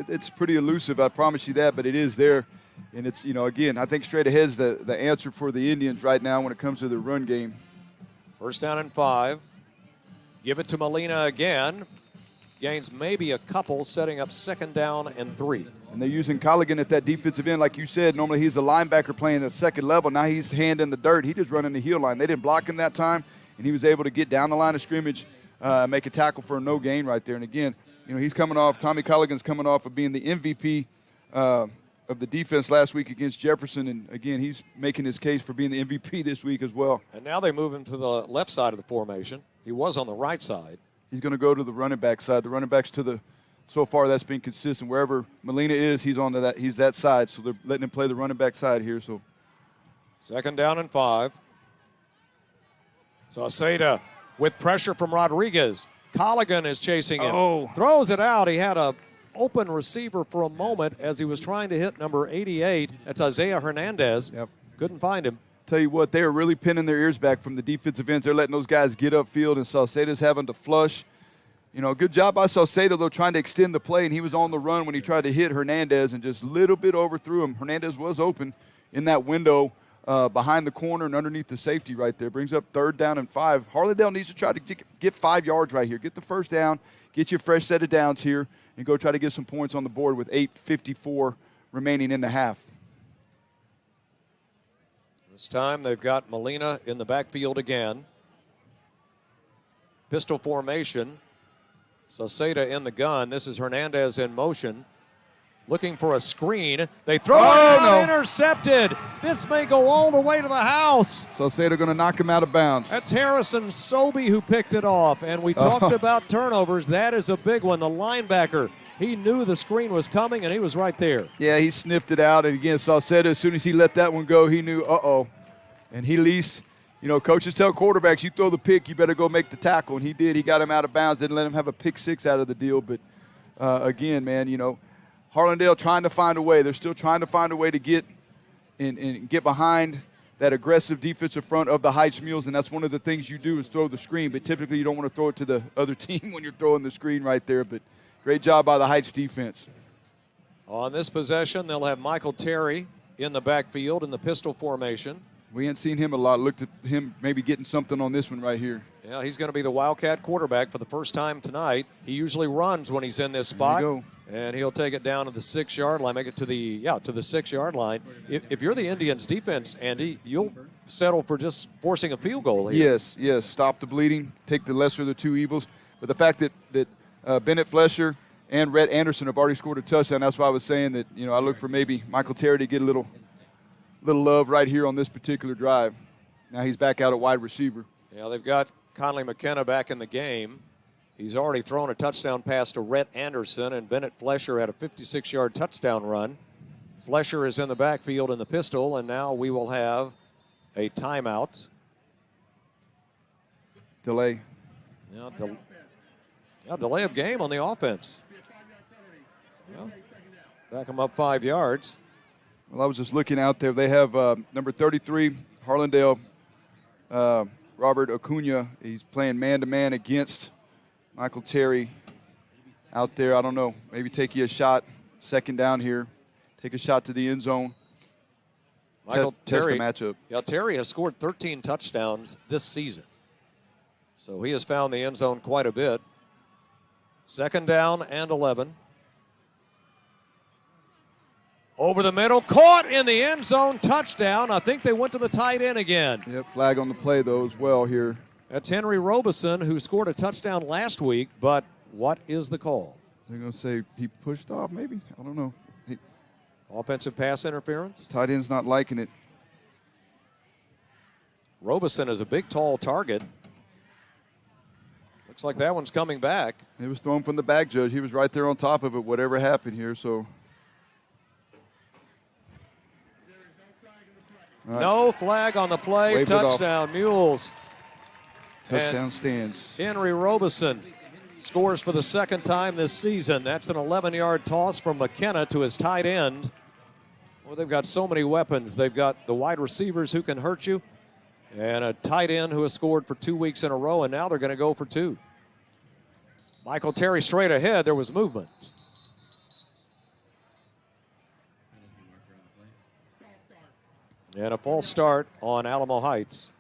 [SPEAKER 3] it's pretty elusive, I promise you that, but it is there. And it's, you know, again, I think straight ahead is the answer for the Indians right now when it comes to the run game.
[SPEAKER 2] First down and 5. Give it to Molina again. Gains maybe a couple, setting up 2nd down and 3.
[SPEAKER 3] And they're using Colligan at that defensive end. Like you said, normally he's a linebacker playing at second level. Now he's hand in the dirt. He just running the heel line. They didn't block him that time, and he was able to get down the line of scrimmage, make a tackle for a no gain right there. And again, you know, he's coming off, Tommy Colligan's coming off of being the MVP of the defense last week against Jefferson. And again, he's making his case for being the MVP this week as well.
[SPEAKER 2] And now they move him to the left side of the formation. He was on the right side.
[SPEAKER 3] He's going to go to the running back side. The running back's to the, so far that's been consistent. Wherever Molina is, he's on to that. He's that side. So they're letting him play the running back side here. So
[SPEAKER 2] 2nd down and 5. Salceda with pressure from Rodriguez. Colligan is chasing him. Throws it out. He had a open receiver for a moment as he was trying to hit number 88. That's Isaiah Hernandez.
[SPEAKER 3] Yep.
[SPEAKER 2] Couldn't find him.
[SPEAKER 3] Tell you what, they are really pinning their ears back from the defensive ends. They're letting those guys get upfield, and Salceda's having to flush. You know, good job by Salceda, though, trying to extend the play, and he was on the run when he tried to hit Hernandez and just a little bit overthrew him. Hernandez was open in that window behind the corner and underneath the safety right there. Brings up 3rd down and 5. Harlandale needs to try to get 5 yards right here. Get the first down, get you a fresh set of downs here, and go try to get some points on the board with 8:54 remaining in the half.
[SPEAKER 2] This time they've got Molina in the backfield again. Pistol formation. Salceda in the gun. This is Hernandez in motion. Looking for a screen. They throw it out, intercepted. This may go all the way to the house.
[SPEAKER 3] Salceda going to knock him out of bounds.
[SPEAKER 2] That's Harrison Sobey who picked it off. And we talked about turnovers. That is a big one. The linebacker, he knew the screen was coming, and he was right there.
[SPEAKER 3] Yeah, he sniffed it out. And again, Salceda, as soon as he let that one go, he knew, And he at least, you know, coaches tell quarterbacks, you throw the pick, you better go make the tackle. And he did. He got him out of bounds. Didn't let him have a pick 6 out of the deal. But, again, man, you know, Harlandale trying to find a way. They're still trying to find a way to get and get behind that aggressive defensive front of the Heights Mules, and that's one of the things you do is throw the screen. But typically you don't want to throw it to the other team when you're throwing the screen right there. But great job by the Heights defense.
[SPEAKER 2] On this possession, they'll have Michael Terry in the backfield in the pistol formation.
[SPEAKER 3] We ain't seen him a lot. Looked at him maybe getting something on this one right here.
[SPEAKER 2] Yeah, he's going to be the Wildcat quarterback for the first time tonight. He usually runs when he's in this spot.
[SPEAKER 3] There you go.
[SPEAKER 2] And he'll take it down to the 6-yard line, make it to the 6-yard line. If you're the Indians defense, Andy, you'll settle for just forcing a field goal here.
[SPEAKER 3] Yes. Stop the bleeding, take the lesser of the two evils. But the fact that Bennett Flesher and Rhett Anderson have already scored a touchdown, that's why I was saying that, I look for maybe Michael Terry to get a little love right here on this particular drive. Now he's back out at wide receiver.
[SPEAKER 2] Yeah, they've got Conley McKenna back in the game. He's already thrown a touchdown pass to Rhett Anderson, and Bennett Flesher had a 56-yard touchdown run. Flesher is in the backfield in the pistol, and now we will have a timeout.
[SPEAKER 3] Delay.
[SPEAKER 2] Delay of game on the offense. Well, back them up 5 yards.
[SPEAKER 3] Well, I was just looking out there. They have number 33, Harlandale, Robert Acuna. He's playing man-to-man against Michael Terry out there. I don't know. Maybe take you a shot. Second down here. Take a shot to the end zone.
[SPEAKER 2] Michael Terry,
[SPEAKER 3] test the matchup.
[SPEAKER 2] Yeah, Terry has scored 13 touchdowns this season. So he has found the end zone quite a bit. Second down and 11. Over the middle, caught in the end zone, touchdown. I think they went to the tight end again.
[SPEAKER 3] Yep, flag on the play, though, as well here.
[SPEAKER 2] That's Henry Robeson, who scored a touchdown last week, but what is the call?
[SPEAKER 3] They're going to say he pushed off, maybe? I don't know.
[SPEAKER 2] Offensive pass interference?
[SPEAKER 3] Tight end's not liking it.
[SPEAKER 2] Robeson is a big, tall target. Looks like that one's coming back.
[SPEAKER 3] It was thrown from the back, Judge. He was right there on top of it, whatever happened here, so.
[SPEAKER 2] Right. No flag on the play.
[SPEAKER 3] Wave
[SPEAKER 2] touchdown, Mules.
[SPEAKER 3] Touchdown stands.
[SPEAKER 2] Henry Robeson scores for the second time this season. That's an 11-yard toss from McKenna to his tight end. Well, they've got so many weapons. They've got the wide receivers who can hurt you and a tight end who has scored for 2 weeks in a row, and now they're going to go for 2. Michael Terry straight ahead. There was movement. And a false start on Alamo Heights.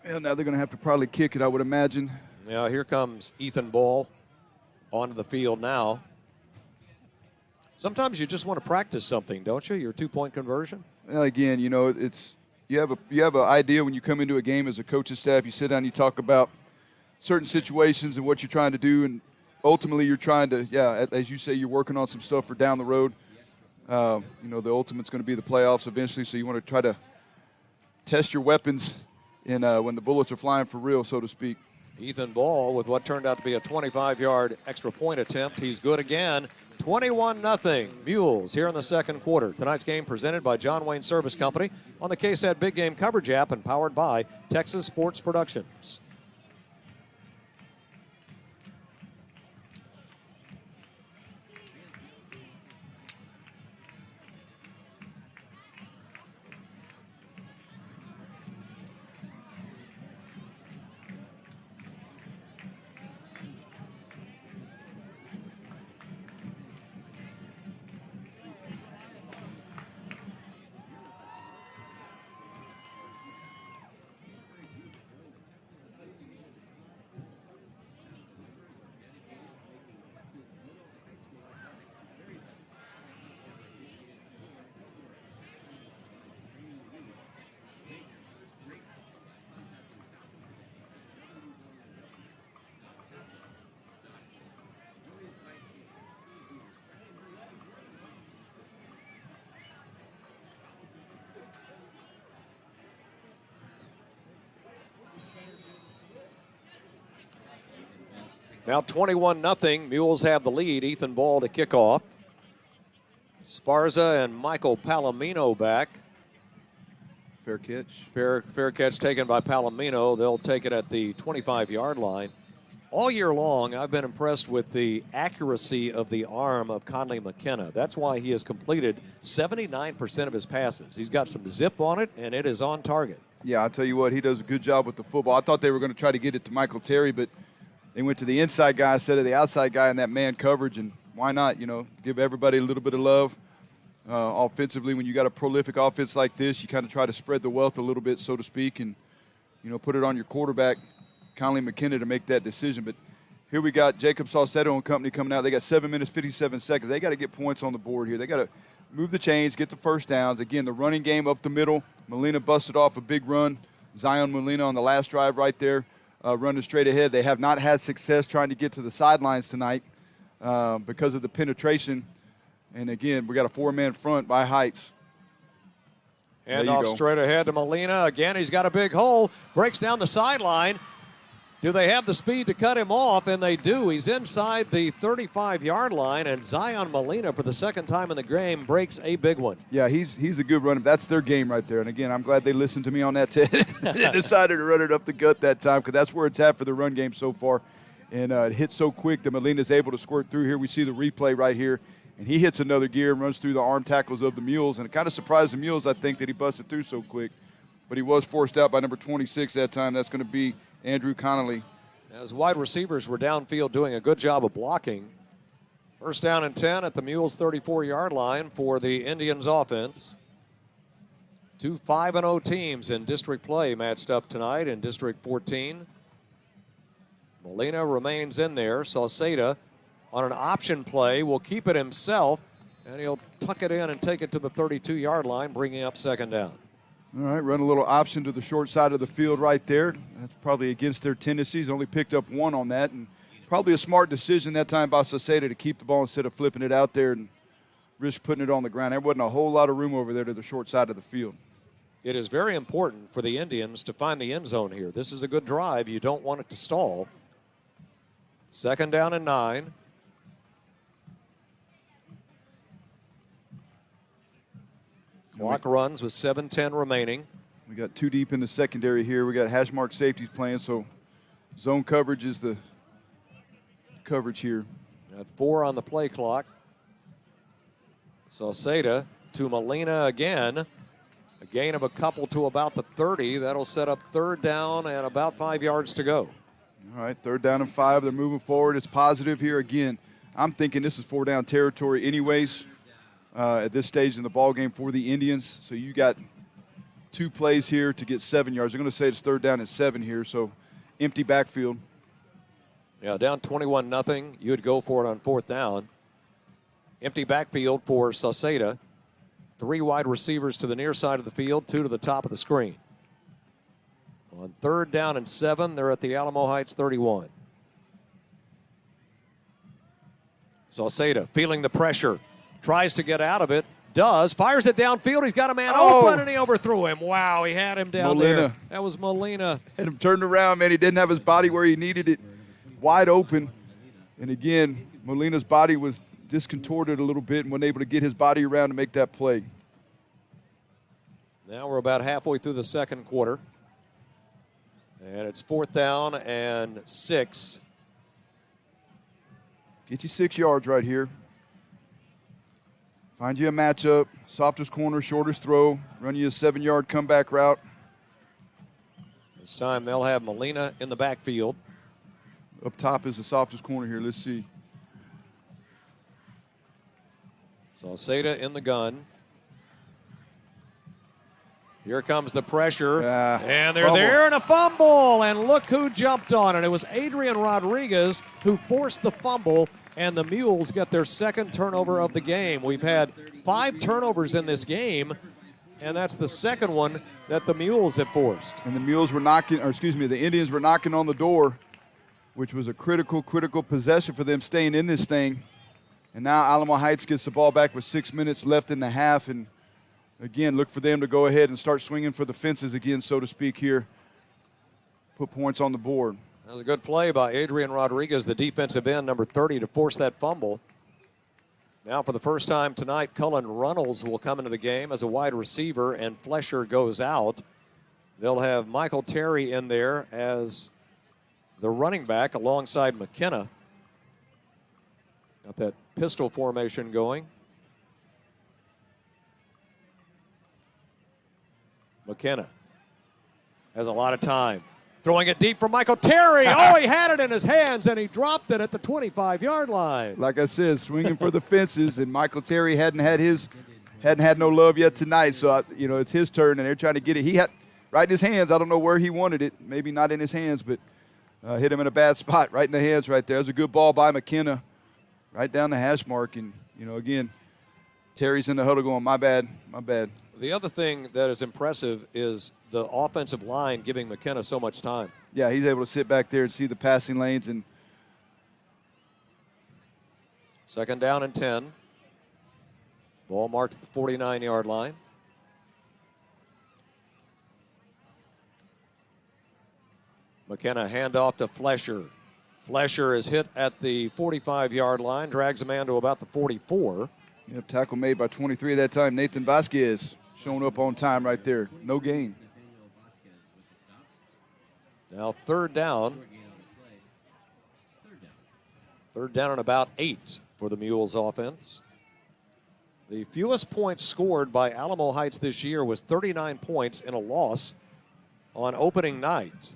[SPEAKER 3] Well, now they're going to have to probably kick it, I would imagine.
[SPEAKER 2] Yeah, here comes Ethan Ball onto the field now. Sometimes you just want to practice something, don't you? Your 2-point conversion.
[SPEAKER 3] Well, again, it's you have an idea when you come into a game as a coaching staff. You sit down, you talk about certain situations and what you're trying to do, and ultimately you're trying to, as you say, you're working on some stuff for down the road. The ultimate's going to be the playoffs eventually, so you want to try to test your weapons in when the bullets are flying for real, so to speak.
[SPEAKER 2] Ethan Ball with what turned out to be a 25-yard extra point attempt. He's good again. 21-0 Mules here in the second quarter. Tonight's game presented by John Wayne Service Company on the KSAT Big Game Coverage app and powered by Texas Sports Productions. Now 21-0. Mules have the lead. Ethan Ball to kick off. Sparza and Michael Palomino back.
[SPEAKER 3] Fair catch.
[SPEAKER 2] Fair catch taken by Palomino. They'll take it at the 25-yard line. All year long, I've been impressed with the accuracy of the arm of Conley McKenna. That's why he has completed 79% of his passes. He's got some zip on it, and it is on target.
[SPEAKER 3] Yeah, I'll tell you what, he does a good job with the football. I thought they were going to try to get it to Michael Terry, but they went to the inside guy instead of the outside guy in that man coverage, and why not, give everybody a little bit of love. offensively. When you got a prolific offense like this, you kind of try to spread the wealth a little bit, so to speak, and, put it on your quarterback, Conley McKenna, to make that decision. But here we got Jacob Salcedo and company coming out. They got 7 minutes, 57 seconds. They got to get points on the board here. They got to move the chains, get the first downs. Again, the running game up the middle. Molina busted off a big run. Zion Molina on the last drive right there, running straight ahead. They have not had success trying to get to the sidelines tonight because of the penetration. And, again, we got a 4-man front by Heights.
[SPEAKER 2] And off straight ahead to Molina. Again, he's got a big hole. Breaks down the sideline. Do they have the speed to cut him off? And they do. He's inside the 35-yard line, and Zion Molina, for the second time in the game, breaks a big one.
[SPEAKER 3] Yeah, he's a good runner. That's their game right there. And, again, I'm glad they listened to me on that. They decided to run it up the gut that time because that's where it's at for the run game so far. And it hit so quick that Molina's able to squirt through here. We see the replay right here. And he hits another gear and runs through the arm tackles of the Mules. And it kind of surprised the Mules, I think, that he busted through so quick. But he was forced out by number 26 that time. That's going to be Andrew Connolly.
[SPEAKER 2] As wide receivers were downfield doing a good job of blocking. First down and 10 at the Mules' 34-yard line for the Indians offense. Two 5-0 teams in district play matched up tonight in District 14. Molina remains in there. Sauceda on an option play will keep it himself, and he'll tuck it in and take it to the 32-yard line, bringing up second down.
[SPEAKER 3] All right, run a little option to the short side of the field right there. That's probably against their tendencies. Only picked up one on that, and probably a smart decision that time by Sauceda to keep the ball instead of flipping it out there and risk putting it on the ground. There wasn't a whole lot of room over there to the short side of the field.
[SPEAKER 2] It is very important for the Indians to find the end zone here. This is a good drive. You don't want it to stall. Second down and 9. Clock runs with 7:10 remaining.
[SPEAKER 3] We got 2 deep in the secondary here. We got hash mark safeties playing, so zone coverage is the coverage here.
[SPEAKER 2] Got 4 on the play clock. Sauceda to Molina again. A gain of a couple to about the 30. That'll set up third down and about 5 yards to go.
[SPEAKER 3] All right, third down and 5. They're moving forward. It's positive here again. I'm thinking this is 4-down territory anyways. At this stage in the ball game for the Indians. So you got 2 plays here to get 7 yards. They're going to say it's third down and 7 here, so empty backfield.
[SPEAKER 2] Yeah, down 21-0. You would go for it on fourth down. Empty backfield for Sauceda. 3 wide receivers to the near side of the field, 2 to the top of the screen. On third down and 7, they're at the Alamo Heights 31. Sauceda feeling the pressure. Tries to get out of it, does, fires it downfield. He's got a man open, and he overthrew him. Wow, he had him down there. That was Molina.
[SPEAKER 3] Had him turned around, man. He didn't have his body where he needed it, wide open. And again, Molina's body was discontorted a little bit and wasn't able to get his body around to make that play.
[SPEAKER 2] Now we're about halfway through the second quarter. And it's fourth down and 6.
[SPEAKER 3] Get you 6 yards right here. Find you a matchup, softest corner, shortest throw, run you a 7-yard comeback route.
[SPEAKER 2] This time they'll have Molina in the backfield.
[SPEAKER 3] Up top is the softest corner here. Let's see.
[SPEAKER 2] Sauceda in the gun. Here comes the pressure, and they're there, and a fumble, and look who jumped on it. It was Adrian Rodriguez who forced the fumble, and the Mules get their second turnover of the game. We've had 5 turnovers in this game, and that's the second one that the Mules have forced.
[SPEAKER 3] And the Mules were the Indians were knocking on the door, which was a critical possession for them staying in this thing. And now Alamo Heights gets the ball back with 6 minutes left in the half, and again, look for them to go ahead and start swinging for the fences again, so to speak here. Put points on the board.
[SPEAKER 2] That was a good play by Adrian Rodriguez, the defensive end, number 30, to force that fumble. Now for the first time tonight, Cullen Runnels will come into the game as a wide receiver, and Flesher goes out. They'll have Michael Terry in there as the running back alongside McKenna. Got that pistol formation going. McKenna has a lot of time. Throwing it deep for Michael Terry. Oh, he had it in his hands, and he dropped it at the 25-yard line.
[SPEAKER 3] Like I said, swinging for the fences, and Michael Terry hadn't had his hadn't had no love yet tonight. So, it's his turn, and they're trying to get it. He had right in his hands. I don't know where he wanted it. Maybe not in his hands, but hit him in a bad spot right in the hands right there. It was a good ball by McKenna right down the hash mark. And, again, Terry's in the huddle going, my bad.
[SPEAKER 2] The other thing that is impressive is the offensive line giving McKenna so much time.
[SPEAKER 3] Yeah, he's able to sit back there and see the passing lanes. And
[SPEAKER 2] second down and 10. Ball marked at the 49-yard line. McKenna handoff to Flesher. Flesher is hit at the 45-yard line, drags a man to about the 44.
[SPEAKER 3] Yep, tackle made by 23 at that time. Nathan Vasquez showing up on time right there. No gain.
[SPEAKER 2] Now third down. Third down and about 8 for the Mules offense. The fewest points scored by Alamo Heights this year was 39 points in a loss on opening night.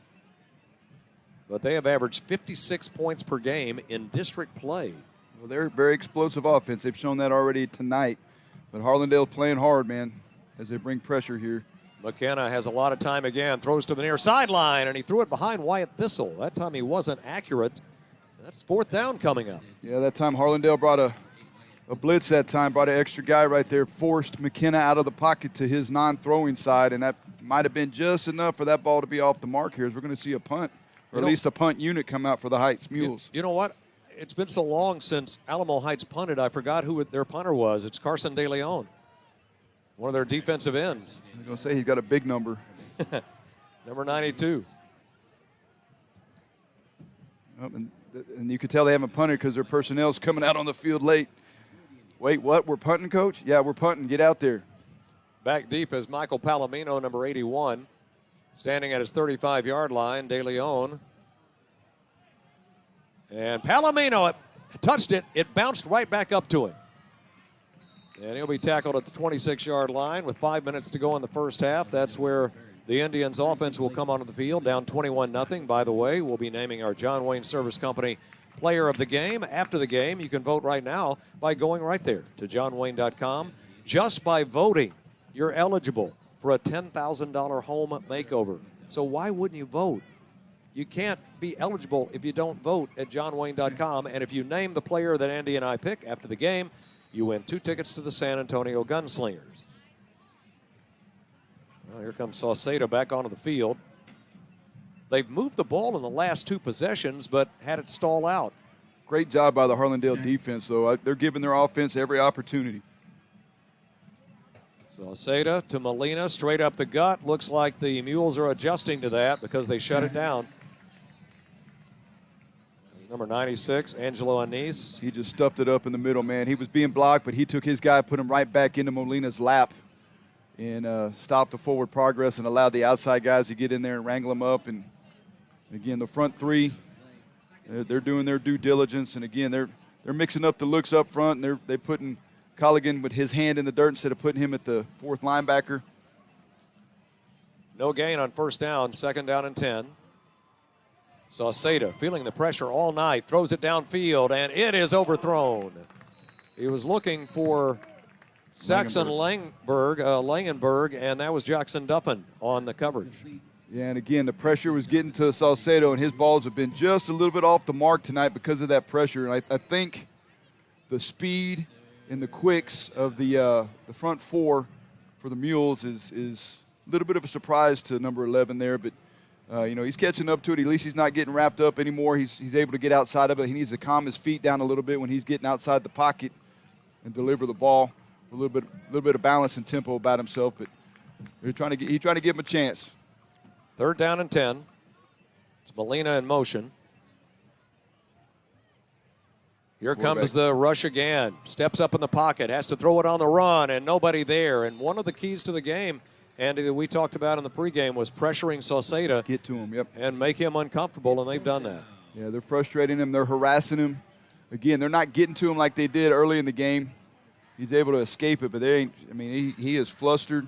[SPEAKER 2] But they have averaged 56 points per game in district play.
[SPEAKER 3] Well, they're a very explosive offense. They've shown that already tonight. But Harlandale's playing hard, man, as they bring pressure here.
[SPEAKER 2] McKenna has a lot of time again, throws to the near sideline, and he threw it behind Wyatt Thistle. That time he wasn't accurate. That's fourth down coming up.
[SPEAKER 3] Yeah, that time Harlandale brought a blitz that time, brought an extra guy right there, forced McKenna out of the pocket to his non-throwing side, and that might have been just enough for that ball to be off the mark here, as we're going to see a punt, or at least a punt unit come out for the Heights Mules.
[SPEAKER 2] You know what? It's been so long since Alamo Heights punted, I forgot who their punter was. It's Carson De Leon, one of their defensive ends.
[SPEAKER 3] I was going to say he's got a big number.
[SPEAKER 2] Number 92.
[SPEAKER 3] And you could tell they haven't punted because their personnel's coming out on the field late. Wait, what? We're punting, Coach? Yeah, we're punting. Get out there.
[SPEAKER 2] Back deep is Michael Palomino, number 81, standing at his 35-yard line. De Leon. And Palomino touched it. It bounced right back up to him. And he'll be tackled at the 26-yard line with 5 minutes to go in the first half. That's where the Indians offense will come onto the field, down 21-0. By the way, we'll be naming our John Wayne Service Company player of the game. After the game, you can vote right now by going right there to johnwayne.com. Just by voting, you're eligible for a $10,000 home makeover. So why wouldn't you vote? You can't be eligible if you don't vote at johnwayne.com. And if you name the player that Andy and I pick after the game, you win 2 tickets to the San Antonio Gunslingers. Well, here comes Saucedo back onto the field. They've moved the ball in the last 2 possessions, but had it stall out.
[SPEAKER 3] Great job by the Harlandale defense, though. They're giving their offense every opportunity.
[SPEAKER 2] Saucedo to Molina, straight up the gut. Looks like the Mules are adjusting to that because they shut it down. Number 96, Angelo Anise.
[SPEAKER 3] He just stuffed it up in the middle, man. He was being blocked, but he took his guy, put him right back into Molina's lap, and stopped the forward progress and allowed the outside guys to get in there and wrangle him up. And again, the front three, they're doing their due diligence. And again, they're mixing up the looks up front, and they're putting Colligan with his hand in the dirt instead of putting him at the 4th linebacker.
[SPEAKER 2] No gain on first down, second down and 10. Saucedo feeling the pressure all night, throws it downfield, and it is overthrown. He was looking for Saxon Langenberg, and that was Jackson Duffin on the coverage.
[SPEAKER 3] Yeah, and again, the pressure was getting to Saucedo, and his balls have been just a little bit off the mark tonight because of that pressure. And I think the speed and the quicks of the front 4 for the Mules is a little bit of a surprise to number 11 there, but he's catching up to it. At least he's not getting wrapped up anymore. He's able to get outside of it. He needs to calm his feet down a little bit when he's getting outside the pocket and deliver the ball with a little bit of balance and tempo about himself. But he's trying to give him a chance.
[SPEAKER 2] Third down and 10. It's Molina in motion. Here comes the rush again. Steps up in the pocket, has to throw it on the run, and nobody there. And one of the keys to the game, Andy, that we talked about in the pregame was pressuring Saucedo.
[SPEAKER 3] Get to him, yep.
[SPEAKER 2] And make him uncomfortable, and they've done that.
[SPEAKER 3] Yeah, they're frustrating him. They're harassing him. Again, they're not getting to him like they did early in the game. He's able to escape it, but he is flustered,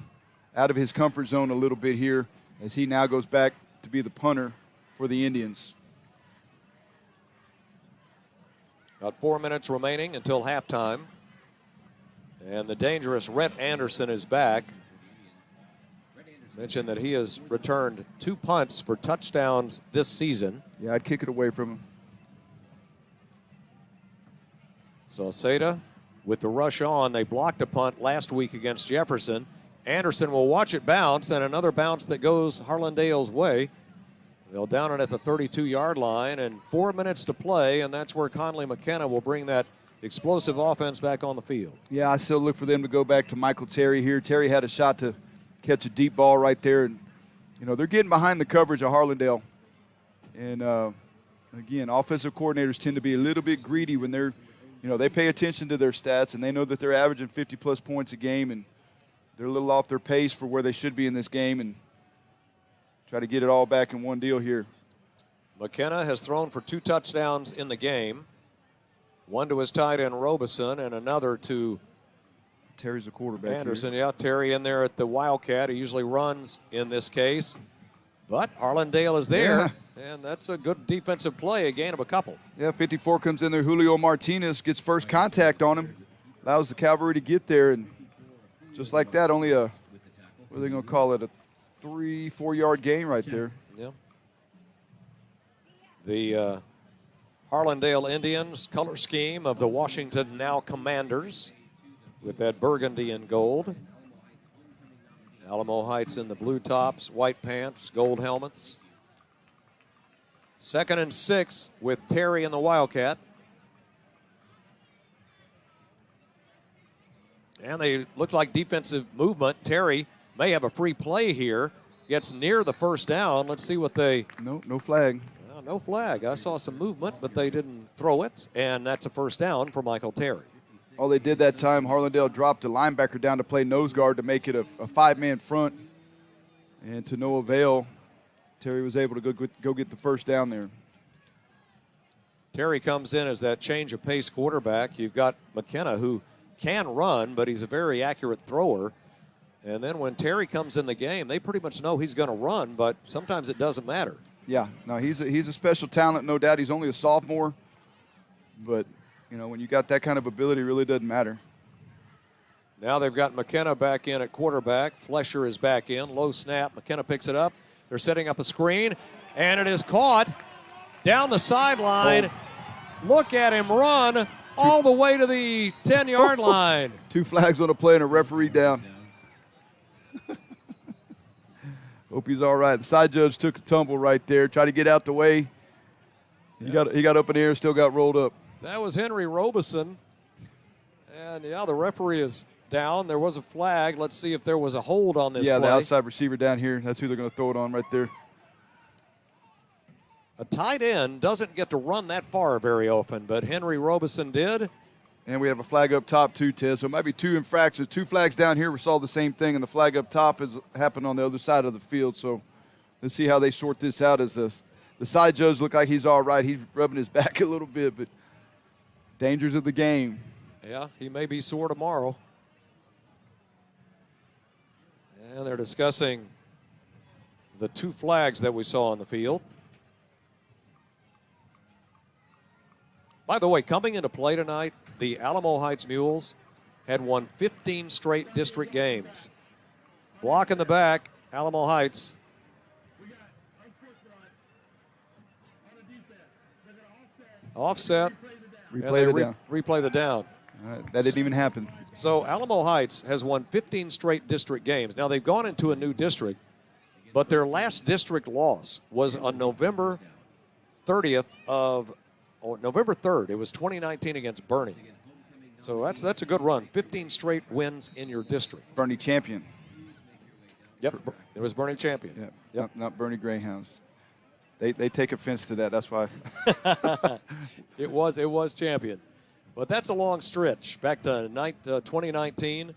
[SPEAKER 3] out of his comfort zone a little bit here as he now goes back to be the punter for the Indians.
[SPEAKER 2] About 4 minutes remaining until halftime. And the dangerous Rhett Anderson is back. Mentioned that he has returned 2 punts for touchdowns this season.
[SPEAKER 3] Yeah, I'd kick it away from him.
[SPEAKER 2] Sauceda with the rush on. They blocked a punt last week against Jefferson. Anderson will watch it bounce, and another bounce that goes Harlandale's way. They'll down it at the 32-yard line, and 4 minutes to play, and that's where Conley McKenna will bring that explosive offense back on the field.
[SPEAKER 3] Yeah, I still look for them to go back to Michael Terry here. Terry had a shot to catch a deep ball right there, and, you know, they're getting behind the coverage of Harlandale. And, again, offensive coordinators tend to be a little bit greedy when they're, you know, they pay attention to their stats, and they know that they're averaging 50-plus points a game, and they're a little off their pace for where they should be in this game, and try to get it all back in one deal here.
[SPEAKER 2] McKenna has thrown for 2 touchdowns in the game. One to his tight end Robeson, and another to
[SPEAKER 3] Terry's the quarterback.
[SPEAKER 2] Anderson.
[SPEAKER 3] Here.
[SPEAKER 2] Yeah, Terry in there at the Wildcat. He usually runs in this case. But Harlandale is there, and that's a good defensive play, a gain of a couple.
[SPEAKER 3] Yeah, 54 comes in there. Julio Martinez gets first contact on him. Allows the Cavalry to get there, and just like that, only a, what are they going to call it, a 3-4 yard gain right there.
[SPEAKER 2] Yeah. The Harlandale Indians color scheme of the Washington Now Commanders with that burgundy and gold. Alamo Heights in the blue tops, white pants, gold helmets. 2nd and 6 with Terry in the Wildcat. And they look like defensive movement. Terry may have a free play here. Gets near the first down. Let's see what they...
[SPEAKER 3] No flag.
[SPEAKER 2] Well, no flag. I saw some movement, but they didn't throw it. And that's a first down for Michael Terry.
[SPEAKER 3] All they did that time, Harlandale dropped a linebacker down to play nose guard to make it a 5-man front. And to no avail, Terry was able to go get the first down there.
[SPEAKER 2] Terry comes in as that change of pace quarterback. You've got McKenna, who can run, but he's a very accurate thrower. And then when Terry comes in the game, they pretty much know he's going to run, but sometimes it doesn't matter.
[SPEAKER 3] Yeah, no, he's a special talent, no doubt. He's only a sophomore, but, you know, when you got that kind of ability, it really doesn't matter.
[SPEAKER 2] Now they've got McKenna back in at quarterback. Flesher is back in. Low snap. McKenna picks it up. They're setting up a screen, and it is caught down the sideline. Oh. Look at him run all the way to the 10-yard line.
[SPEAKER 3] 2 flags on the play and a referee down. Hope he's all right. The side judge took a tumble right there, tried to get out the way. He got up in the air and still got rolled up.
[SPEAKER 2] That was Henry Robeson. And, yeah, the referee is down. There was a flag. Let's see if there was a hold on this play.
[SPEAKER 3] The outside receiver down here. That's who they're going to throw it on right there.
[SPEAKER 2] A tight end doesn't get to run that far very often, but Henry Robeson did.
[SPEAKER 3] And we have a flag up top too, Ted. So it might be 2 infractions. 2 flags down here. We saw the same thing, and the flag up top has happened on the other side of the field. So let's see how they sort this out. As the side judge look like he's all right. He's rubbing his back a little bit, but dangers of the game.
[SPEAKER 2] Yeah, he may be sore tomorrow. And they're discussing the 2 flags that we saw on the field. By the way, coming into play tonight, the Alamo Heights Mules had won 15 straight district games. Block in the back, Alamo Heights. Offset. Replay the down.
[SPEAKER 3] That didn't even happen.
[SPEAKER 2] So Alamo Heights has won 15 straight district games. Now they've gone into a new district, but their last district loss was on November 30th of November 3rd. It was 2019 against Bernie. So that's a good run. 15 straight wins in your district.
[SPEAKER 3] Bernie champion.
[SPEAKER 2] Yep, it was Bernie champion.
[SPEAKER 3] Yep. Not Bernie Greyhounds. They take offense to that. That's why.
[SPEAKER 2] It was champion. But that's a long stretch. Back to 2019.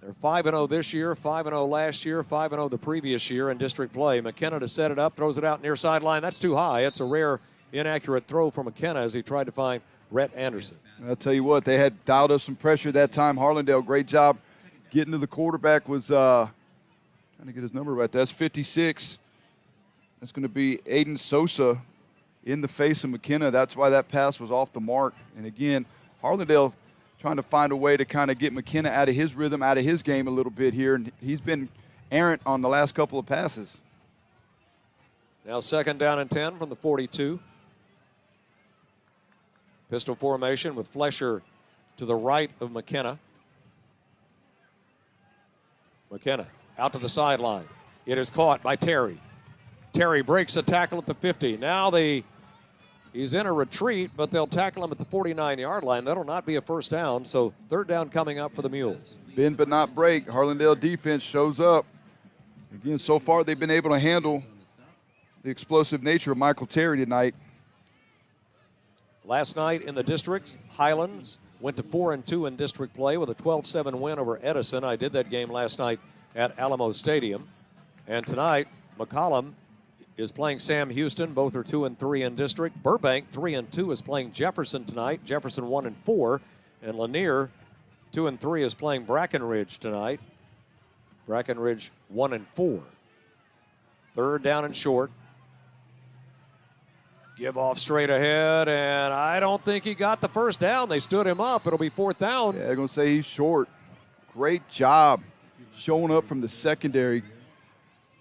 [SPEAKER 2] They're 5-0 this year, 5-0 last year, 5-0 the previous year in district play. McKenna to set it up, throws it out near sideline. That's too high. It's a rare inaccurate throw from McKenna as he tried to find Rhett Anderson.
[SPEAKER 3] I'll tell you what, they had dialed up some pressure that time. Harlandale, great job getting to the quarterback. Was trying to get his number right. That's 56. That's going to be Aiden Sosa in the face of McKenna. That's why that pass was off the mark. And again, Harlandale trying to find a way to kind of get McKenna out of his rhythm, out of his game a little bit here, and he's been errant on the last couple of passes.
[SPEAKER 2] Now 2nd down and 10 from the 42. Pistol formation with Flesher to the right of McKenna. McKenna out to the sideline. It is caught by Terry. Terry breaks a tackle at the 50. Now he's in a retreat, but they'll tackle him at the 49-yard line. That'll not be a first down, so 3rd down coming up for the Mules.
[SPEAKER 3] Bend but not break. Harlandale defense shows up. Again, so far they've been able to handle the explosive nature of Michael Terry tonight.
[SPEAKER 2] Last night in the district, Highlands went to 4-2 in district play with a 12-7 win over Edison. I did that game last night at Alamo Stadium. And tonight, McCollum is playing Sam Houston. Both are 2-3 in district. Burbank, 3-2, is playing Jefferson tonight. Jefferson 1-4. And Lanier, 2-3, is playing Brackenridge tonight. Brackenridge 1-4. 3rd down and short. Give off straight ahead, and I don't think he got the first down. They stood him up. It'll be 4th down.
[SPEAKER 3] Yeah, they're going to say he's short. Great job showing up from the secondary.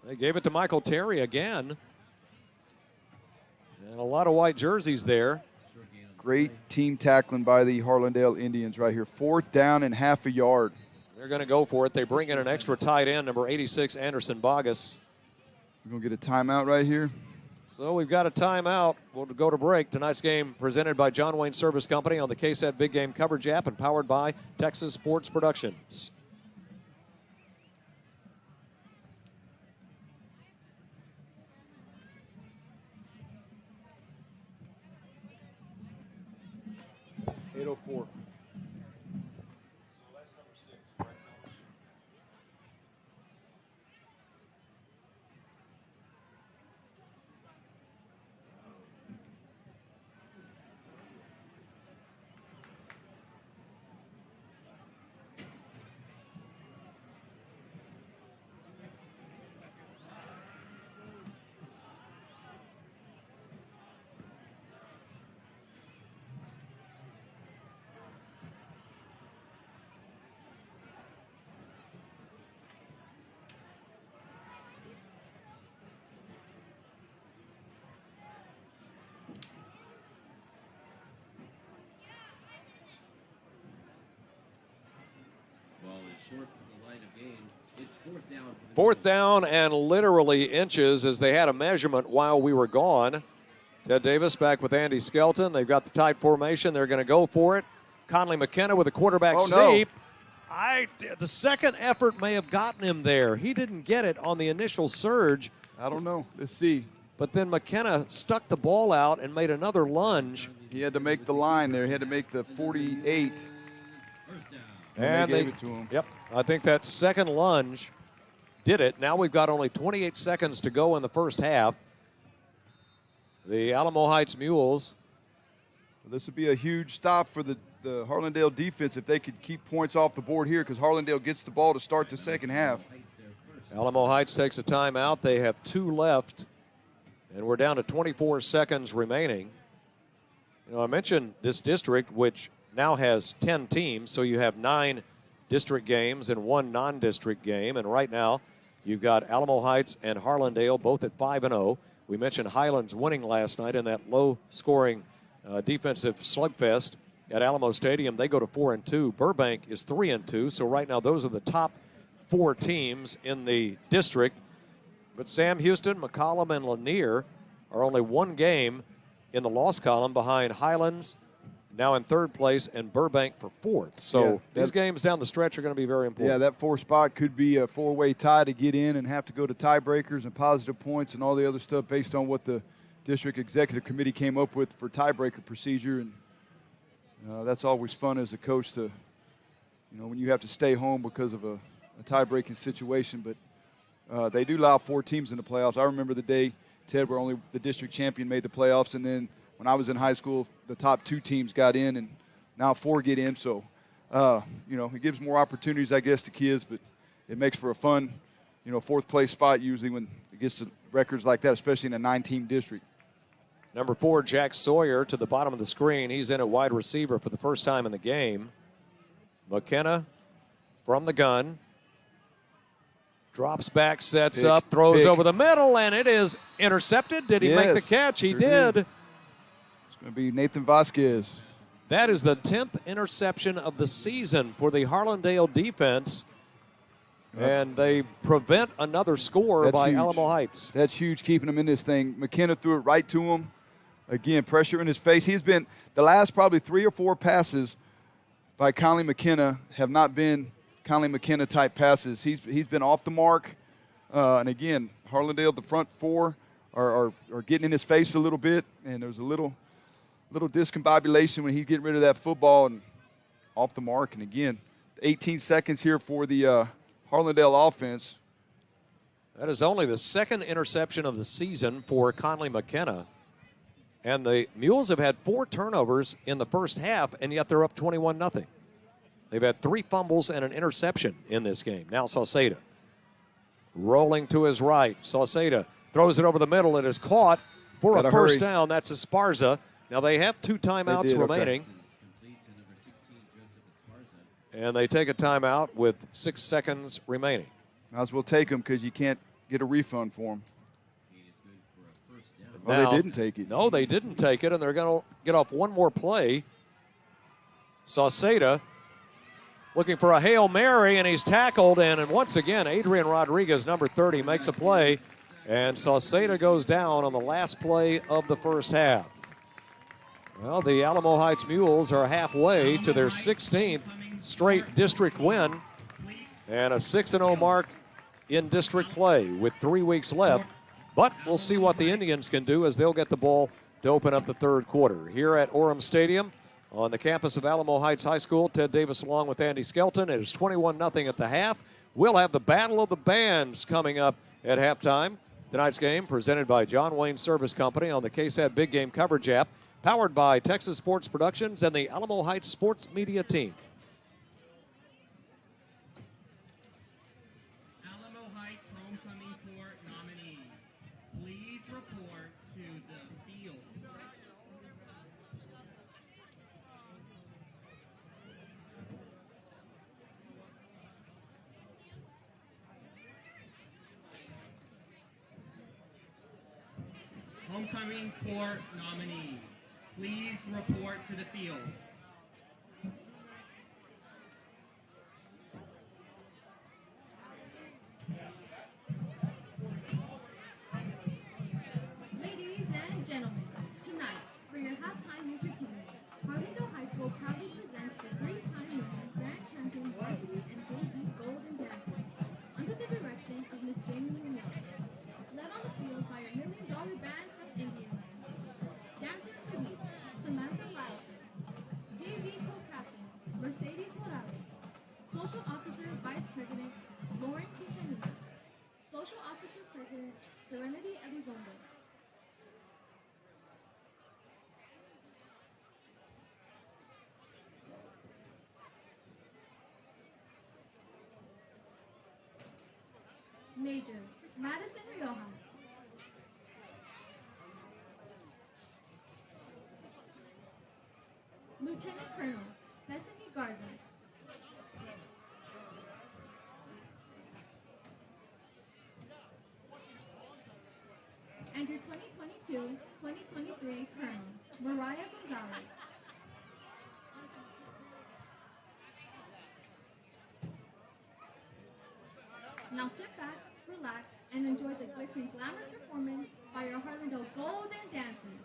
[SPEAKER 2] They gave it to Michael Terry again. And a lot of white jerseys there.
[SPEAKER 3] Great team tackling by the Harlandale Indians right here. 4th down and half a yard.
[SPEAKER 2] They're going to go for it. They bring in an extra tight end, number 86, Anderson Bogus.
[SPEAKER 3] We're going to get a timeout right here.
[SPEAKER 2] So we've got a timeout. We'll go to break. Tonight's game presented by John Wayne Service Company on the KSAT Big Game Coverage app and powered by Texas Sports Productions. .804.
[SPEAKER 1] Short of the line of game. It's 4th down.
[SPEAKER 2] 4th down and literally inches as they had a measurement while we were gone. Ted Davis back with Andy Skelton. They've got the tight formation. They're going to go for it. Conley McKenna with a quarterback sneak.
[SPEAKER 3] No.
[SPEAKER 2] The second effort may have gotten him there. He didn't get it on the initial surge.
[SPEAKER 3] I don't know. Let's see.
[SPEAKER 2] But then McKenna stuck the ball out and made another lunge.
[SPEAKER 3] He had to make the line there. He had to make the 48.
[SPEAKER 2] And
[SPEAKER 3] they gave it to him.
[SPEAKER 2] Yep. I think that second lunge did it. Now we've got only 28 seconds to go in the first half. The Alamo Heights Mules.
[SPEAKER 3] Well, this would be a huge stop for the Harlandale defense if they could keep points off the board here because Harlandale gets the ball to start the second half.
[SPEAKER 2] Alamo Heights takes a timeout. They have 2 left, and we're down to 24 seconds remaining. You know, I mentioned this district, which now has 10 teams, so you have 9 district games and 1 non-district game. And right now, you've got Alamo Heights and Harlandale both at 5-0. We mentioned Highlands winning last night in that low-scoring defensive slugfest at Alamo Stadium. They go to 4-2. Burbank is 3-2. So right now, those are the top 4 teams in the district. But Sam Houston, McCollum, and Lanier are only 1 game in the loss column behind Highlands, now in 3rd place, and Burbank for 4th. So these games down the stretch are going to be very important.
[SPEAKER 3] Yeah, that 4th spot could be a 4-way tie to get in and have to go to tiebreakers and positive points and all the other stuff based on what the district executive committee came up with for tiebreaker procedure. And that's always fun as a coach to, when you have to stay home because of a tie-breaking situation. But they do allow 4 teams in the playoffs. I remember the day, Ted, where only the district champion made the playoffs, and then when I was in high school, the top 2 teams got in, and now 4 get in. So, it gives more opportunities, I guess, to kids, but it makes for a fun, 4th place spot usually when it gets to records like that, especially in a 9-team district.
[SPEAKER 2] Number 4, Jack Sawyer to the bottom of the screen. He's in at wide receiver for the first time in the game. McKenna from the gun. Drops back, sets up, throws over the middle, and it is intercepted. Did he make the catch? He did.
[SPEAKER 3] It's going to be Nathan Vasquez.
[SPEAKER 2] That is the 10th interception of the season for the Harlandale defense. And they prevent another score by Alamo Heights.
[SPEAKER 3] That's huge, keeping them in this thing. McKenna threw it right to him. Again, pressure in his face. He's been, the last probably 3 or 4 passes by Colin McKenna have not been Colin McKenna type passes. He's been off the mark. And again, Harlandale, the front 4 are getting in his face a little bit. And there's a little discombobulation when he's getting rid of that football and off the mark. And again, 18 seconds here for the Harlandale offense.
[SPEAKER 2] That is only the 2nd interception of the season for Conley McKenna. And the Mules have had 4 turnovers in the first half, and yet they're up 21-0. They've had 3 fumbles and an interception in this game. Now Sauceda rolling to his right. Sauceda throws it over the middle. It is caught for a first down. That's Esparza. Now they have 2 timeouts remaining. And they take a timeout with 6 seconds remaining.
[SPEAKER 3] Might as well take them because you can't get a refund for them.
[SPEAKER 2] Now,
[SPEAKER 3] they didn't take it.
[SPEAKER 2] No, they didn't take it, and they're going to get off one more play. Sauceda looking for a Hail Mary, and he's tackled. And once again, Adrian Rodriguez, number 30, makes a play. And Sauceda goes down on the last play of the first half. Well, the Alamo Heights Mules are halfway to their 16th straight district win and a 6-0 mark in district play with 3 weeks left. But we'll see what the Indians can do as they'll get the ball to open up the 3rd quarter. Here at OREM Stadium on the campus of Alamo Heights High School, Ted Davis along with Andy Skelton. It is 21-0 at the half. We'll have the Battle of the Bands coming up at halftime. Tonight's game presented by John Wayne Service Company on the KSAT Big Game Coverage app, powered by Texas Sports Productions and the Alamo Heights Sports Media Team.
[SPEAKER 10] Alamo Heights Homecoming Court nominees, please report to the field. Homecoming Court nominees, please report to the field.
[SPEAKER 11] Ladies and gentlemen, tonight, for your halftime entertainment, Harlandale High School proudly presents the 3-time winning Grand Champion Varsity and JV Golden Dancers, under the direction of Miss Jamie Munoz, led on the field by a $1 million band from Indian Land. Dancer of the week, Samantha Lyleson. JV co-captain, Mercedes Morales. Social Officer Vice President, Lauren Quintanilla. Social Officer President, Serenity Elizondo. Major, Madison Riojas. Lieutenant Colonel, Bethany Garza. And your 2022-2023 Colonel, Mariah Gonzalez. Now sit back, relax, and enjoy the glitz and glamour performance by your Harlandale Golden Dancers.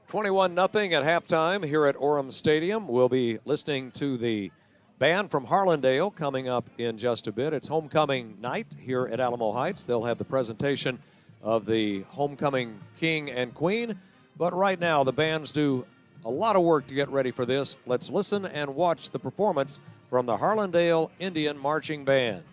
[SPEAKER 2] $21-0 at halftime here at OREM Stadium. We'll be listening to the band from Harlandale coming up in just a bit. It's homecoming night here at Alamo Heights. They'll have the presentation of the homecoming king and queen. But right now, the bands do a lot of work to get ready for this. Let's listen and watch the performance from the Harlandale Indian Marching Band.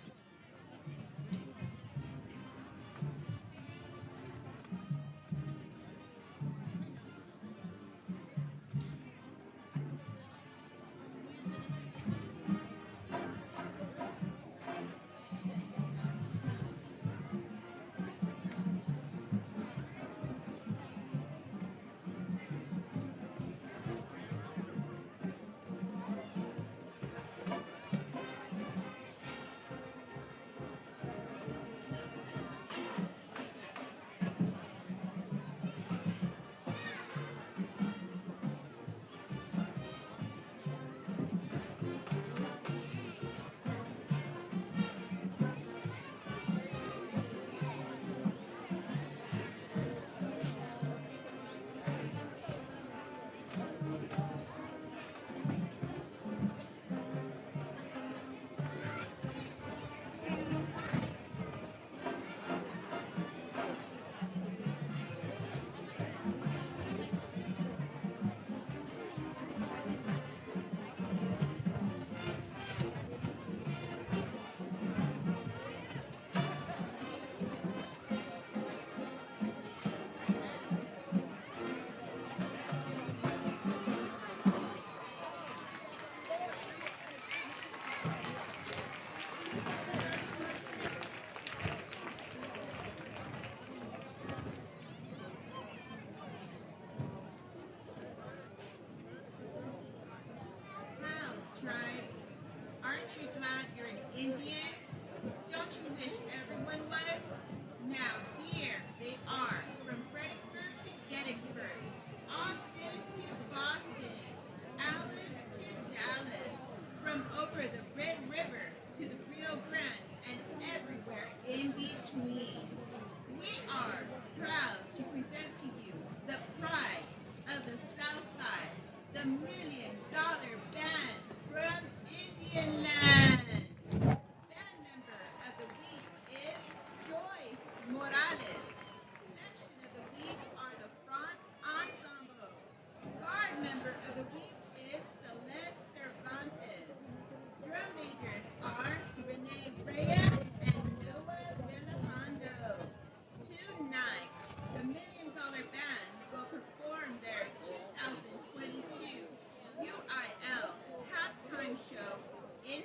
[SPEAKER 12] Aren't you glad you're an Indian? Don't you wish everyone was? Now here they are, from Fredericksburg to Gettysburg, Austin to Boston, Alice to Dallas, from over the Red River to the Rio Grande and everywhere in between. We are proud to present to you the pride of the South Side, the $1 Million Band from Indian Land. Band member of the week is Joyce Morales. Section of the week are the Front Ensemble. Guard member of the week is Celeste Cervantes. Drum majors are Renee Brea and Noah Villapando. Tonight, the $1 Million Band will perform their 2022 UIL halftime show in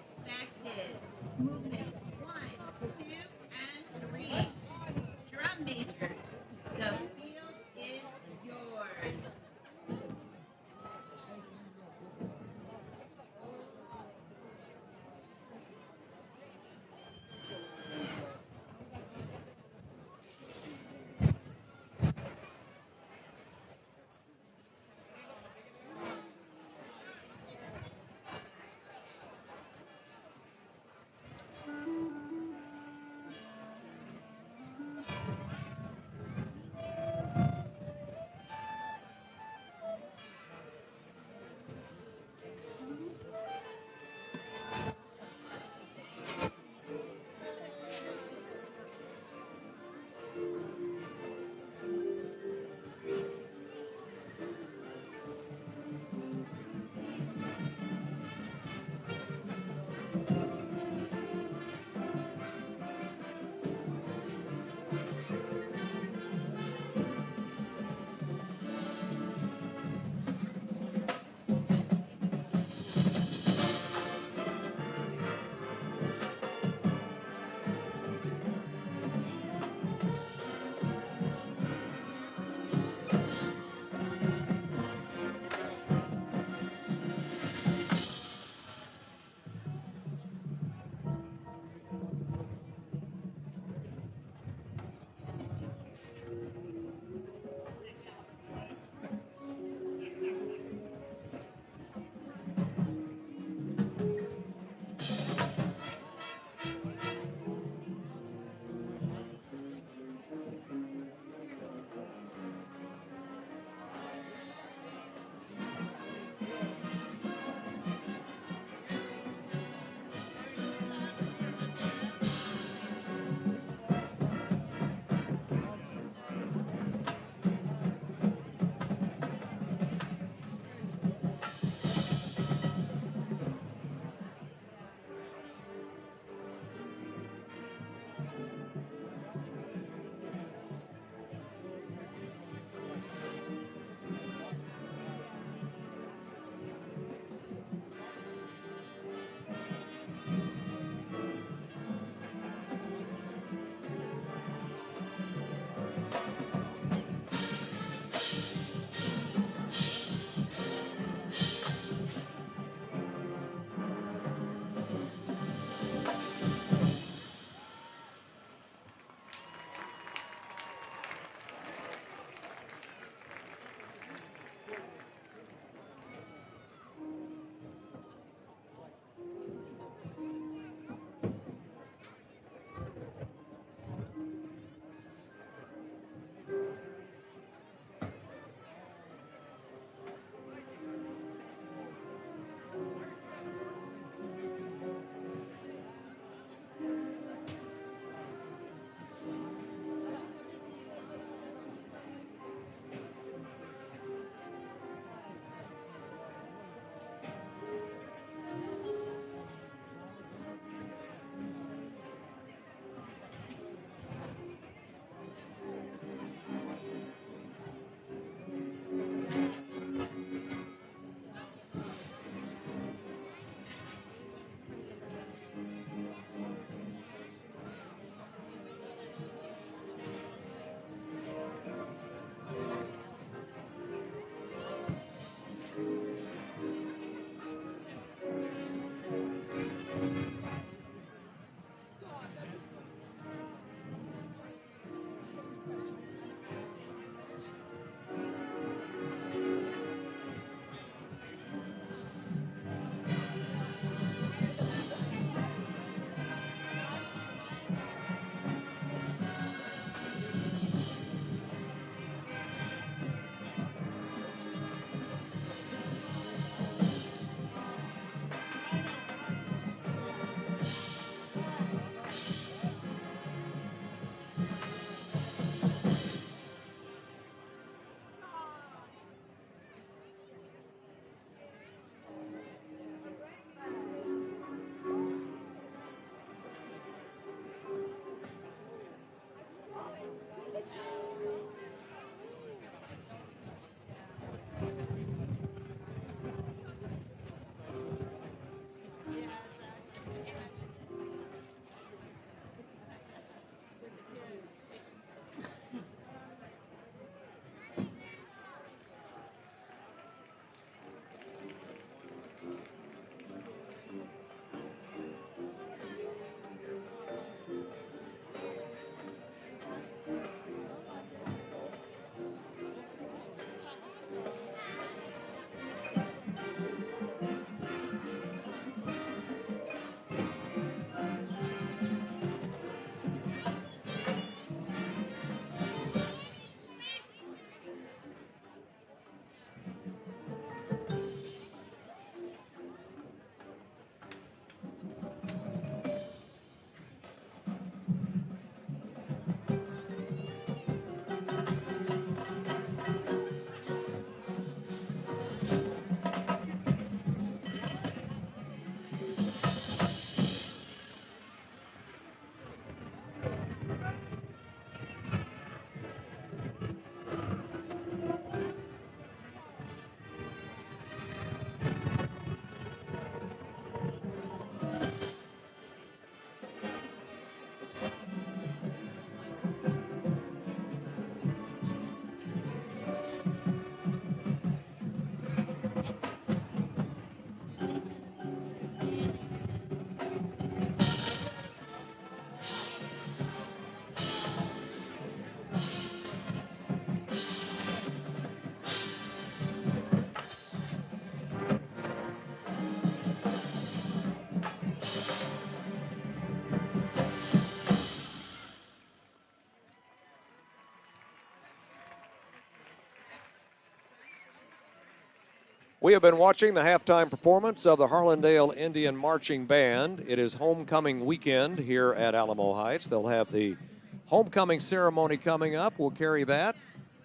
[SPEAKER 2] We have been watching the halftime performance of the Harlandale Indian Marching Band. It is homecoming weekend here at Alamo Heights. They'll have the homecoming ceremony coming up. We'll carry that.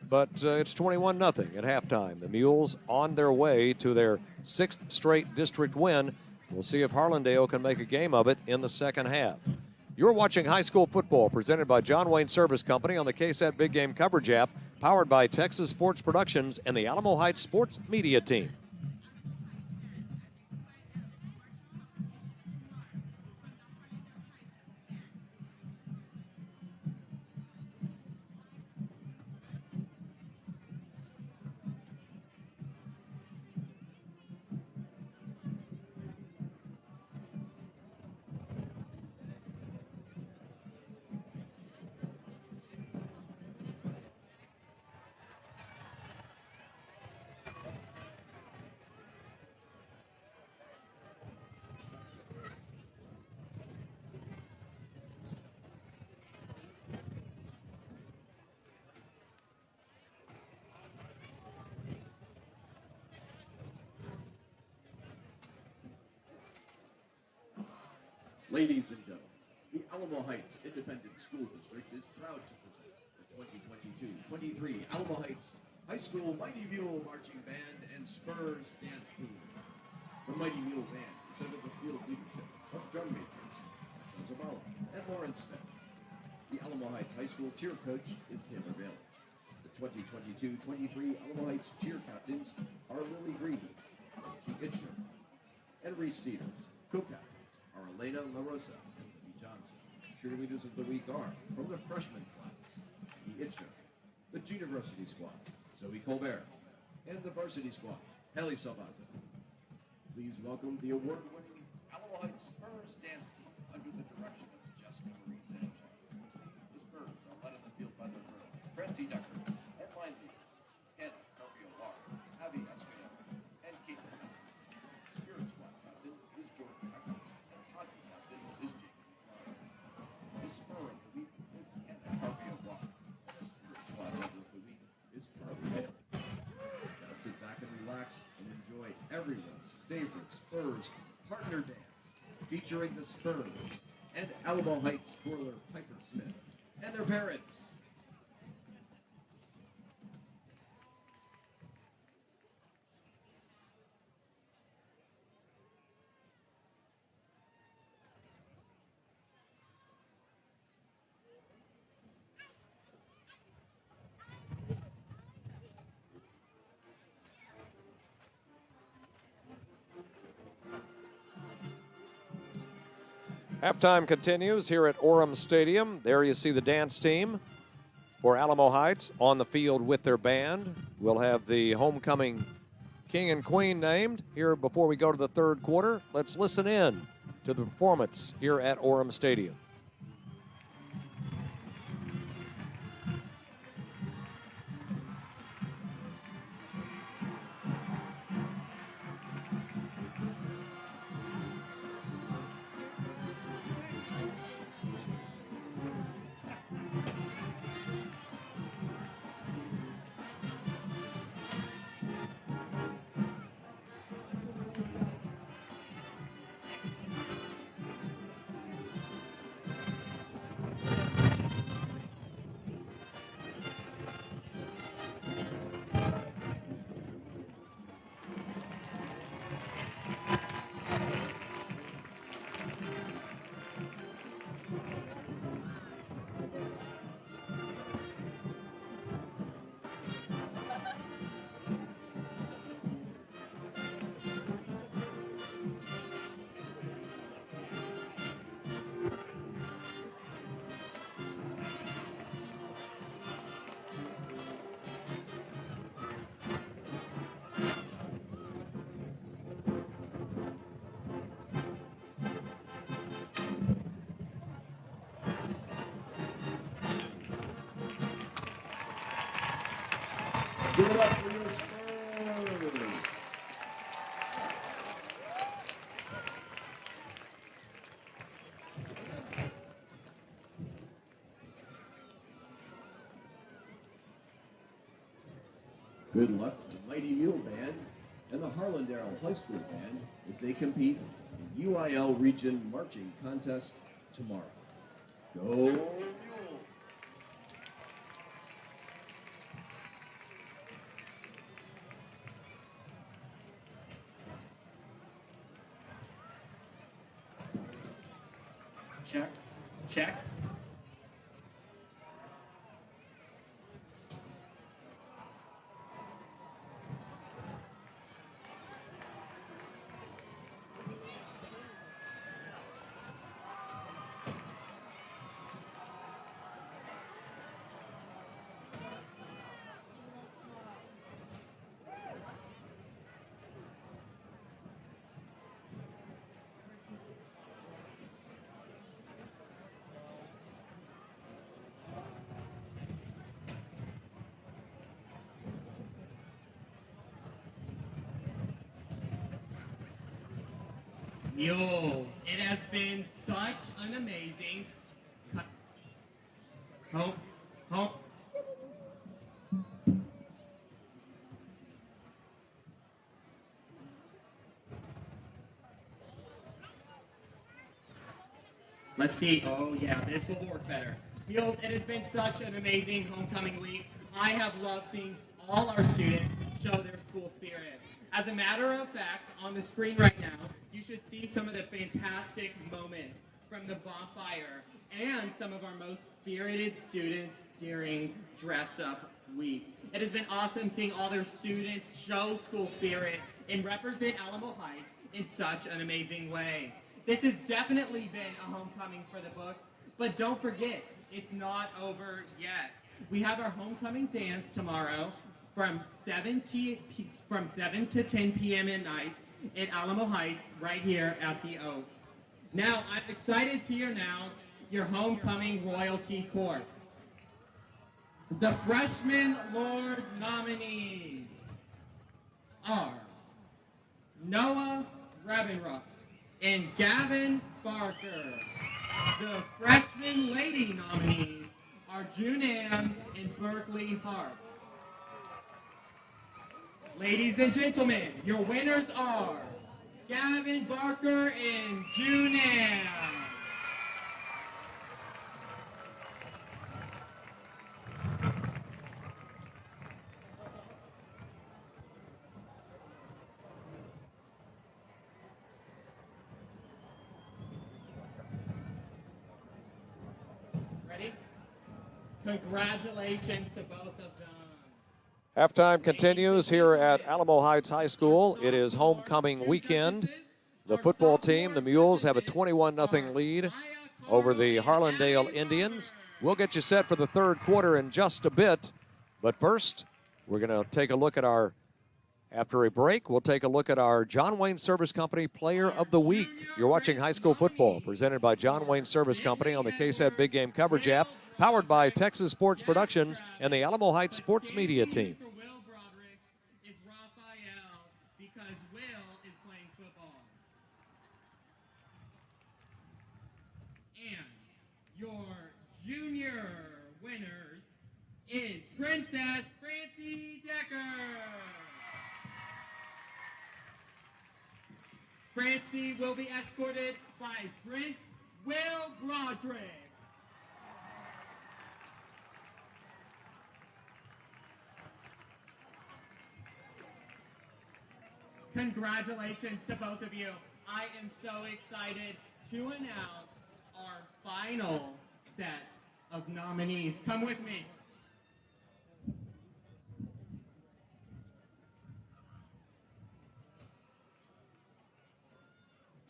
[SPEAKER 2] But it's 21-0 at halftime. The Mules on their way to their 6th straight district win. We'll see if Harlandale can make a game of it in the second half. You're watching high school football presented by John Wayne Service Company on the KSAT Big Game Coverage app, powered by Texas Sports Productions and the Alamo Heights Sports Media Team.
[SPEAKER 1] Ladies and gentlemen, the Alamo Heights Independent School District is proud to present the 2022-23 Alamo Heights High School Mighty Mule Marching Band and Spurs Dance Team. The Mighty Mule Band is under the field leadership of drum majors Dixon Simpson and Lauren Smith. The Alamo Heights High School cheer coach is Taylor Bailey. The 2022-23 Alamo Heights cheer captains are Lily Greedy, Nancy Itchner, and Reese Cedars. Co-captains are Elena LaRosa and Sophia Johnson. Cheerleaders of the week are, from the freshman class, the Itchner, the junior varsity squad, Zoe Colbert, and the varsity squad, Kallie Schoenbaum. Please welcome the award-winning Alamo Heights Spurs dance team under the direction of Justin Marie Sanchez. The Spurs are led in the field by their girls, Francie Decker, and line leaders, Ken Carpio Lar, Abby Escobar, and Kate. Spirit squad captain is Jordan Becker. The spur of the week is Ken Carpio Lar. The spirit squad member of the week is Carly Baker. Now sit back and relax and enjoy everyone's favorite Spurs partner dance, featuring the Spurs and Alamo Heights twirler Piper Smith and their parents.
[SPEAKER 2] Halftime continues here at OREM Stadium. There you see the dance team for Alamo Heights on the field with their band. We'll have the homecoming king and queen named here before we go to the third quarter. Let's listen in to the performance here at OREM Stadium.
[SPEAKER 1] Give it up for your Spurs. Good luck to the Mighty Mule Band and the Harlandale High School Band as they compete in UIL Region Marching Contest tomorrow. Go!
[SPEAKER 10] Check, check. Mules, it has been such an amazing home. Let's see. Oh yeah, this will work better. Mules, it has been such an amazing homecoming week. I have loved seeing all our students show their school spirit. As a matter of fact, on the screen right now, you should see some of the fantastic moments from the bonfire and some of our most spirited students during Dress Up Week. It has been awesome seeing all their students show school spirit and represent Alamo Heights in such an amazing way. This has definitely been a homecoming for the books, but don't forget, it's not over yet. We have our homecoming dance tomorrow from 7 to 10 p.m. at night at Alamo Heights, right here at the Oaks. Now, I'm excited to announce your homecoming royalty court. The freshman Lord nominees are Noah Ravenrooks and Gavin Barker. The freshman lady nominees are June Ann and Berkeley Hart. Ladies and gentlemen, your winners are Gavin Barker and June Ann. Ready? Congratulations to both of them.
[SPEAKER 2] Halftime continues here at Alamo Heights High School. It is homecoming weekend. The football team, the Mules, have a 21-0 lead over the Harlandale Indians. We'll get you set for the third quarter in just a bit. But first, we're going to take a look at after a break, we'll take a look at our John Wayne Service Company Player of the Week. You're watching High School Football, presented by John Wayne Service Company on the KSAT Big Game Coverage app, powered by Texas Sports Productions and the Alamo Heights Sports Media Team.
[SPEAKER 10] Your junior winners is Princess Francie Decker. Francie will be escorted by Prince Will Broderick. Congratulations to both of you. I am so excited to announce our final set of nominees. Come with me.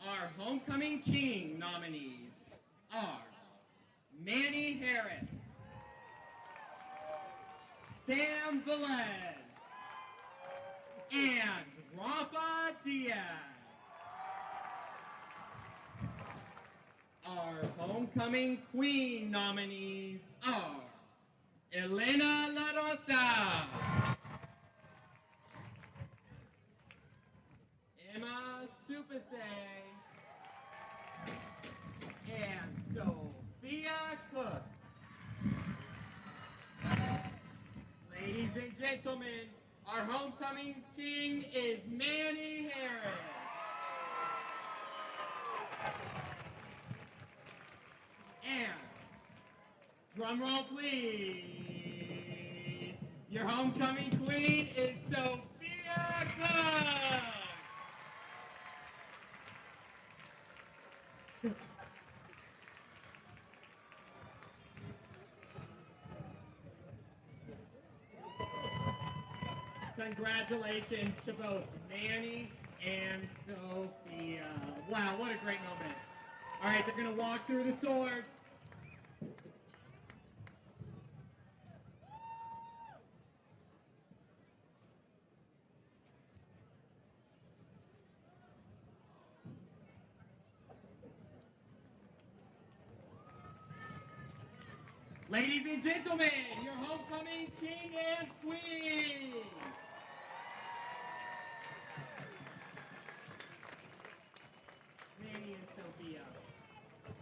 [SPEAKER 10] Our Homecoming King nominees are Manny Harris, Sam Velez, and Rafa Diaz. Our Homecoming Queen nominees are Elena La Rosa, Emma Supase, and Sophia Cook. Ladies and gentlemen, Our homecoming king is Manny Harris. And, drum roll please, your homecoming queen is Sophia Johnson. Congratulations to both Manny and Sophia. Wow, what a great moment. All right, they're going to walk through the swords. Ladies and gentlemen, your homecoming king and queen. Manny and Sophia.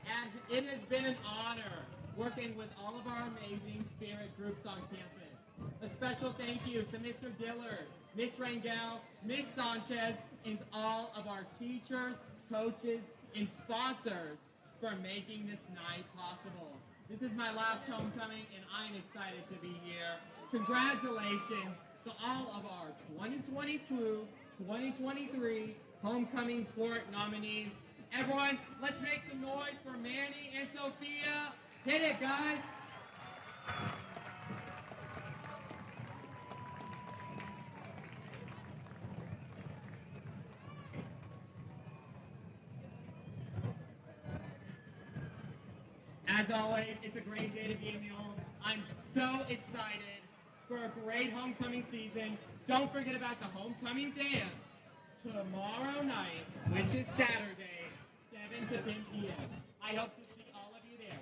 [SPEAKER 10] And it has been an honor working with all of our amazing spirit groups on campus. A special thank you to Mr. Dillard, Ms. Rangel, Ms. Sanchez, and all of our teachers, coaches, and sponsors for making this night possible. This is my last homecoming, and I'm excited to be here. Congratulations to all of our 2022-2023 homecoming court nominees. Everyone, let's make some noise for Manny and Sophia. Hit it, guys. As always, it's a great day to be in the Home. I'm so excited for a great homecoming season. Don't forget about the homecoming dance tomorrow night, which is Saturday, 7 to 10 p.m. I hope to see all of you there.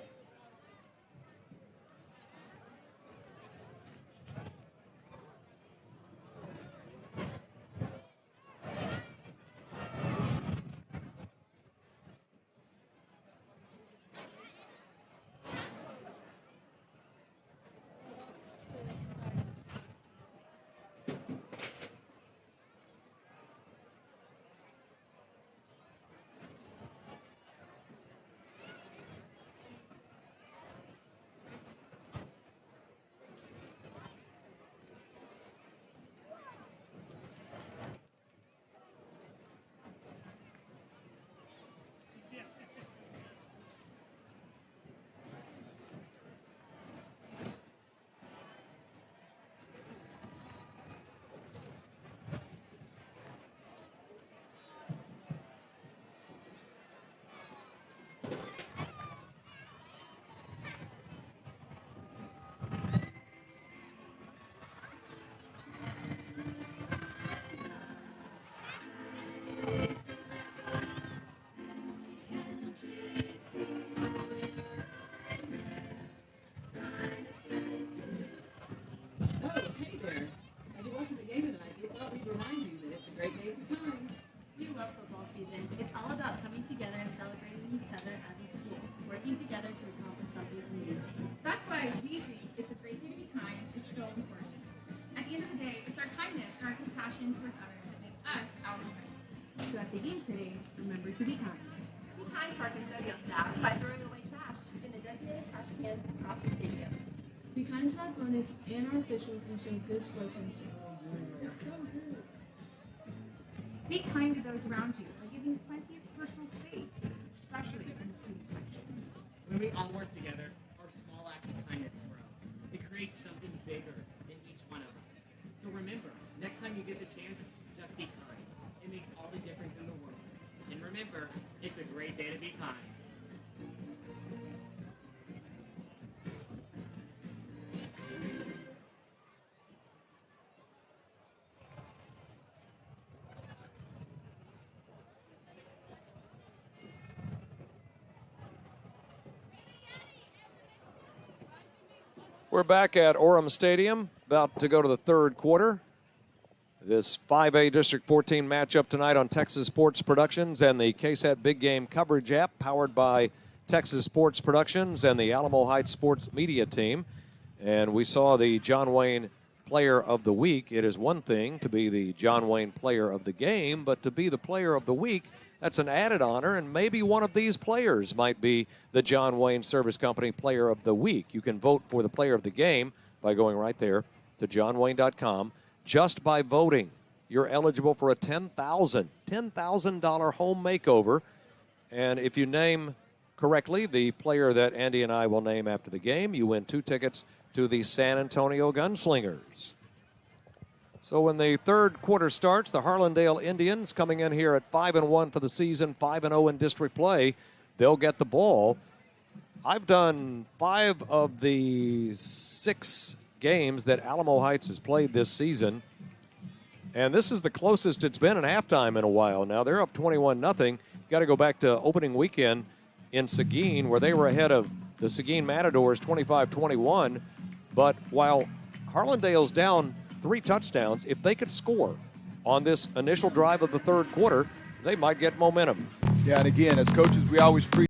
[SPEAKER 13] It's all about coming together and celebrating each other as a school, working together to accomplish something amazing.
[SPEAKER 14] That's why we think it's a great day to be kind is so important. At the end of the day, it's our kindness and our compassion towards others that makes us our friends.
[SPEAKER 15] So at the game today, remember to be kind.
[SPEAKER 13] Be kind to our custodial staff by throwing away trash in the designated trash cans across the stadium.
[SPEAKER 15] Be kind to our opponents and our officials and show good sportsmanship.
[SPEAKER 14] Be kind to those around you by giving plenty of personal space, especially in the student section.
[SPEAKER 10] When we all work together, our small acts of kindness grow. It creates something bigger in each one of us. So remember, next time you get the chance, just be kind. It makes all the difference in the world. And remember, it's a great day to be kind.
[SPEAKER 2] We're back at OREM Stadium, about to go to the third quarter. This 5A District 14 matchup tonight on Texas Sports Productions and the KSAT Big Game Coverage app powered by Texas Sports Productions and the Alamo Heights Sports Media Team. And we saw the John Wayne Player of the Week. It is one thing to be the John Wayne Player of the Game, but to be the Player of the Week, that's an added honor, and maybe one of these players might be the John Wayne Service Company Player of the Week. You can vote for the Player of the Game by going right there to johnwayne.com. Just by voting, you're eligible for a $10,000 home makeover. And if you name correctly the player that Andy and I will name after the game, you win 2 tickets to the San Antonio Gunslingers. So when the third quarter starts, the Harlandale Indians coming in here at 5-1 for the season, 5-0 in district play. They'll get the ball. I've done 5 of the 6 games that Alamo Heights has played this season, and this is the closest it's been in halftime in a while. Now they're up 21-0. Got to go back to opening weekend in Seguin, where they were ahead of the Seguin Matadors 25-21. But while Harlandale's down 3 touchdowns, if they could score on this initial drive of the third quarter, they might get momentum.
[SPEAKER 3] Yeah, and again, as coaches, we always preach.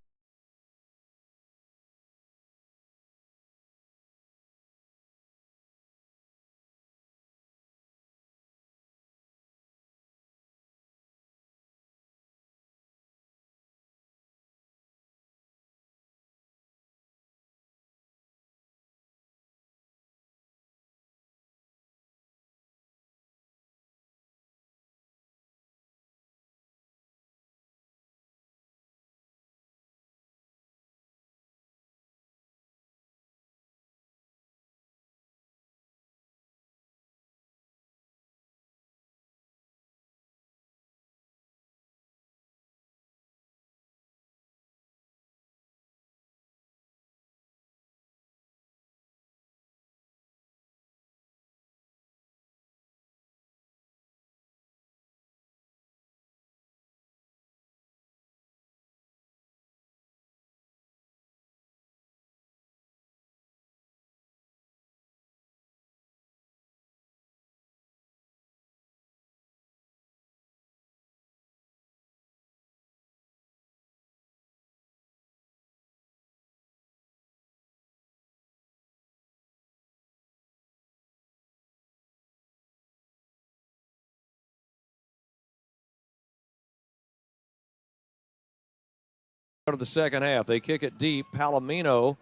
[SPEAKER 2] To the second half. They kick it deep. Palomino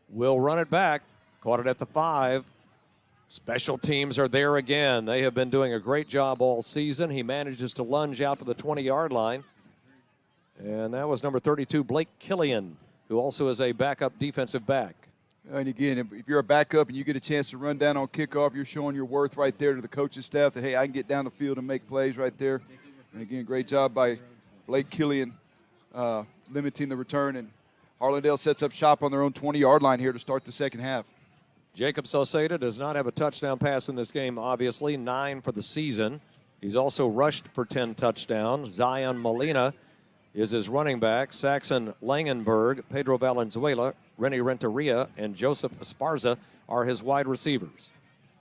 [SPEAKER 2] will run it back. Caught it at the 5. Special teams are there again. They have been doing a great job all season. He manages to lunge out to the 20-yard line. And that was number 32, Blake Killian, who also is a backup defensive back.
[SPEAKER 3] And again, if you're a backup and you get a chance to run down on kickoff, you're showing your worth right there to the coaching staff that, hey, I can get down the field and make plays right there. And again, great job by Blake Killian. Limiting the return, and Harlandale sets up shop on their own 20-yard line here to start the second half.
[SPEAKER 2] Jacob Sauceda does not have a touchdown pass in this game, obviously, 9 for the season. He's also rushed for 10 touchdowns. Zion Molina is his running back. Saxon Langenberg, Pedro Valenzuela, Rennie Renteria, and Joseph Esparza are his wide receivers.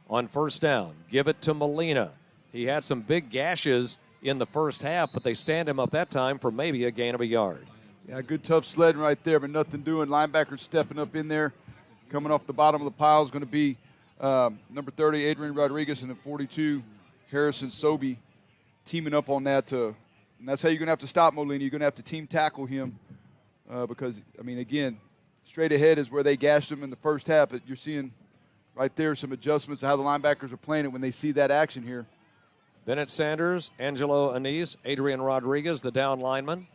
[SPEAKER 2] On first down, give it to Molina. He had some big gashes in the first half, but they stand him up that time for maybe a gain of a yard.
[SPEAKER 3] Yeah, good tough sledding right there, but nothing doing. Linebacker stepping up in there. Coming off the bottom of the pile is going to be number 30, Adrian Rodriguez, and then 42, Harrison Sobey, teaming up on that. And that's how you're going to have to stop Molina. You're going to have to team tackle him because, I mean, again, straight ahead is where they gashed him in the first half. But you're seeing right there some adjustments to how the linebackers are playing it when they see that action here.
[SPEAKER 2] Bennett Sanders, Angelo Anise, Adrian Rodriguez, the down lineman.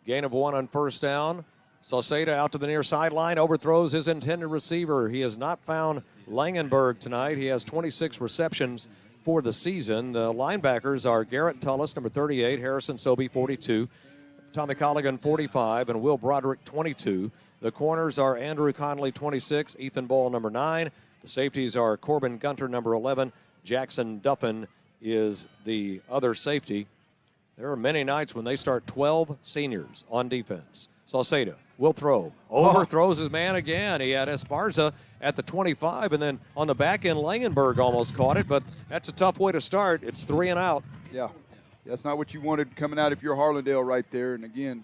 [SPEAKER 2] Gain of 1 on first down. Sauceda out to the near sideline, overthrows his intended receiver. He has not found Langenberg tonight. He has 26 receptions for the season. The linebackers are Garrett Tullis, number 38, Harrison Sobey, 42, Tommy Colligan, 45, and Will Broderick, 22. The corners are Andrew Connolly, 26, Ethan Ball, number 9. The safeties are Corbin Gunter, number 11. Jackson Duffin is the other safety. There are many nights when they start 12 seniors on defense. Sauceda will throw. Overthrows his man again. He had Esparza at the 25, and then on the back end, Langenberg almost caught it, but that's a tough way to start. It's 3 and out.
[SPEAKER 3] Yeah, that's not what you wanted coming out if you're Harlandale right there. And again,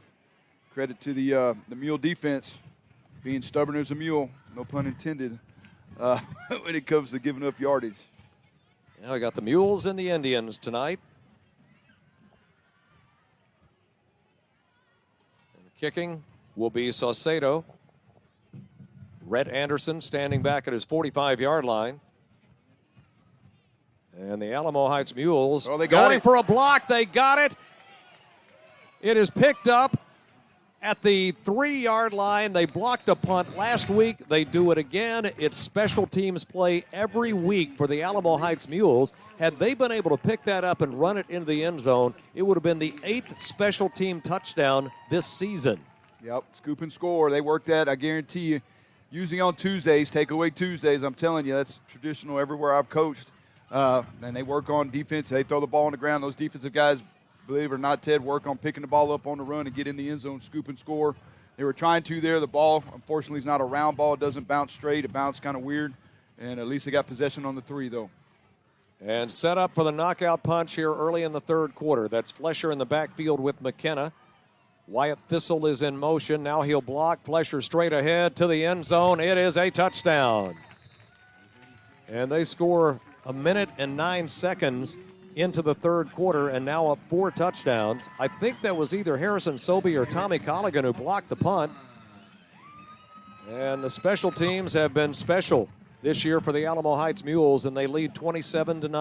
[SPEAKER 3] credit to the Mule defense, being stubborn as a mule, no pun intended. when it comes to giving up yardage.
[SPEAKER 2] Now we got the Mules and the Indians tonight. And kicking will be Saucedo. Rhett Anderson standing back at his 45-yard line. And the Alamo Heights Mules going for a block. They got it. It is picked up at the 3-yard line. They blocked a punt last week. They do it again. It's special teams play every week for the Alamo Heights Mules. Had they been able to pick that up and run it into the end zone, it would have been the 8th special team touchdown this season.
[SPEAKER 3] Yep, scoop and score. They work that, I guarantee you. Usually on Tuesdays, takeaway Tuesdays, I'm telling you, that's traditional everywhere I've coached. And they work on defense. They throw the ball on the ground. Those defensive guys, believe it or not, Ted, work on picking the ball up on the run and get in the end zone, scoop and score. They were trying to there. The ball, unfortunately, is not a round ball. It doesn't bounce straight. It bounced kind of weird. And at least they got possession on the 3, though.
[SPEAKER 2] And set up for the knockout punch here early in the third quarter. That's Flesher in the backfield with McKenna. Wyatt Thistle is in motion. Now he'll block. Flesher straight ahead to the end zone. It is a touchdown. And they score a minute and 9 seconds into the third quarter and now up 4 touchdowns. I think that was either Harrison Sobey or Tommy Colligan who blocked the punt. And the special teams have been special this year for the Alamo Heights Mules, and they lead 27-0.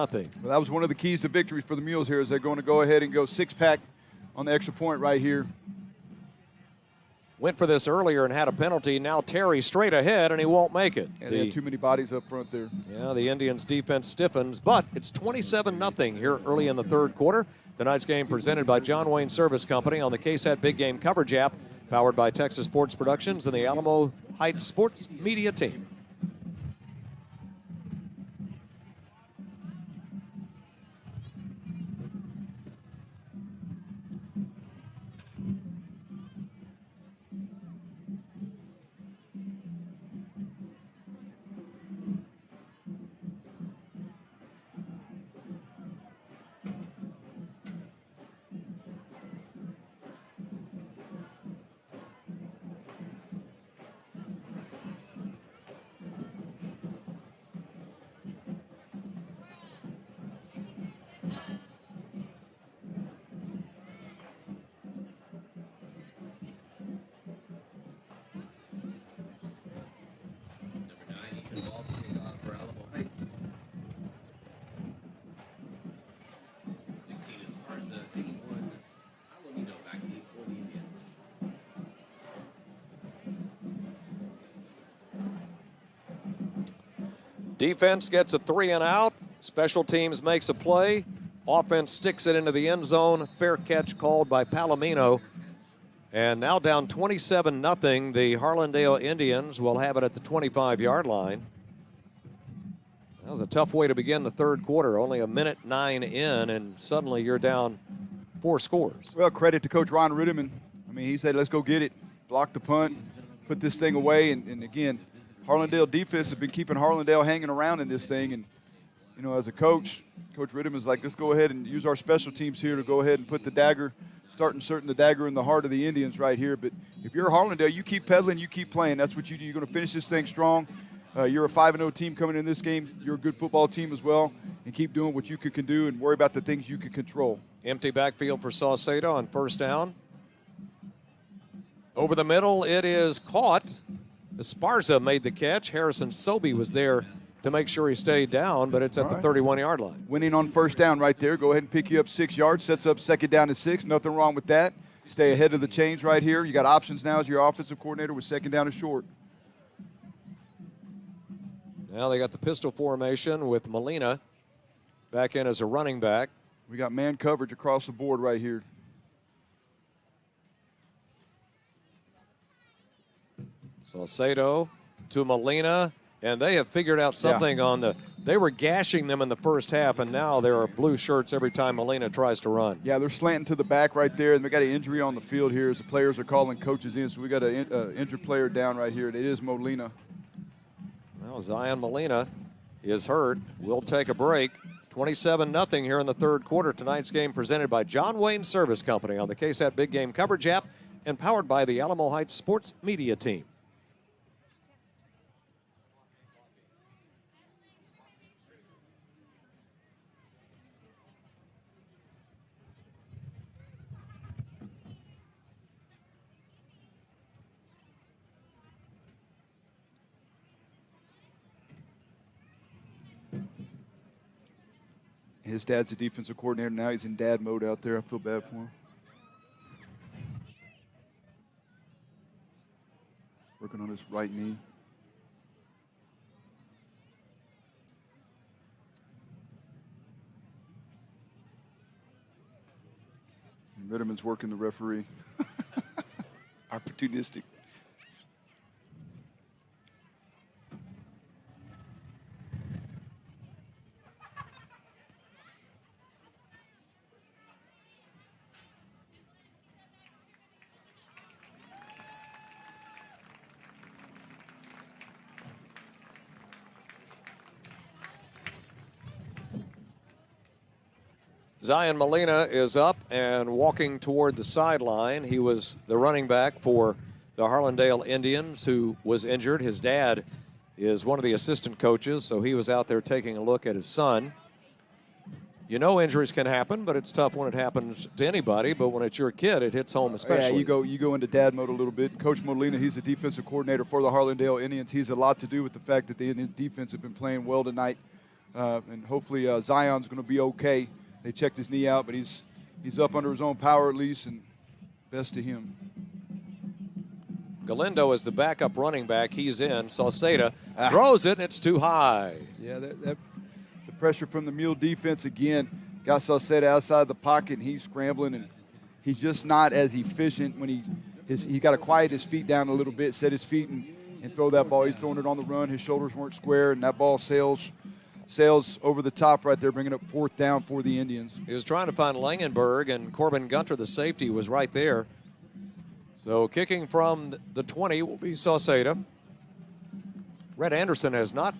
[SPEAKER 3] Well, that was one of the keys to victory for the Mules here, is they're going to go ahead and go 6-pack on the extra point right here.
[SPEAKER 2] Went for this earlier and had a penalty. Now Terry straight ahead, and he won't make it.
[SPEAKER 3] And they had too many bodies up front there.
[SPEAKER 2] Yeah, the Indians' defense stiffens, but it's 27-0 here early in the third quarter. Tonight's game presented by John Wayne Service Company on the KSAT Big Game Coverage app, powered by Texas Sports Productions and the Alamo Heights Sports Media Team. Defense gets a 3 and out. Special teams makes a play. Offense sticks it into the end zone. Fair catch called by Palomino. And now down 27-0. The Harlandale Indians will have it at the 25-yard line. That was a tough way to begin the third quarter. Only a minute 9 in, and suddenly you're down 4 scores.
[SPEAKER 3] Well, credit to Coach Ron Ritterman. I mean, he said, let's go get it. Block the punt, put this thing away. And again, Harlandale defense has been keeping Harlandale hanging around in this thing. And, you know, as a coach, Coach Ritterman's like, let's go ahead and use our special teams here to go ahead and put the dagger, start inserting the dagger in the heart of the Indians right here. But if you're Harlandale, you keep pedaling, you keep playing. That's what you do. You're going to finish this thing strong. You're a 5-0 team coming in this game. You're a good football team as well. And keep doing what you can do and worry about the things you can control.
[SPEAKER 2] Empty backfield for Saucedo on first down. Over the middle, it is caught. Esparza made the catch. Harrison Sobey was there to make sure he stayed down, but it's at the 31-yard line.
[SPEAKER 3] Winning on first down right there. Go ahead and pick you up 6 yards. Sets up second down and 6. Nothing wrong with that. Stay ahead of the chains right here. You got options now as your offensive coordinator with second down and short.
[SPEAKER 2] Now they got the pistol formation with Molina back in as a running back.
[SPEAKER 3] We got man coverage across the board right here.
[SPEAKER 2] Saucedo to Molina, and they have figured out something on the – they were gashing them in the first half, and now there are blue shirts every time Molina tries to run.
[SPEAKER 3] Yeah, they're slanting to the back right there, and we got an injury on the field here as the players are calling coaches in, so we got an injured player down right here, and it is Molina.
[SPEAKER 2] Well, Zion Molina is hurt. We'll take a break. 27-0 here in the third quarter. Tonight's game presented by John Wayne Service Company on the KSAT Big Game Coverage app and powered by the Alamo Heights Sports Media Team.
[SPEAKER 3] His dad's a defensive coordinator. Now he's in dad mode out there. I feel bad for him. Working on his right knee. And Ritterman's working the referee. Opportunistic.
[SPEAKER 2] Zion Molina is up and walking toward the sideline. He was the running back for the Harlandale Indians who was injured. His dad is one of the assistant coaches, so he was out there taking a look at his son. You know injuries can happen, but it's tough when it happens to anybody. But when it's your kid, it hits home especially.
[SPEAKER 3] Yeah, you go into dad mode a little bit. Coach Molina, he's the defensive coordinator for the Harlandale Indians. He's a lot to do with the fact that the Indian defense have been playing well tonight. And hopefully Zion's going to be okay. They checked his knee out, but he's up under his own power at least, and best to him.
[SPEAKER 2] Galindo is the backup running back. He's in. Sauceda throws it, and it's too high.
[SPEAKER 3] Yeah, the pressure from the Mule defense again. Got Sauceda outside the pocket, and he's scrambling, and he's just not as efficient when he got to quiet his feet down a little bit, set his feet, and throw that ball. He's throwing it on the run. His shoulders weren't square, and that ball sails over the top right there, bringing up 4th down for the Indians.
[SPEAKER 2] He was trying to find Langenberg, and Corbin Gunter, the safety, was right there. So kicking from the 20 will be Sauceda. Red Anderson has not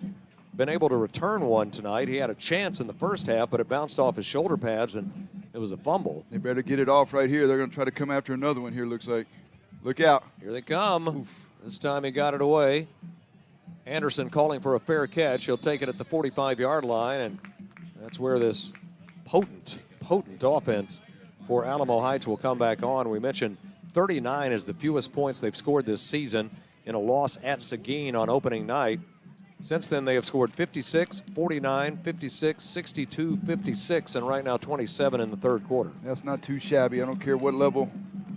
[SPEAKER 2] been able to return one tonight. He had a chance in the first half, but it bounced off his shoulder pads, and it was a fumble.
[SPEAKER 3] They better get it off right here. They're going to try to come after another one here, looks like. Look out.
[SPEAKER 2] Here they come.
[SPEAKER 3] Oof.
[SPEAKER 2] This time he got it away. Anderson calling for a fair catch. He'll take it at the 45-yard line, and that's where this potent offense for Alamo Heights will come back on. We mentioned 39 is the fewest points they've scored this season in a loss at Seguin on opening night. Since then, they have scored 56, 49, 56, 62, 56, and right now 27 in the third quarter.
[SPEAKER 3] That's not too shabby. I don't care what level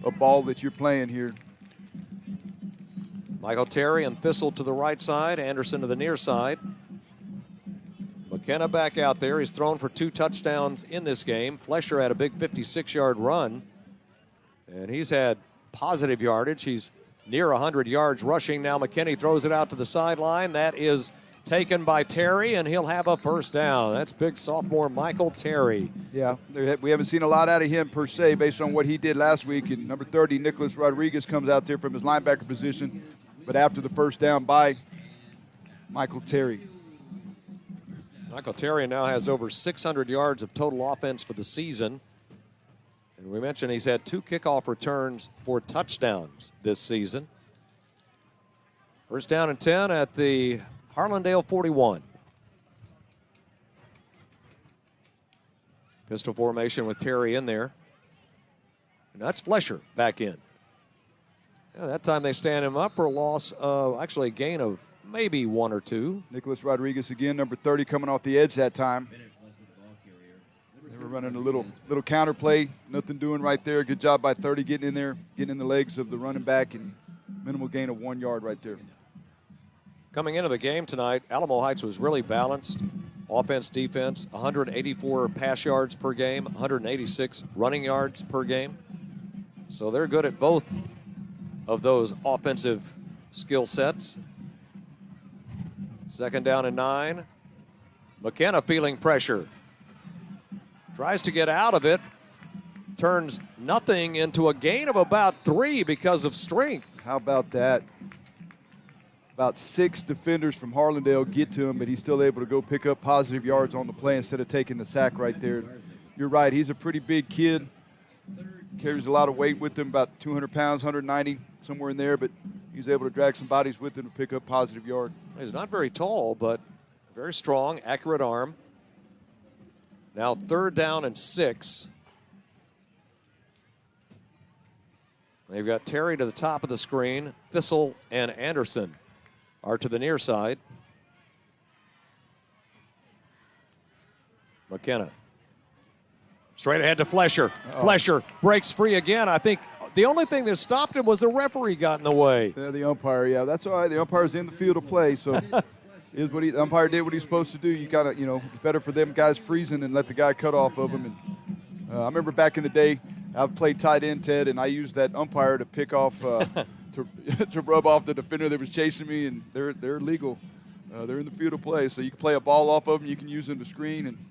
[SPEAKER 3] of ball that you're playing here.
[SPEAKER 2] Michael Terry and Thistle to the right side, Anderson to the near side. McKenna back out there. He's thrown for 2 touchdowns in this game. Flesher had a big 56-yard run, and he's had positive yardage. He's near 100 yards rushing. Now McKinney throws it out to the sideline. That is taken by Terry, and he'll have a first down. That's big sophomore Michael Terry.
[SPEAKER 3] Yeah, we haven't seen a lot out of him per se based on what he did last week. And number 30, Nicholas Rodriguez, comes out there from his linebacker position, but after the first down by Michael Terry.
[SPEAKER 2] Michael Terry now has over 600 yards of total offense for the season. And we mentioned he's had 2 kickoff returns for touchdowns this season. First down and 10 at the Harlandale 41. Pistol formation with Terry in there. And that's Flesher back in. Yeah, that time they stand him up for a loss of, actually a gain of maybe 1 or 2.
[SPEAKER 3] Nicholas Rodriguez again, number 30, coming off the edge that time. They were running a little counter play, nothing doing right there. Good job by 30 getting in there, getting in the legs of the running back, and minimal gain of 1 yard right there.
[SPEAKER 2] Coming into the game tonight, Alamo Heights was really balanced. Offense, defense, 184 pass yards per game, 186 running yards per game. So they're good at both of those offensive skill sets. Second down and 9. McKenna feeling pressure. Tries to get out of it. Turns nothing into a gain of about 3 because of strength.
[SPEAKER 3] How about that? About 6 defenders from Harlandale get to him, but he's still able to go pick up positive yards on the play instead of taking the sack right there. You're right, he's a pretty big kid. Carries a lot of weight with him, about 200 pounds, 190, somewhere in there, but he's able to drag some bodies with him to pick up positive yard.
[SPEAKER 2] He's not very tall, but very strong, accurate arm. Now 3rd down and 6. They've got Terry to the top of the screen. Thistle and Anderson are to the near side. McKenna Straight ahead to Flesher. Flesher breaks free again. I think the only thing that stopped him was the referee got in the way.
[SPEAKER 3] Yeah, the umpire, yeah. That's all right. The umpire's in the field of play, so the umpire did what he's supposed to do. You got to, it's better for them guys freezing and let the guy cut off of him. And I remember back in the day, I played tight end, Ted, and I used that umpire to pick off, to rub off the defender that was chasing me, and they're legal. They're in the field of play, so you can play a ball off of them. You can use them to screen, and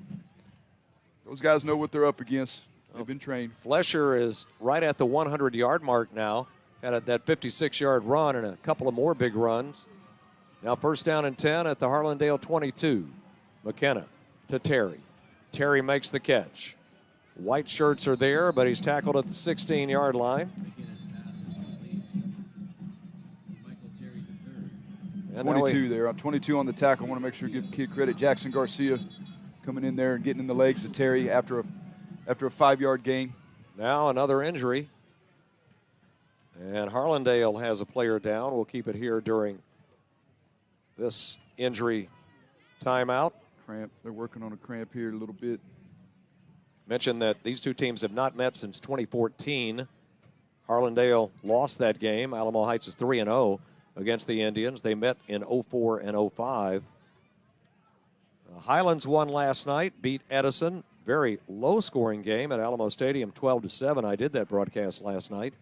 [SPEAKER 3] those guys know what they're up against. They've been trained.
[SPEAKER 2] Flesher is right at the 100-yard mark now. Had that 56-yard run and a couple of more big runs. Now first down and 10 at the Harlandale 22. McKenna to Terry. Terry makes the catch. White shirts are there, but he's tackled at the 16-yard line.
[SPEAKER 3] And 22 there. 22 on the tackle. I want to make sure to give kid credit. Jackson Garcia coming in there and getting in the legs of Terry after a 5-yard gain.
[SPEAKER 2] Now another injury. And Harlandale has a player down. We'll keep it here during this injury timeout.
[SPEAKER 3] Cramp. They're working on a cramp here a little bit.
[SPEAKER 2] Mentioned that these two teams have not met since 2014. Harlandale lost that game. Alamo Heights is 3-0 against the Indians. They met in 04 and 05. Highlands won last night, beat Edison. Very low-scoring game at Alamo Stadium, 12-7. I did that broadcast last night.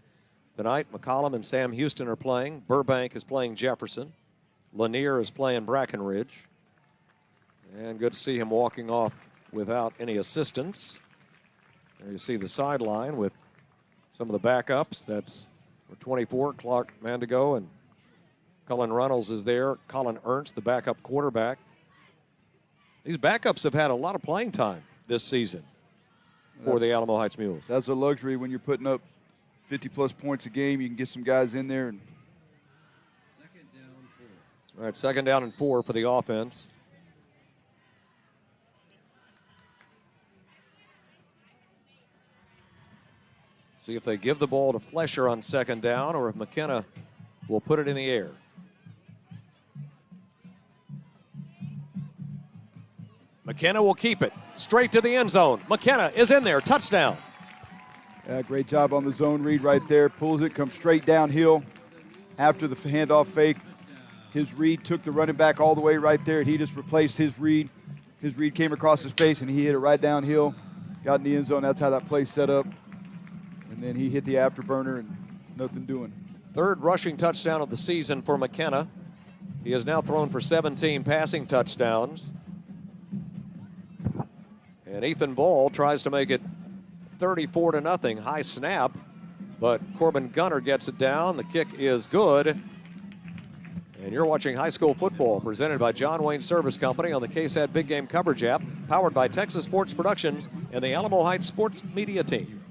[SPEAKER 2] Tonight, McCollum and Sam Houston are playing. Burbank is playing Jefferson. Lanier is playing Brackenridge. And good to see him walking off without any assistance. There you see the sideline with some of the backups. That's for 24, Clark Mandigo, and Cullen Runnels is there. Colin Ernst, the backup quarterback. These backups have had a lot of playing time this season for the Alamo Heights Mules.
[SPEAKER 3] That's a luxury when you're putting up 50-plus points a game. You can get some guys in there. And
[SPEAKER 2] all right, second down and 4 for the offense. See if they give the ball to Flesher on second down or if McKenna will put it in the air. McKenna will keep it straight to the end zone. McKenna is in there. Touchdown.
[SPEAKER 3] Yeah, great job on the zone read right there. Pulls it, comes straight downhill after the handoff fake. His read took the running back all the way right there, and he just replaced his read. His read came across his face, and he hit it right downhill. Got in the end zone. That's how that play set up. And then he hit the afterburner, and nothing doing.
[SPEAKER 2] Third rushing touchdown of the season for McKenna. He has now thrown for 17 passing touchdowns. And Ethan Ball tries to make it 34-0. High snap, but Corbin Gunner gets it down. The kick is good. And you're watching high school football presented by John Wayne Service Company on the KSAT Big Game Coverage app, powered by Texas Sports Productions and the Alamo Heights Sports Media Team.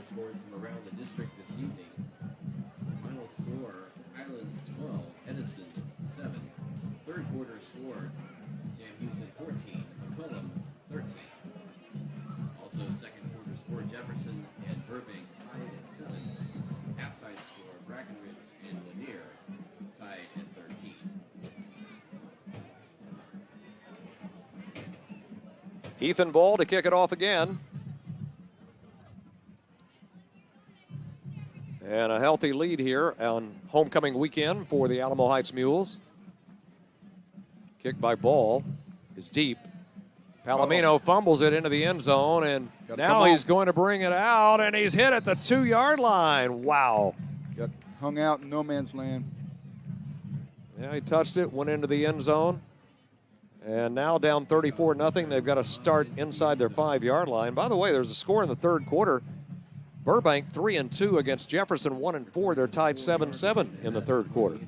[SPEAKER 1] Scores from around the district this evening. Final score, Highlands 12, Edison 7. Third quarter score, Sam Houston 14, McCollum 13. Also second quarter score, Jefferson and Burbank tied at 7. Halftime score, Brackenridge and Lanier tied at 13.
[SPEAKER 2] Ethan Ball to kick it off again. And a healthy lead here on homecoming weekend for the Alamo Heights Mules. Kick by Ball is deep. Palomino fumbles it into the end zone, and now he's going to bring it out, and he's hit at the 2-yard line. Wow.
[SPEAKER 3] Got hung out in no man's land.
[SPEAKER 2] Yeah, he touched it, went into the end zone. And now down 34-0. They've got to start inside their 5-yard line. By the way, there's a score in the third quarter. Burbank 3-2 against Jefferson 1-4. They're tied 7-7 in the third quarter.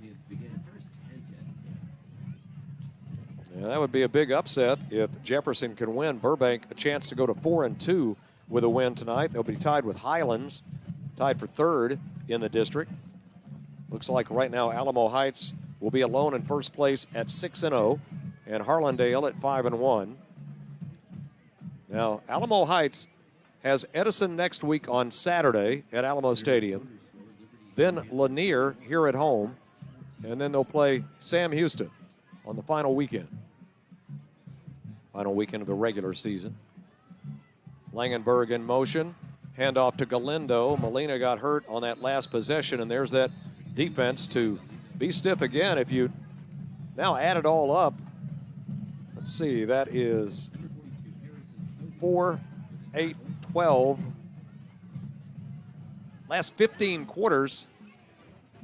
[SPEAKER 2] And that would be a big upset if Jefferson can win. Burbank a chance to go to 4-2 with a win tonight. They'll be tied with Highlands, tied for third in the district. Looks like right now Alamo Heights will be alone in first place at 6-0, and Harlandale at 5-1. Now, Alamo Heights has Edison next week on Saturday at Alamo Stadium, then Lanier here at home, and then they'll play Sam Houston on the final weekend of the regular season. Langenberg in motion, handoff to Galindo. Molina got hurt on that last possession, and there's that defense to be stiff again. If you now add it all up, let's see, that is 4, 8, 12. Last 15 quarters,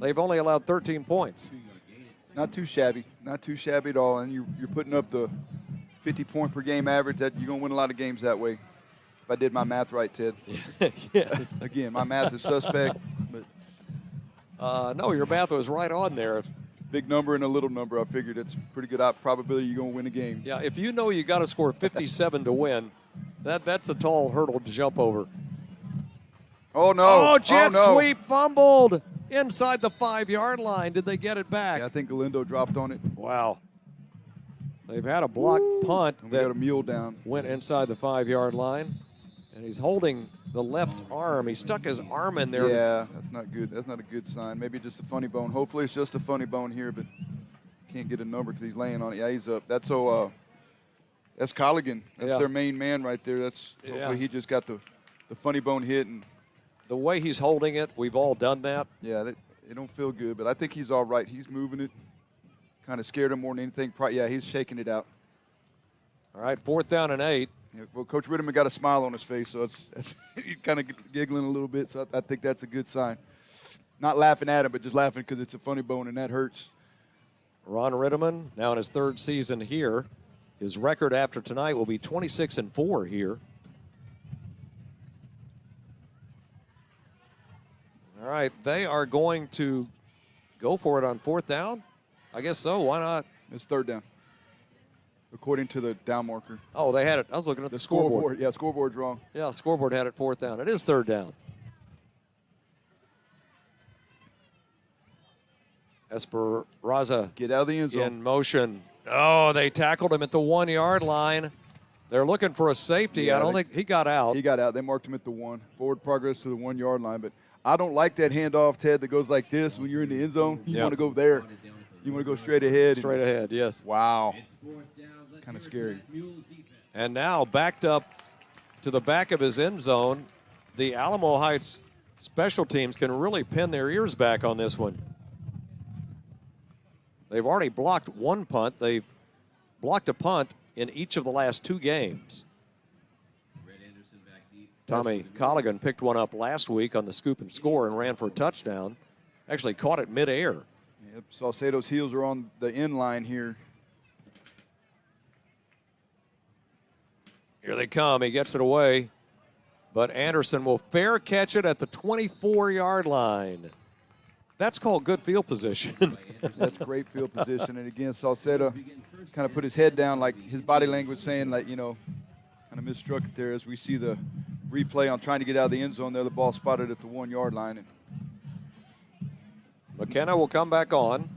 [SPEAKER 2] they've only allowed 13 points.
[SPEAKER 3] Not too shabby. Not too shabby at all. And you're putting up the 50-point per game average. That you're going to win a lot of games that way. If I did my math right, Ted.
[SPEAKER 2] Yes.
[SPEAKER 3] Again, my math is suspect. But
[SPEAKER 2] no, your math was right on there.
[SPEAKER 3] Big number and a little number. I figured it's pretty good probability you're going to win a game.
[SPEAKER 2] Yeah, if you know you got to score 57 to win, that's a tall hurdle to jump over.
[SPEAKER 3] Oh, no.
[SPEAKER 2] Oh, jet sweep fumbled inside the 5-yard line. Did they get it back?
[SPEAKER 3] Yeah, I think Galindo dropped on it.
[SPEAKER 2] Wow. They've had a block punt
[SPEAKER 3] and we got a mule down.
[SPEAKER 2] Went inside the 5-yard line, and he's holding the left arm. He stuck his arm in there.
[SPEAKER 3] Yeah, that's not good. That's not a good sign. Maybe just a funny bone. Hopefully it's just a funny bone here, but can't get a number because he's laying on it. Yeah, he's up. That's Colligan. That's their main man right there. Hopefully he just got the funny bone hit. And
[SPEAKER 2] the way he's holding it, we've all done that.
[SPEAKER 3] Yeah, it don't feel good, but I think he's all right. He's moving it. Kind of scared him more than anything. Yeah, he's shaking it out.
[SPEAKER 2] All right, 4th down and 8.
[SPEAKER 3] Yeah, well, Coach Ritterman got a smile on his face, so he's kind of giggling a little bit, so I think that's a good sign. Not laughing at him, but just laughing because it's a funny bone, and that hurts.
[SPEAKER 2] Ron Ritterman, now in his 3rd season here. His record after tonight will be 26-4 here. All right, they are going to go for it on 4th down? I guess so. Why not?
[SPEAKER 3] It's 3rd down, according to the down marker.
[SPEAKER 2] Oh, they had it. I was looking at the scoreboard.
[SPEAKER 3] Yeah, scoreboard's wrong.
[SPEAKER 2] Yeah, scoreboard had it 4th down. It is 3rd down. Esperanza
[SPEAKER 3] get out of the end zone.
[SPEAKER 2] In motion. Oh, they tackled him at the 1-yard line. They're looking for a safety.
[SPEAKER 3] Yeah,
[SPEAKER 2] I don't think he got out.
[SPEAKER 3] He got out. They marked him at the 1. Forward progress to the 1-yard line. But I don't like that handoff, Ted, that goes like this when you're in the end zone. You want to go there. You want to go straight ahead.
[SPEAKER 2] Straight ahead, yes.
[SPEAKER 3] Wow. Kind of scary.
[SPEAKER 2] And now backed up to the back of his end zone. The Alamo Heights special teams can really pin their ears back on this one. They've already blocked one punt. They've blocked a punt in each of the last 2 games. Tommy Colligan picked one up last week on the scoop and score and ran for a touchdown. Actually caught it midair.
[SPEAKER 3] Yep, Saucedo's heels are on the end line here.
[SPEAKER 2] Here they come. He gets it away. But Anderson will fair catch it at the 24-yard line. That's called good field position.
[SPEAKER 3] That's great field position. And again, Saucedo kind of put his head down, like his body language saying, like, kind of misstruck it there as we see the replay on trying to get out of the end zone there. The ball spotted at the 1-yard line. And
[SPEAKER 2] McKenna will come back on.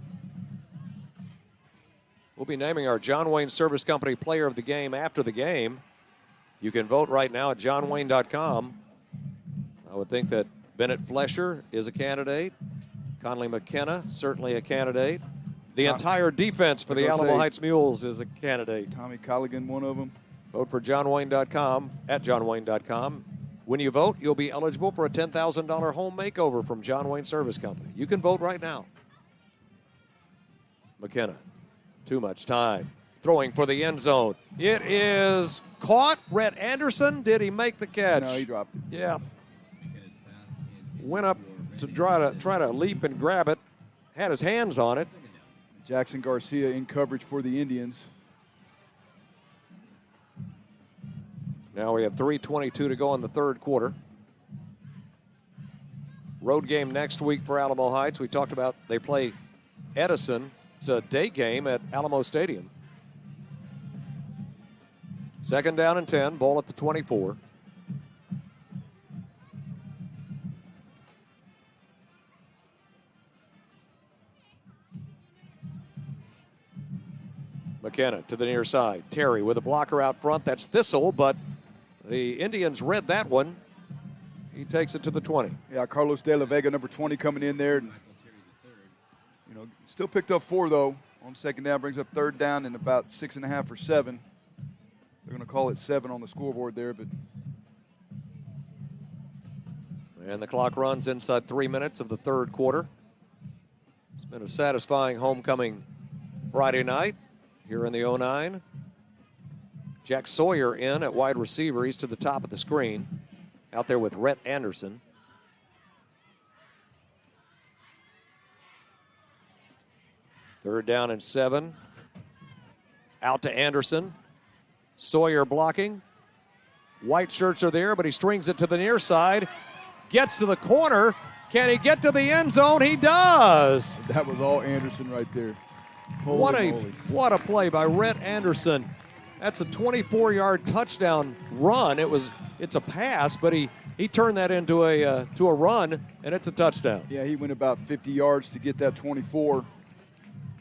[SPEAKER 2] We'll be naming our John Wayne Service Company Player of the Game after the game. You can vote right now at johnwayne.com. I would think that Bennett Flesher is a candidate. Conley McKenna, certainly a candidate. The entire defense for the Alamo Heights Mules is a candidate.
[SPEAKER 3] Tommy Colligan, one of them.
[SPEAKER 2] Vote for johnwayne.com, at johnwayne.com. When you vote, you'll be eligible for a $10,000 home makeover from John Wayne Service Company. You can vote right now. McKenna, too much time. Throwing for the end zone. It is caught. Rhett Anderson, did he make the catch?
[SPEAKER 3] No, he dropped it.
[SPEAKER 2] Yeah. Went up to try to leap and grab it. Had his hands on it.
[SPEAKER 3] Jackson Garcia in coverage for the Indians.
[SPEAKER 2] Now we have 3:22 to go in the 3rd quarter. Road game next week for Alamo Heights. We talked about they play Edison. It's a day game at Alamo Stadium. Second down and 10, ball at the 24. McKenna to the near side. Terry with a blocker out front. That's Thistle, but the Indians read that one. He takes it to the 20.
[SPEAKER 3] Yeah, Carlos De La Vega, number 20, coming in there. And, you know, still picked up 4, though, on second down. Brings up third down and about 6.5 or 7. They're going to call it 7 on the scoreboard there, but.
[SPEAKER 2] And the clock runs inside 3 minutes of the third quarter. It's been a satisfying homecoming Friday night here in the 09. Jack Sawyer in at wide receiver. He's to the top of the screen. Out there with Rhett Anderson. Third down and 7. Out to Anderson. Sawyer blocking. White shirts are there, but he strings it to the near side. Gets to the corner. Can he get to the end zone? He does.
[SPEAKER 3] That was all Anderson right there.
[SPEAKER 2] What a play by Rhett Anderson. That's a 24-yard touchdown run. It's a pass, but he turned that into a run, and it's a touchdown.
[SPEAKER 3] Yeah, he went about 50 yards to get that 24.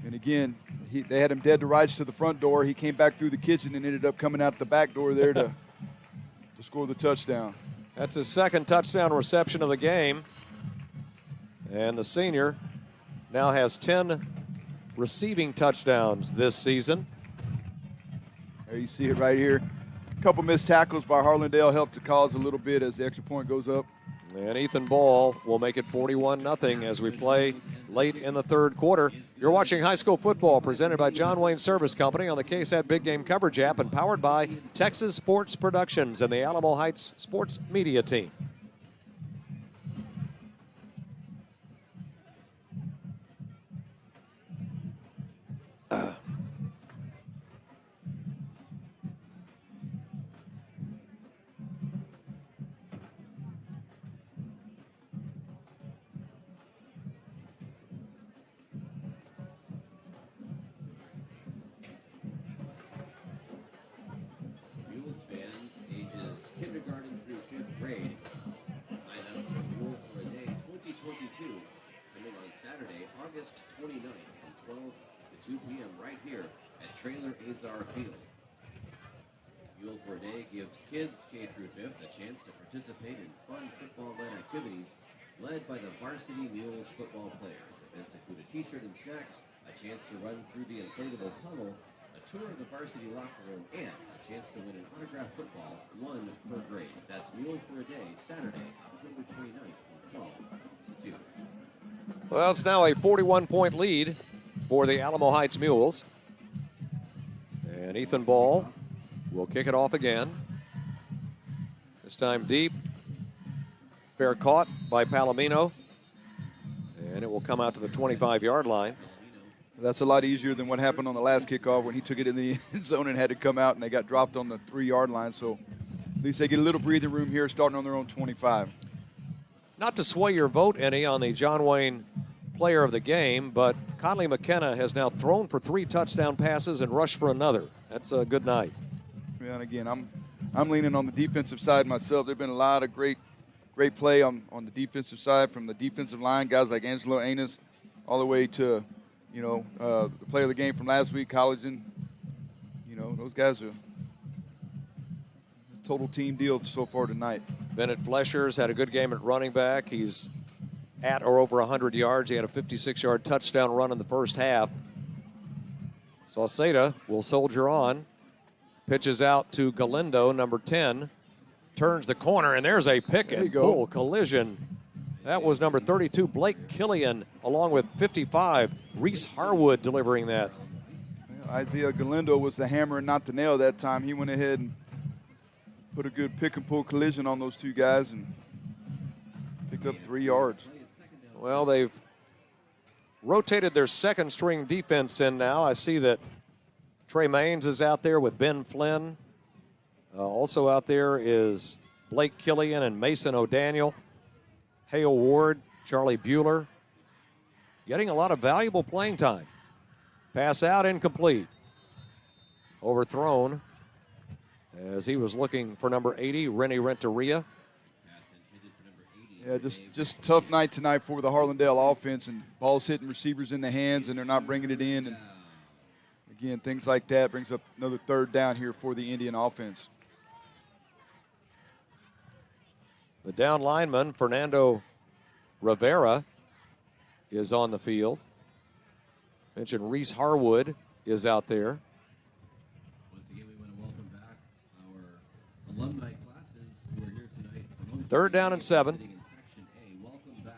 [SPEAKER 3] And again, they had him dead to rights to the front door. He came back through the kitchen and ended up coming out the back door there to score the touchdown.
[SPEAKER 2] That's his second touchdown reception of the game. And the senior now has 10 receiving touchdowns this season.
[SPEAKER 3] There you see it right here. A couple missed tackles by Harlandale helped to cause a little bit as the extra point goes up.
[SPEAKER 2] And Ethan Ball will make it 41-0 as we play late in the third quarter. You're watching high school football presented by John Wayne Service Company on the KSAT Big Game Coverage app and powered by Texas Sports Productions and the Alamo Heights Sports Media Team.
[SPEAKER 1] Kindergarten through 5th grade. Sign up for Mule for a Day 2022, coming on Saturday, August 29th from 12 to 2 p.m. right here at Trailer Azar Field. Mule for a Day gives kids K through 5th a chance to participate in fun football-led activities led by the Varsity Mules football players. Events include a t-shirt and snack, a chance to run through the inflatable tunnel, a tour of the varsity locker room, and a chance to win an autographed football, 1 per grade. That's Mule for a Day, Saturday, October 29th from 12 to 2.
[SPEAKER 2] Well, it's now a 41-point lead for the Alamo Heights Mules. And Ethan Ball will kick it off again. This time deep. Fair caught by Palomino. And it will come out to the 25-yard line.
[SPEAKER 3] That's a lot easier than what happened on the last kickoff when he took it in the end zone and had to come out and they got dropped on the 3-yard line. So at least they get a little breathing room here starting on their own 25.
[SPEAKER 2] Not to sway your vote any on the John Wayne player of the game, but Conley McKenna has now thrown for 3 touchdown passes and rushed for another. That's a good night.
[SPEAKER 3] Yeah, and again, I'm leaning on the defensive side myself. There've been a lot of great play on the defensive side from the defensive line, guys like Angelo Aines, all the way to the player of the game from last week, Collagen. Those guys are a total team deal so far tonight.
[SPEAKER 2] Bennett Flesher's had a good game at running back. He's at or over 100 yards. He had a 56-yard touchdown run in the first half. Sauceda will soldier on. Pitches out to Galindo, number 10. Turns the corner, and there's a pick and pull collision. That was number 32, Blake Killian, along with 55, Reese Harwood delivering that.
[SPEAKER 3] Isaiah Galindo was the hammer and not the nail that time. He went ahead and put a good pick and pull collision on those two guys and picked up 3 yards.
[SPEAKER 2] Well, they've rotated their second string defense in now. I see that Trey Maines is out there with Ben Flynn. Also out there is Blake Killian and Mason O'Daniel. Hale Ward, Charlie Bueller, getting a lot of valuable playing time. Pass out, incomplete. Overthrown. as he was looking for number 80, Rennie Renteria.
[SPEAKER 3] Yeah, just tough night tonight for the Harlandale offense, and balls hitting receivers in the hands, and they're not bringing it in. And again, things like that brings up another third down here for the Indian offense.
[SPEAKER 2] The down lineman, Fernando Rivera, is on the field. Mentioned Reese Harwood is out there.
[SPEAKER 1] Once again, we want to welcome back our alumni classes who are here tonight.
[SPEAKER 2] Third down and 7.
[SPEAKER 1] Sitting in Section A. Welcome back.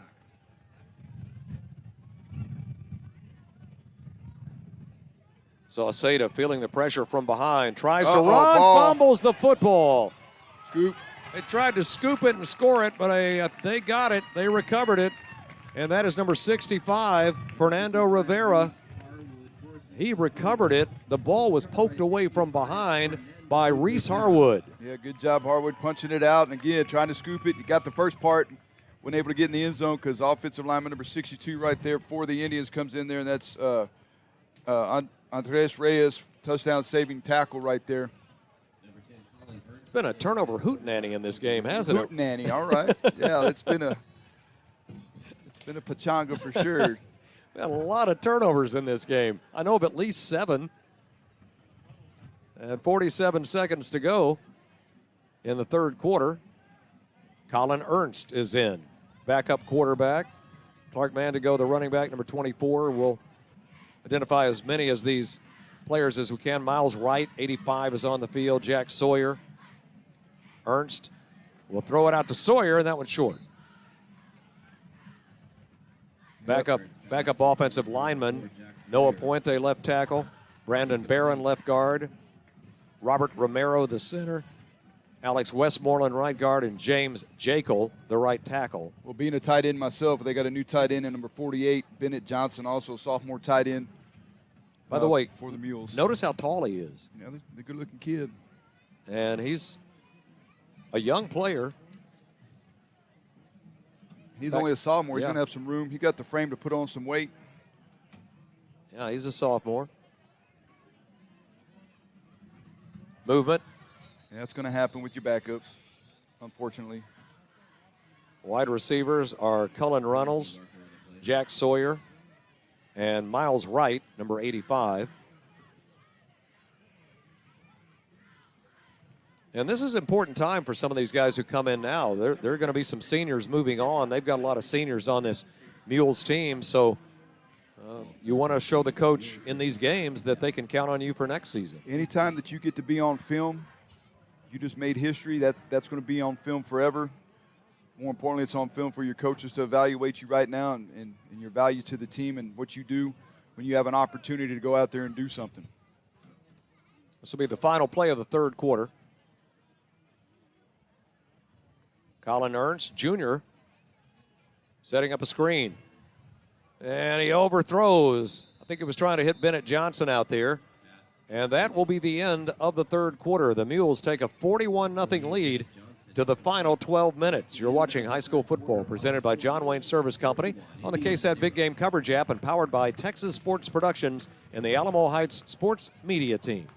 [SPEAKER 2] Saucedo feeling the pressure from behind, tries to run, fumbles the football.
[SPEAKER 3] Scoop.
[SPEAKER 2] They tried to scoop it and score it, but they got it. They recovered it. And that is number 65, Fernando Rivera. He recovered it. The ball was poked away from behind by Reese Harwood.
[SPEAKER 3] Yeah, good job, Harwood, punching it out. And again, trying to scoop it. You got the first part, wasn't able to get in the end zone because offensive lineman number 62 right there for the Indians comes in there, and that's Andres Reyes, touchdown-saving tackle right there.
[SPEAKER 2] It's been a turnover hootenanny in this game, hasn't it?
[SPEAKER 3] Hootenanny, all right. Yeah, it's been a pachanga for sure.
[SPEAKER 2] We had a lot of turnovers in this game. I know of at least 7. And 47 seconds to go in the third quarter. Colin Ernst is in. Backup quarterback. Clark Mandigo, the running back, number 24. We'll identify as many as these players as we can. Miles Wright, 85, is on the field. Jack Sawyer. Ernst will throw it out to Sawyer, and that one's short. Backup offensive lineman, Noah Puente, left tackle. Brandon Barron, left guard. Robert Romero, the center. Alex Westmoreland, right guard, and James Jekyll, the right tackle.
[SPEAKER 3] Well, being a tight end myself, they got a new tight end at number 48, Bennett Johnson, also sophomore tight end.
[SPEAKER 2] By the way,
[SPEAKER 3] for the Mules.
[SPEAKER 2] Notice how tall he is.
[SPEAKER 3] Yeah, the good-looking kid.
[SPEAKER 2] And he's a young player.
[SPEAKER 3] He's only a sophomore. He's
[SPEAKER 2] Yeah.
[SPEAKER 3] going to have some room. He got the frame to put on some weight.
[SPEAKER 2] Yeah, he's a sophomore. Movement.
[SPEAKER 3] And that's going to happen with your backups, unfortunately.
[SPEAKER 2] Wide receivers are Cullen Runnels, Jack Sawyer, and Miles Wright, number 85. And this is an important time for some of these guys who come in now. There are going to be some seniors moving on. They've got a lot of seniors on this Mules team, so you want to show the coach in these games that they can count on you for next season.
[SPEAKER 3] Anytime that you get to be on film, you just made history. That's going to be on film forever. More importantly, it's on film for your coaches to evaluate you right now and your value to the team and what you do when you have an opportunity to go out there and do something.
[SPEAKER 2] This will be the final play of the third quarter. Colin Ernst, Jr., setting up a screen. And he overthrows. I think he was trying to hit Bennett Johnson out there. And that will be the end of the third quarter. The Mules take a 41-0 lead to the final 12 minutes. You're watching high school football presented by John Wayne Service Company on the KSAT Big Game Coverage app and powered by Texas Sports Productions and the Alamo Heights Sports Media Team.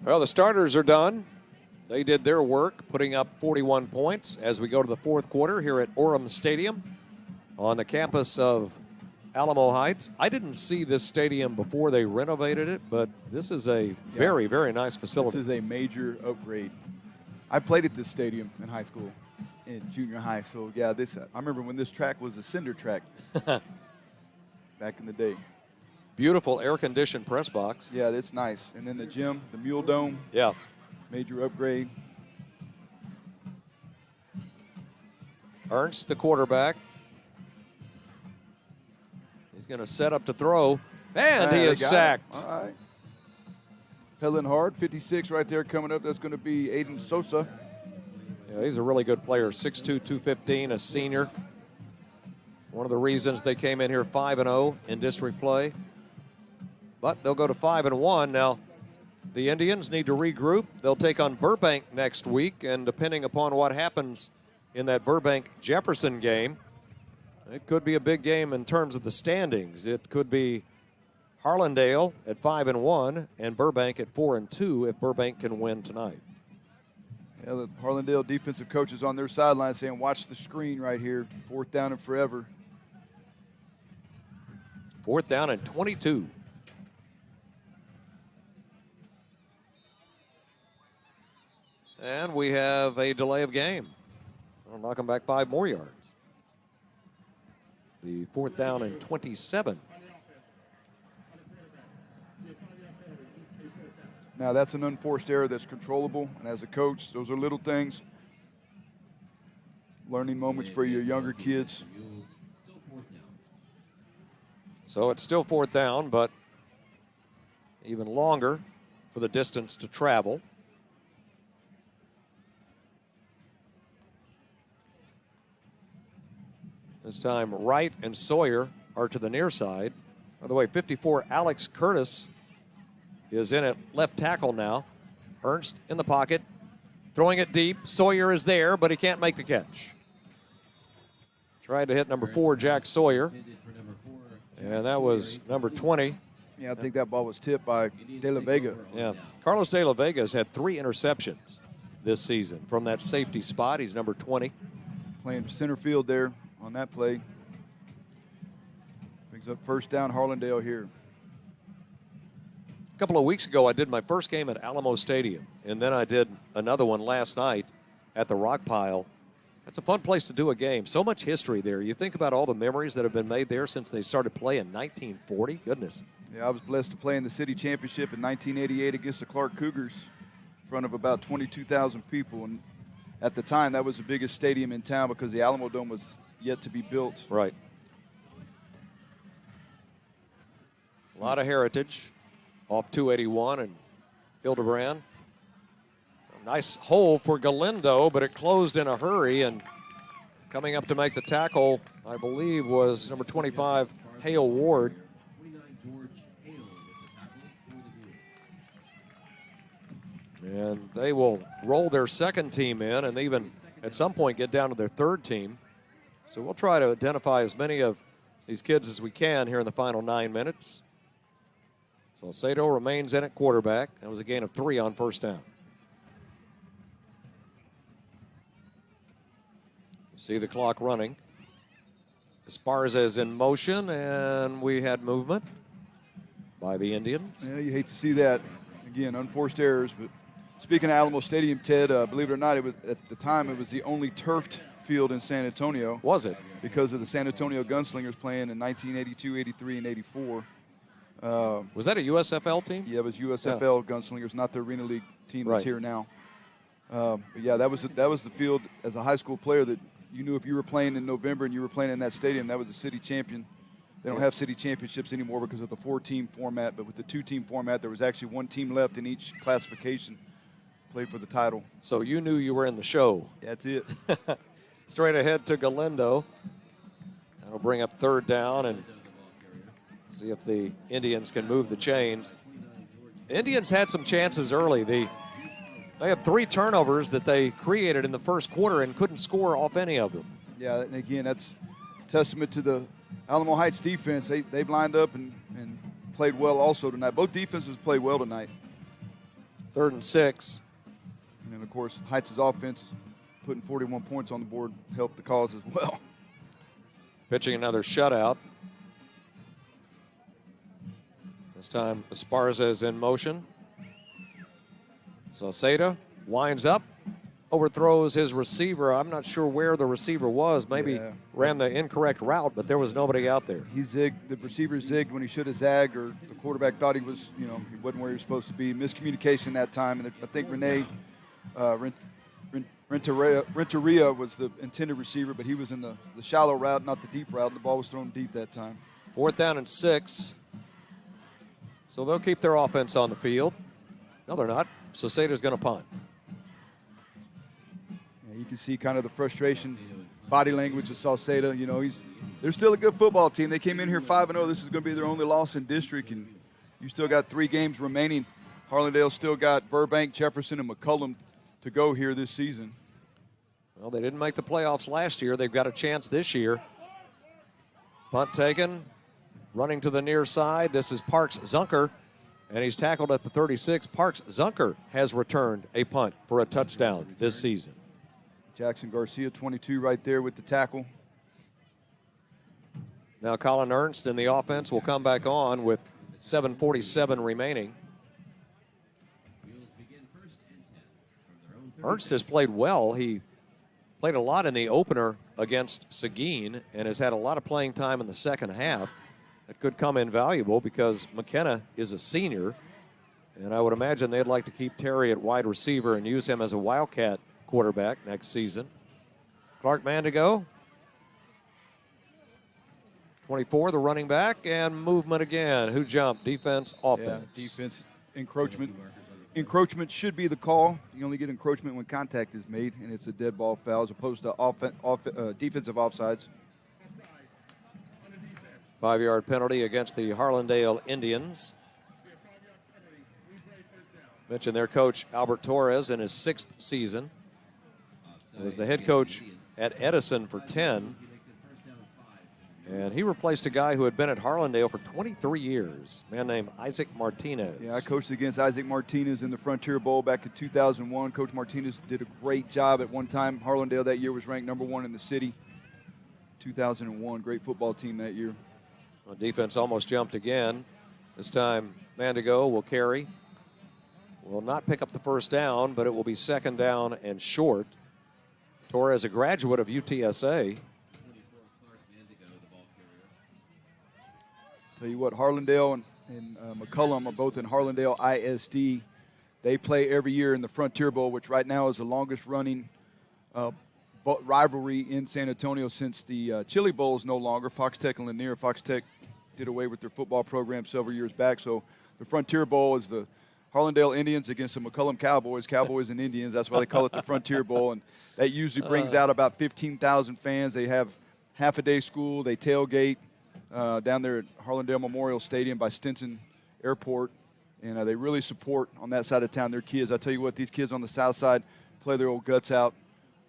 [SPEAKER 2] Well, the starters are done. They did their work, putting up 41 points as we go to the fourth quarter here at OREM Stadium on the campus of Alamo Heights. I didn't see this stadium before they renovated it, but this is a very, very nice facility.
[SPEAKER 3] This is a major upgrade. I played at this stadium in high school, in junior high. So, yeah, I remember when this track was a cinder track back in the day.
[SPEAKER 2] Beautiful air-conditioned press box.
[SPEAKER 3] Yeah, it's nice. And then the gym, the Mule Dome.
[SPEAKER 2] Yeah.
[SPEAKER 3] Major upgrade.
[SPEAKER 2] Ernst, the quarterback. He's going to set up to throw, and he is sacked.
[SPEAKER 3] All right. Pedaling hard, 56 right there coming up. That's going to be Aiden Sosa.
[SPEAKER 2] Yeah, he's a really good player, 6'2", 215, a senior. One of the reasons they came in here 5-0 in district play. But they'll go to 5-1. Now, the Indians need to regroup. They'll take on Burbank next week, and depending upon what happens in that Burbank-Jefferson game, it could be a big game in terms of the standings. It could be Harlandale at 5-1 and Burbank at 4-2 if Burbank can win tonight.
[SPEAKER 3] Yeah, the Harlandale defensive coaches on their sideline saying, watch the screen right here. 4th down and forever.
[SPEAKER 2] 4th down and 22. And we have a delay of game. I'll knock them back 5 more yards. The 4th down and 27.
[SPEAKER 3] Now, that's an unforced error that's controllable. And as a coach, those are little things. Learning moments for your younger kids.
[SPEAKER 2] So it's still 4th down, but even longer for the distance to travel. This time, Wright and Sawyer are to the near side. By the way, 54, Alex Curtis is in at left tackle now. Ernst in the pocket, throwing it deep. Sawyer is there, but he can't make the catch. Tried to hit number 4, Jack Sawyer. And that was number 20.
[SPEAKER 3] Yeah, I think that ball was tipped by De La Vega.
[SPEAKER 2] Yeah, Carlos De La Vega has had 3 interceptions this season from that safety spot. He's number 20.
[SPEAKER 3] Playing center field there on that play. Brings up 1st down, Harlandale here.
[SPEAKER 2] A couple of weeks ago, I did my first game at Alamo Stadium, and then I did another one last night at the Rock Pile. It's a fun place to do a game. So much history there. You think about all the memories that have been made there since they started playing in 1940. Goodness.
[SPEAKER 3] Yeah, I was blessed to play in the city championship in 1988 against the Clark Cougars in front of about 22,000 people. And at the time, that was the biggest stadium in town because the Alamo Dome was yet to be built.
[SPEAKER 2] Right. A lot of heritage off 281 and Hildebrand. A nice hole for Galindo, but it closed in a hurry, and coming up to make the tackle, I believe, was number 25, Hale Ward. And they will roll their second team in and even at some point get down to their 3rd team. So we'll try to identify as many of these kids as we can here in the final 9 minutes. Salcedo remains in at quarterback. That was a gain of 3 on 1st down. You see the clock running. Esparza is in motion, and we had movement by the Indians.
[SPEAKER 3] Yeah, you hate to see that. Again, unforced errors. But speaking of Alamo Stadium, Ted, believe it or not, it was at the time it was the only turfed field in San Antonio.
[SPEAKER 2] Was it?
[SPEAKER 3] Because of the San Antonio Gunslingers playing in 1982, 83, and 84.
[SPEAKER 2] Was that a USFL team?
[SPEAKER 3] Yeah, it was USFL Gunslingers, not the Arena League team that's here now. But yeah, that was the field as a high school player that you knew if you were playing in November and you were playing in that stadium, that was a city champion. They don't have city championships anymore because of the 4-team format, but with the 2-team format, there was actually 1 team left in each classification played for the title.
[SPEAKER 2] So you knew you were in the show.
[SPEAKER 3] That's it.
[SPEAKER 2] Straight ahead to Galindo. That'll bring up 3rd down and see if the Indians can move the chains. The Indians had some chances early. They had 3 turnovers that they created in the first quarter and couldn't score off any of them.
[SPEAKER 3] Yeah, and again, that's testament to the Alamo Heights defense. They've lined up and played well also tonight. Both defenses played well tonight.
[SPEAKER 2] 3rd and 6.
[SPEAKER 3] And then, of course, Heights' offense putting 41 points on the board helped the cause as well.
[SPEAKER 2] Pitching another shutout. This time, Esparza is in motion. Saucedo winds up, overthrows his receiver. I'm not sure where the receiver was. Maybe ran the incorrect route, but there was nobody out there.
[SPEAKER 3] He zigged. The receiver zigged when he should have zagged, or the quarterback thought he was, he wasn't where he was supposed to be. Miscommunication that time, and I think Renteria was the intended receiver, but he was in the shallow route, not the deep route. The ball was thrown deep that time.
[SPEAKER 2] 4th down and 6. So they'll keep their offense on the field. No, they're not. Saucedo's going to punt.
[SPEAKER 3] Yeah, you can see kind of the frustration, body language of Saucedo. They're still a good football team. They came in here 5-0. This is going to be their only loss in district, and you still got 3 games remaining. Harlandale still got Burbank, Jefferson, and McCullum to go here this season.
[SPEAKER 2] Well, they didn't make the playoffs last year. They've got a chance this year. Punt taken. Running to the near side. This is Parks Zunker, and he's tackled at the 36. Parks Zunker has returned a punt for a touchdown this season.
[SPEAKER 3] Jackson Garcia, 22 right there with the tackle.
[SPEAKER 2] Now Colin Ernst in the offense will come back on with 7:47 remaining. Ernst has played well. He played a lot in the opener against Seguin and has had a lot of playing time in the second half. It could come invaluable because McKenna is a senior, and I would imagine they'd like to keep Terry at wide receiver and use him as a Wildcat quarterback next season. Clark Mandigo, 24, the running back, and movement again. Who jumped? Defense, offense.
[SPEAKER 3] Yeah, defense, encroachment. Encroachment should be the call. You only get encroachment when contact is made, and it's a dead ball foul as opposed to defensive offsides.
[SPEAKER 2] 5-yard penalty against the Harlandale Indians. Mentioned their coach, Albert Torres, in his 6th season. He was the head coach at Edison for 10. And he replaced a guy who had been at Harlandale for 23 years, a man named Isaac Martinez.
[SPEAKER 3] Yeah, I coached against Isaac Martinez in the Frontier Bowl back in 2001. Coach Martinez did a great job at one time. Harlandale that year was ranked #1 in the city. 2001, great football team that year.
[SPEAKER 2] Well, defense almost jumped again. This time, Mandigo will carry. Will not pick up the first down, but it will be 2nd down and short. Torres, a graduate of UTSA.
[SPEAKER 3] Tell you what, Harlandale and McCullum are both in Harlandale ISD. They play every year in the Frontier Bowl, which right now is the longest running rivalry in San Antonio since the Chili Bowl is no longer. Fox Tech and Lanier. Fox Tech did away with their football program several years back. So the Frontier Bowl is the Harlandale Indians against the McCullum Cowboys. Cowboys and Indians. That's why they call it the Frontier Bowl. And that usually brings out about 15,000 fans. They have half-a-day school. They tailgate down there at Harlandale Memorial Stadium by Stinson Airport. And they really support on that side of town their kids. I tell you what, these kids on the south side play their old guts out.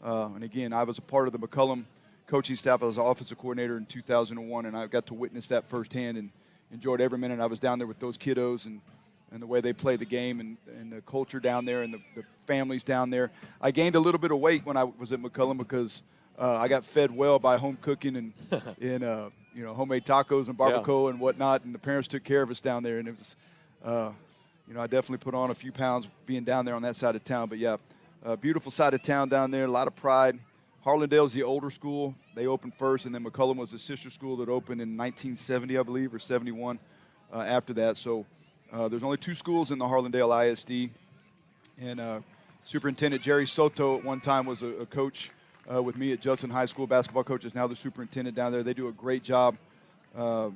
[SPEAKER 3] And again, I was a part of the McCullum coaching staff. I was an offensive coordinator in 2001, and I got to witness that firsthand and enjoyed every minute I was down there with those kiddos and the way they play the game and the culture down there and the families down there. I gained a little bit of weight when I was at McCullum because I got fed well by home cooking and homemade tacos and barbacoa and whatnot, and the parents took care of us down there. And it was, I definitely put on a few pounds being down there on that side of town. But, yeah, beautiful side of town down there, a lot of pride. Harlandale's the older school. They opened first, and then McCullum was the sister school that opened in 1970, I believe, or 71 after that. So there's only 2 schools in the Harlandale ISD. And Superintendent Jerry Soto at one time was a coach with me at Judson High School, basketball coach, is now the superintendent down there. They do a great job at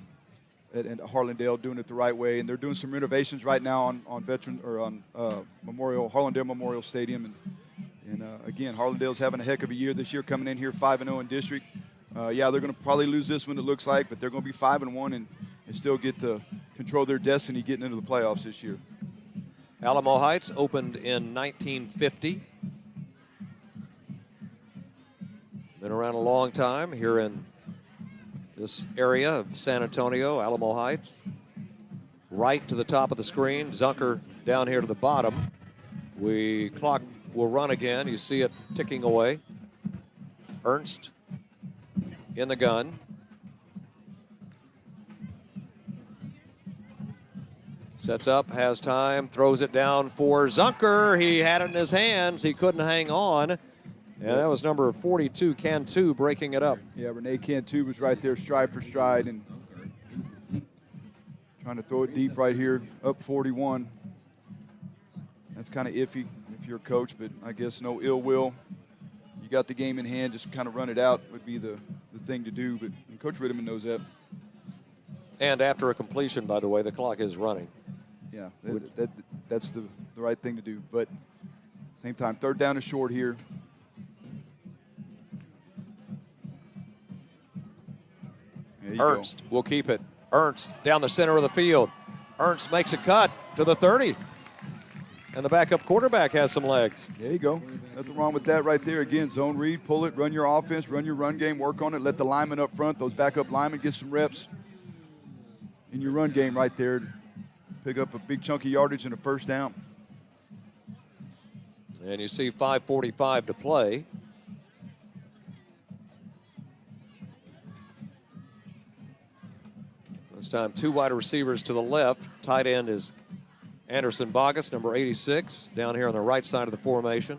[SPEAKER 3] Harlandale doing it the right way. And they're doing some renovations right now on Harlandale Memorial Stadium. And again, Harlandale's having a heck of a year this year, coming in here 5-0 in district. They're going to probably lose this one, it looks like, but they're going to be 5-1 and still get to control their destiny getting into the playoffs this year.
[SPEAKER 2] Alamo Heights opened in 1950. Been around a long time here in this area of San Antonio, Alamo Heights. Right to the top of the screen, Zunker down here to the bottom. Clock will run again. You see it ticking away. Ernst in the gun. Sets up, has time, throws it down for Zunker. He had it in his hands. He couldn't hang on. And that was number 42, Cantu, breaking it up.
[SPEAKER 3] Yeah, Renee Cantu was right there, stride for stride, and trying to throw it deep right here, up 41. That's kind of iffy if you're a coach, but I guess no ill will. You got the game in hand, just kind of run it out would be the thing to do, but Coach Ritterman knows that.
[SPEAKER 2] And after a completion, by the way, the clock is running.
[SPEAKER 3] Yeah, that's the right thing to do. But same time, third down is short here.
[SPEAKER 2] Ernst will keep it. Ernst down the center of the field. Ernst makes a cut to the 30. And the backup quarterback has some legs.
[SPEAKER 3] There you go. Nothing wrong with that right there. Again, zone read, pull it, run your offense, run your run game, work on it. Let the linemen up front, those backup linemen, get some reps in your run game right there. Pick up a big chunk of yardage and a first down.
[SPEAKER 2] And you see 5:45 to play. This time, two wide receivers to the left. Tight end is Anderson Bogus, number 86, down here on the right side of the formation.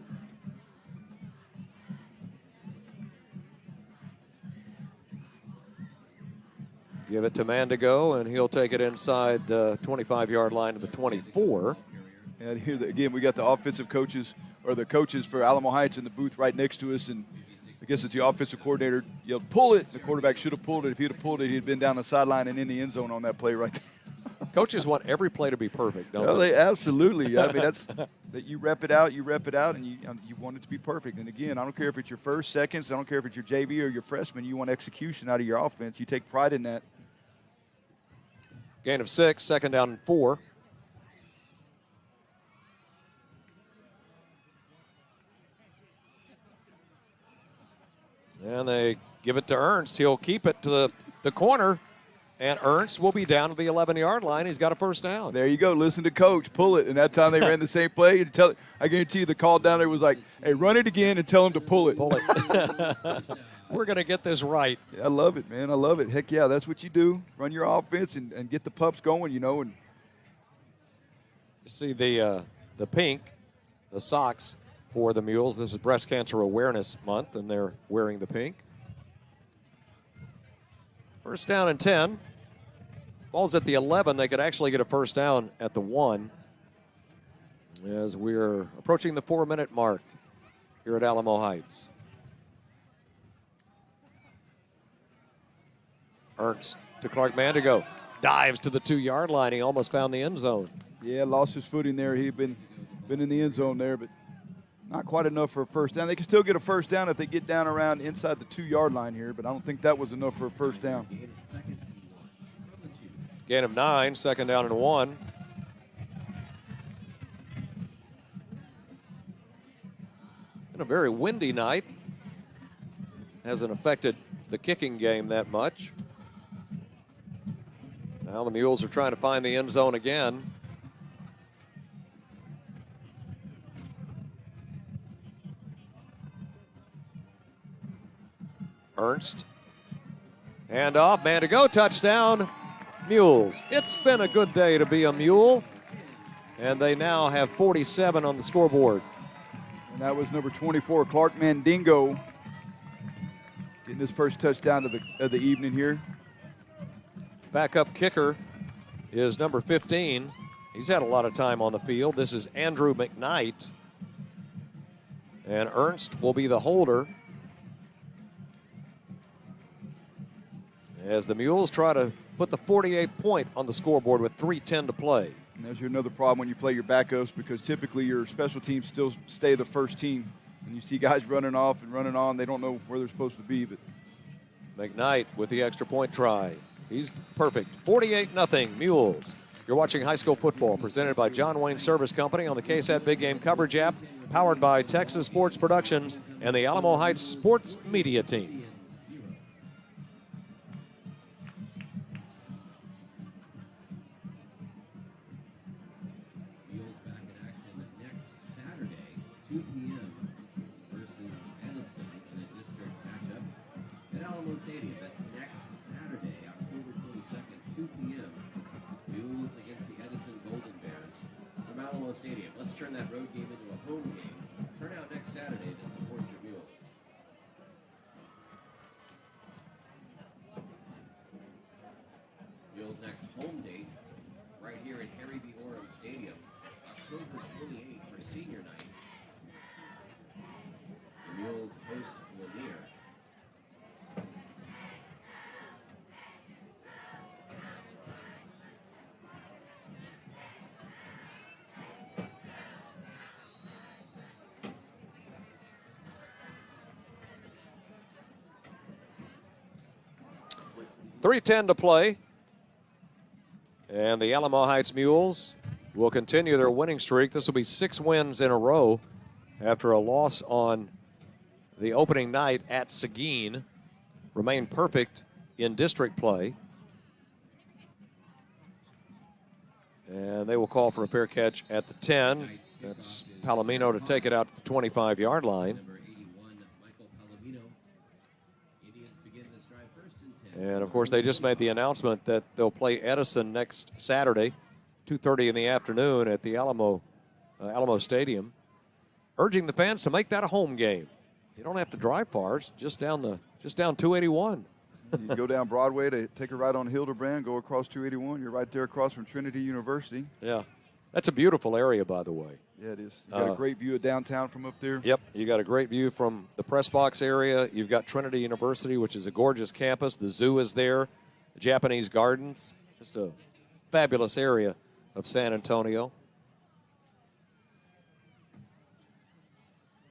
[SPEAKER 2] Give it to Mandigo, and he'll take it inside the 25-yard line to the 24.
[SPEAKER 3] And here, again, we got the offensive coaches, or the coaches for Alamo Heights in the booth right next to us, and I guess it's the offensive coordinator yelled, pull it. The quarterback should have pulled it. If he'd have pulled it, he'd been down the sideline and in the end zone on that play right there.
[SPEAKER 2] Coaches want every play to be perfect, don't they?
[SPEAKER 3] Absolutely. I mean, that's that you rep it out, and you want it to be perfect. And again, I don't care if it's your first, seconds, I don't care if it's your JV or your freshman, you want execution out of your offense. You take pride in that.
[SPEAKER 2] Gain of 6, second down and 4. And they give it to Ernst. He'll keep it to the corner. And Ernst will be down to the 11-yard line. He's got a first down.
[SPEAKER 3] There you go. Listen to Coach. Pull it. And that time they ran the same play. I guarantee you the call down there was like, hey, run it again and tell him to pull it.
[SPEAKER 2] Pull it. We're going to get this right.
[SPEAKER 3] Yeah, I love it, man. I love it. Heck, yeah, that's what you do. Run your offense and get the pups going, you know. And
[SPEAKER 2] you see the pink, the socks for the Mules. This is Breast Cancer Awareness Month, and they're wearing the pink. First down and 10. Ball's at the 11. They could actually get a first down at the 1 as we're approaching the 4-minute mark here at Alamo Heights. Ernst to Clark Mandigo. Dives to the 2-yard line. He almost found the end zone.
[SPEAKER 3] Yeah, lost his footing there. He'd been in the end zone there, but not quite enough for a first down. They can still get a first down if they get down around inside the 2-yard line here, but I don't think that was enough for a first down.
[SPEAKER 2] Gain of 9, second down and 1. Been a very windy night. Hasn't affected the kicking game that much. Now the Mules are trying to find the end zone again. Ernst. Hand off, man to go, touchdown, Mules. It's been a good day to be a Mule. And they now have 47 on the scoreboard.
[SPEAKER 3] And that was number 24, Clark Mandingo, getting his first touchdown of the evening here.
[SPEAKER 2] Backup kicker is number 15. He's had a lot of time on the field. This is Andrew McKnight. And Ernst will be the holder as the Mules try to put the 48th point on the scoreboard with 3:10 to play.
[SPEAKER 3] And there's another problem when you play your backups, because typically your special teams still stay the first team. And you see guys running off and running on. They don't know where they're supposed to be. But
[SPEAKER 2] McKnight with the extra point try. He's perfect. 48-0 Mules. You're watching high school football presented by John Wayne Service Company on the KSAT Big Game Coverage app, powered by Texas Sports Productions and the Alamo Heights Sports Media Team.
[SPEAKER 1] Mules back in action next Saturday, 2 p.m. versus Addison in a district matchup at Alamo Stadium. That's next Saturday, October 22nd, 2 p.m. Mules against the Addison Golden Alamo Stadium. Let's turn that road game into a home game. Turn out next Saturday to support your Mules. Mules' next home date, right here at Harry V. Orem Stadium, October 28th for senior night. The Mules host Lanier.
[SPEAKER 2] .310 to play. And the Alamo Heights Mules will continue their winning streak. This will be 6 wins in a row after a loss on the opening night at Seguin. Remain perfect in district play. And they will call for a fair catch at the 10. That's Palomino to take it out to the 25-yard line. And, of course, they just made the announcement that they'll play Edison next Saturday, 2:30 in the afternoon at the Alamo Stadium, urging the fans to make that a home game. You don't have to drive far. It's just down 281.
[SPEAKER 3] You go down Broadway to take a ride on Hildebrand, go across 281. You're right there across from Trinity University.
[SPEAKER 2] Yeah. That's a beautiful area, by the way.
[SPEAKER 3] Yeah, it is. You got a great view of downtown from up there.
[SPEAKER 2] Yep, you got a great view from the press box area. You've got Trinity University, which is a gorgeous campus. The zoo is there, the Japanese gardens. Just a fabulous area of San Antonio.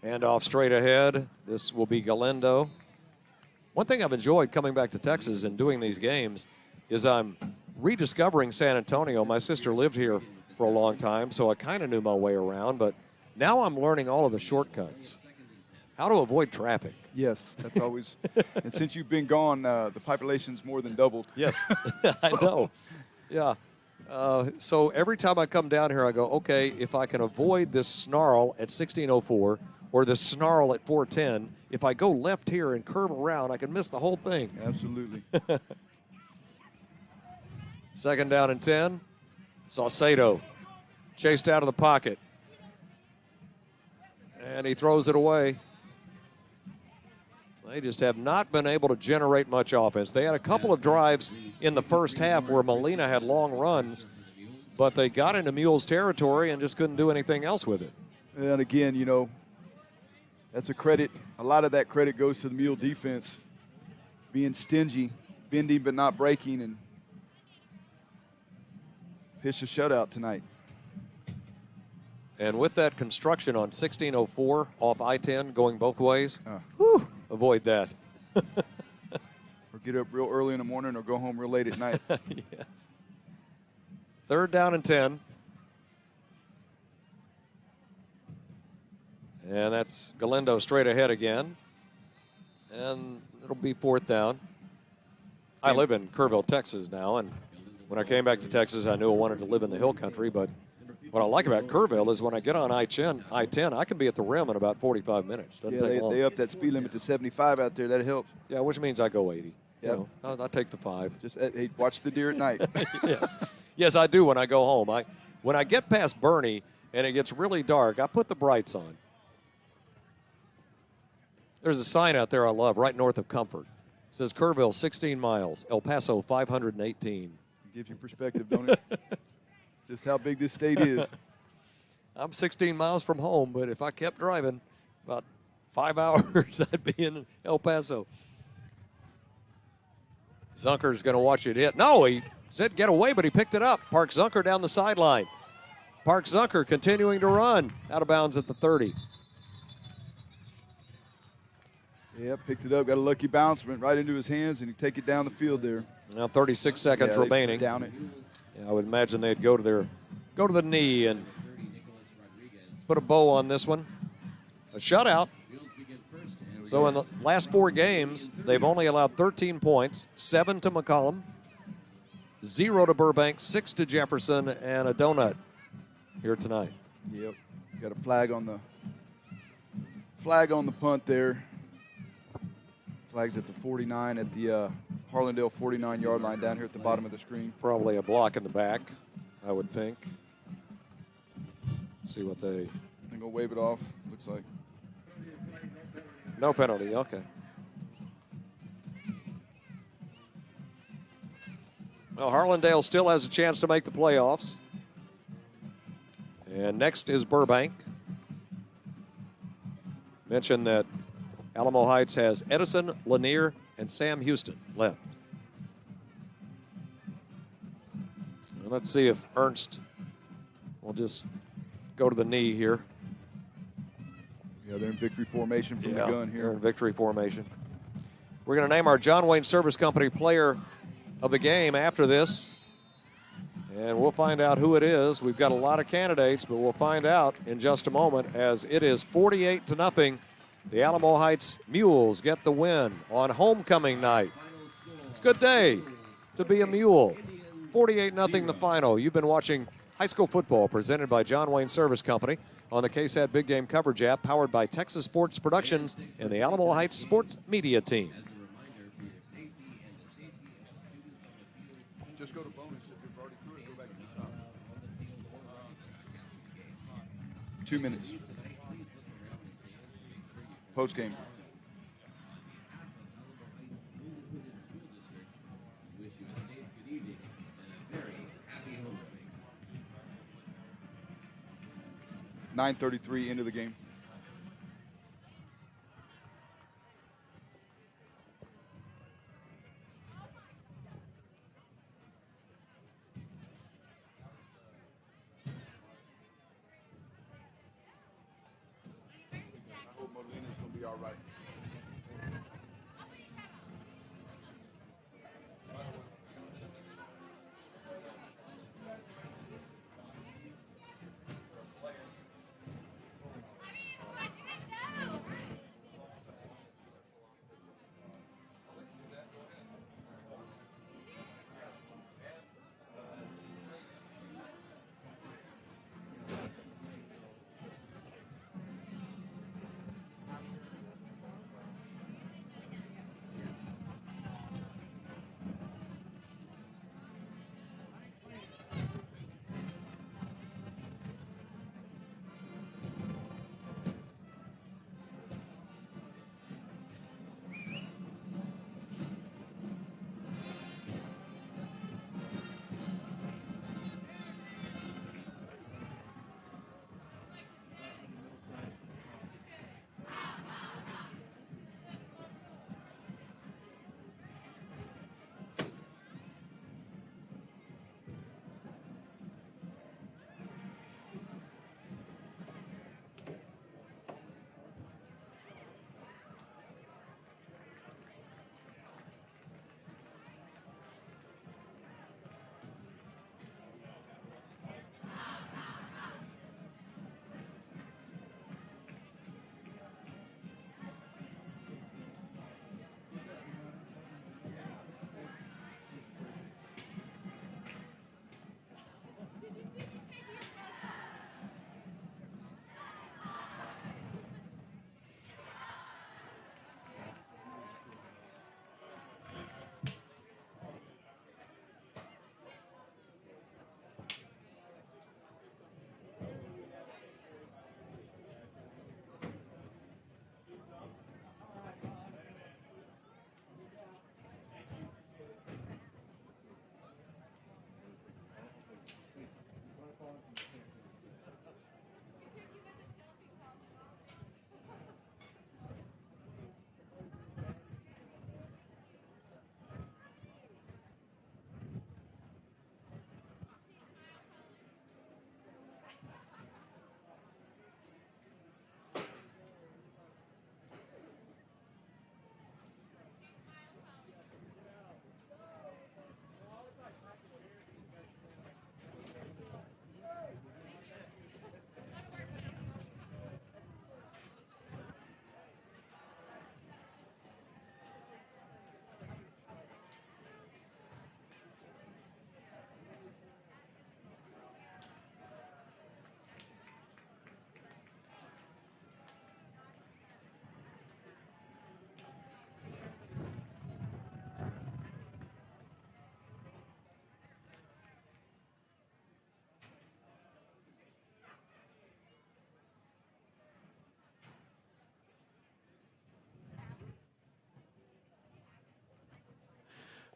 [SPEAKER 2] Handoff straight ahead. This will be Galindo. One thing I've enjoyed coming back to Texas and doing these games is I'm rediscovering San Antonio. My sister lived here for a long time, so I kind of knew my way around, but now I'm learning all of the shortcuts. How to avoid traffic.
[SPEAKER 3] Yes, that's always, and since you've been gone, the population's more than doubled.
[SPEAKER 2] Yes, I know. Yeah. So every time I come down here, I go, okay, if I can avoid this snarl at 1604 or this snarl at 410, if I go left here and curve around, I can miss the whole thing.
[SPEAKER 3] Absolutely.
[SPEAKER 2] Second down and 10. Saucedo chased out of the pocket. And he throws it away. They just have not been able to generate much offense. They had a couple of drives in the first half where Molina had long runs, but they got into Mules territory and just couldn't do anything else with it.
[SPEAKER 3] And again, you know, that's a credit. A lot of that credit goes to the Mule defense being stingy, bending but not breaking, and pitched a shutout tonight.
[SPEAKER 2] And with that construction on 1604 off I-10 going both ways, whew, avoid that.
[SPEAKER 3] Or get up real early in the morning or go home real late at night.
[SPEAKER 2] Yes. Third down and 10. And that's Galindo straight ahead again. And it'll be fourth down. I live in Kerrville, Texas now, and when I came back to Texas, I knew I wanted to live in the hill country, but what I like about Kerrville is when I get on I-10, I can be at the rim in about 45 minutes. Doesn't take long.
[SPEAKER 3] They up that speed limit to 75 out there. That helps.
[SPEAKER 2] Yeah, which means I go 80.
[SPEAKER 3] Yep.
[SPEAKER 2] You know, I'll take the 5.
[SPEAKER 3] Just hey, watch the deer at night.
[SPEAKER 2] Yes, I do when I go home. When I get past Bernie and it gets really dark, I put the brights on. There's a sign out there I love right north of Comfort. It says Kerrville 16 miles, El Paso 518.
[SPEAKER 3] Gives you perspective, don't it? Just how big this state is.
[SPEAKER 2] I'm 16 miles from home, but if I kept driving about 5 hours, I'd be in El Paso. Zunker's going to watch it hit. No, he said get away, but he picked it up. Park Zunker down the sideline. Park Zunker continuing to run out of bounds at the 30.
[SPEAKER 3] Yeah, picked it up, got a lucky bounce, went right into his hands, and he take it down the field there.
[SPEAKER 2] Now 36 seconds remaining.
[SPEAKER 3] Down it.
[SPEAKER 2] Yeah, I would imagine they'd go to the knee and put a bow on this one. A shutout. So in the last 4 games, they've only allowed 13 points, 7 to McCollum, 0 to Burbank, 6 to Jefferson, and a donut here tonight.
[SPEAKER 3] Yep, got a flag on the punt there. Flag's at the 49 at the Harlandale 49-yard line down here at the bottom of the screen.
[SPEAKER 2] Probably a block in the back, I would think. See what they.
[SPEAKER 3] They're going to wave it off, looks like.
[SPEAKER 2] No penalty, okay. Well, Harlandale still has a chance to make the playoffs. And next is Burbank. Mentioned that Alamo Heights has Edison, Lanier, and Sam Houston left. And let's see if Ernst will just go to the knee here.
[SPEAKER 3] Yeah, they're in victory formation from the gun here.
[SPEAKER 2] They're in victory formation. We're going to name our John Wayne Service Company player of the game after this. And we'll find out who it is. We've got a lot of candidates, but we'll find out in just a moment as it is 48-0. The Alamo Heights Mules get the win on homecoming night. It's a good day to be a Mule. 48-0 the final. You've been watching high school football presented by John Wayne Service Company on the KSAT Big Game Coverage app powered by Texas Sports Productions and the Alamo Heights Sports Media Team.
[SPEAKER 3] Just go to bonus if you've already through it, go back to the top. 2 minutes. Post game.
[SPEAKER 1] Wish you a safe good evening and a very happy homecoming.
[SPEAKER 3] 9:33 into the game.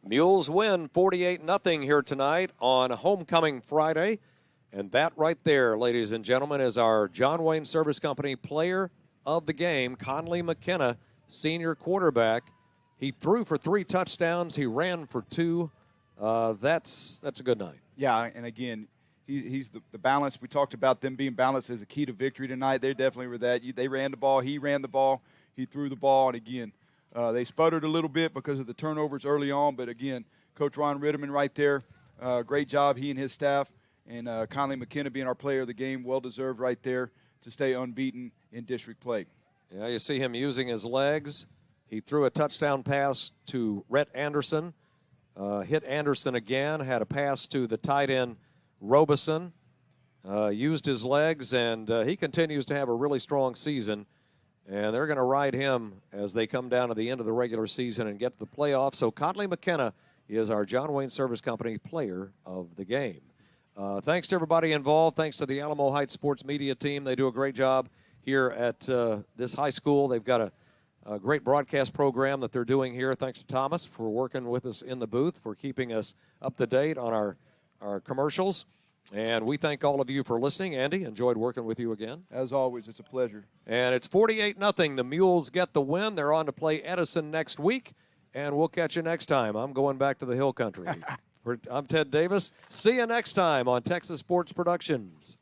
[SPEAKER 2] Mules win 48-0 here tonight on Homecoming Friday. And that right there, ladies and gentlemen, is our John Wayne Service Company player of the game, Conley McKenna, senior quarterback. He threw for 3 touchdowns. He ran for 2. That's a good night.
[SPEAKER 3] Yeah, and again, he's the balance. We talked about them being balanced as a key to victory tonight. They definitely were that. They ran the ball. He ran the ball. He threw the ball. And, again, they sputtered a little bit because of the turnovers early on. But, again, Coach Ron Ritterman right there, great job, he and his staff. And Conley McKenna being our player of the game, well-deserved right there to stay unbeaten in district play.
[SPEAKER 2] Yeah, you see him using his legs. He threw a touchdown pass to Rhett Anderson, hit Anderson again, had a pass to the tight end Robeson, used his legs, and he continues to have a really strong season. And they're going to ride him as they come down to the end of the regular season and get to the playoffs. So Conley McKenna is our John Wayne Service Company player of the game. Thanks to everybody involved. Thanks to the Alamo Heights Sports Media team. They do a great job here at this high school. They've got a great broadcast program that they're doing here. Thanks to Thomas for working with us in the booth, for keeping us up to date on our commercials. And we thank all of you for listening. Andy, enjoyed working with you again.
[SPEAKER 3] As always, it's a pleasure.
[SPEAKER 2] And it's 48-0. The Mules get the win. They're on to play Edison next week. And we'll catch you next time. I'm going back to the Hill Country. I'm Ted Davis. See you next time on Texas Sports Productions.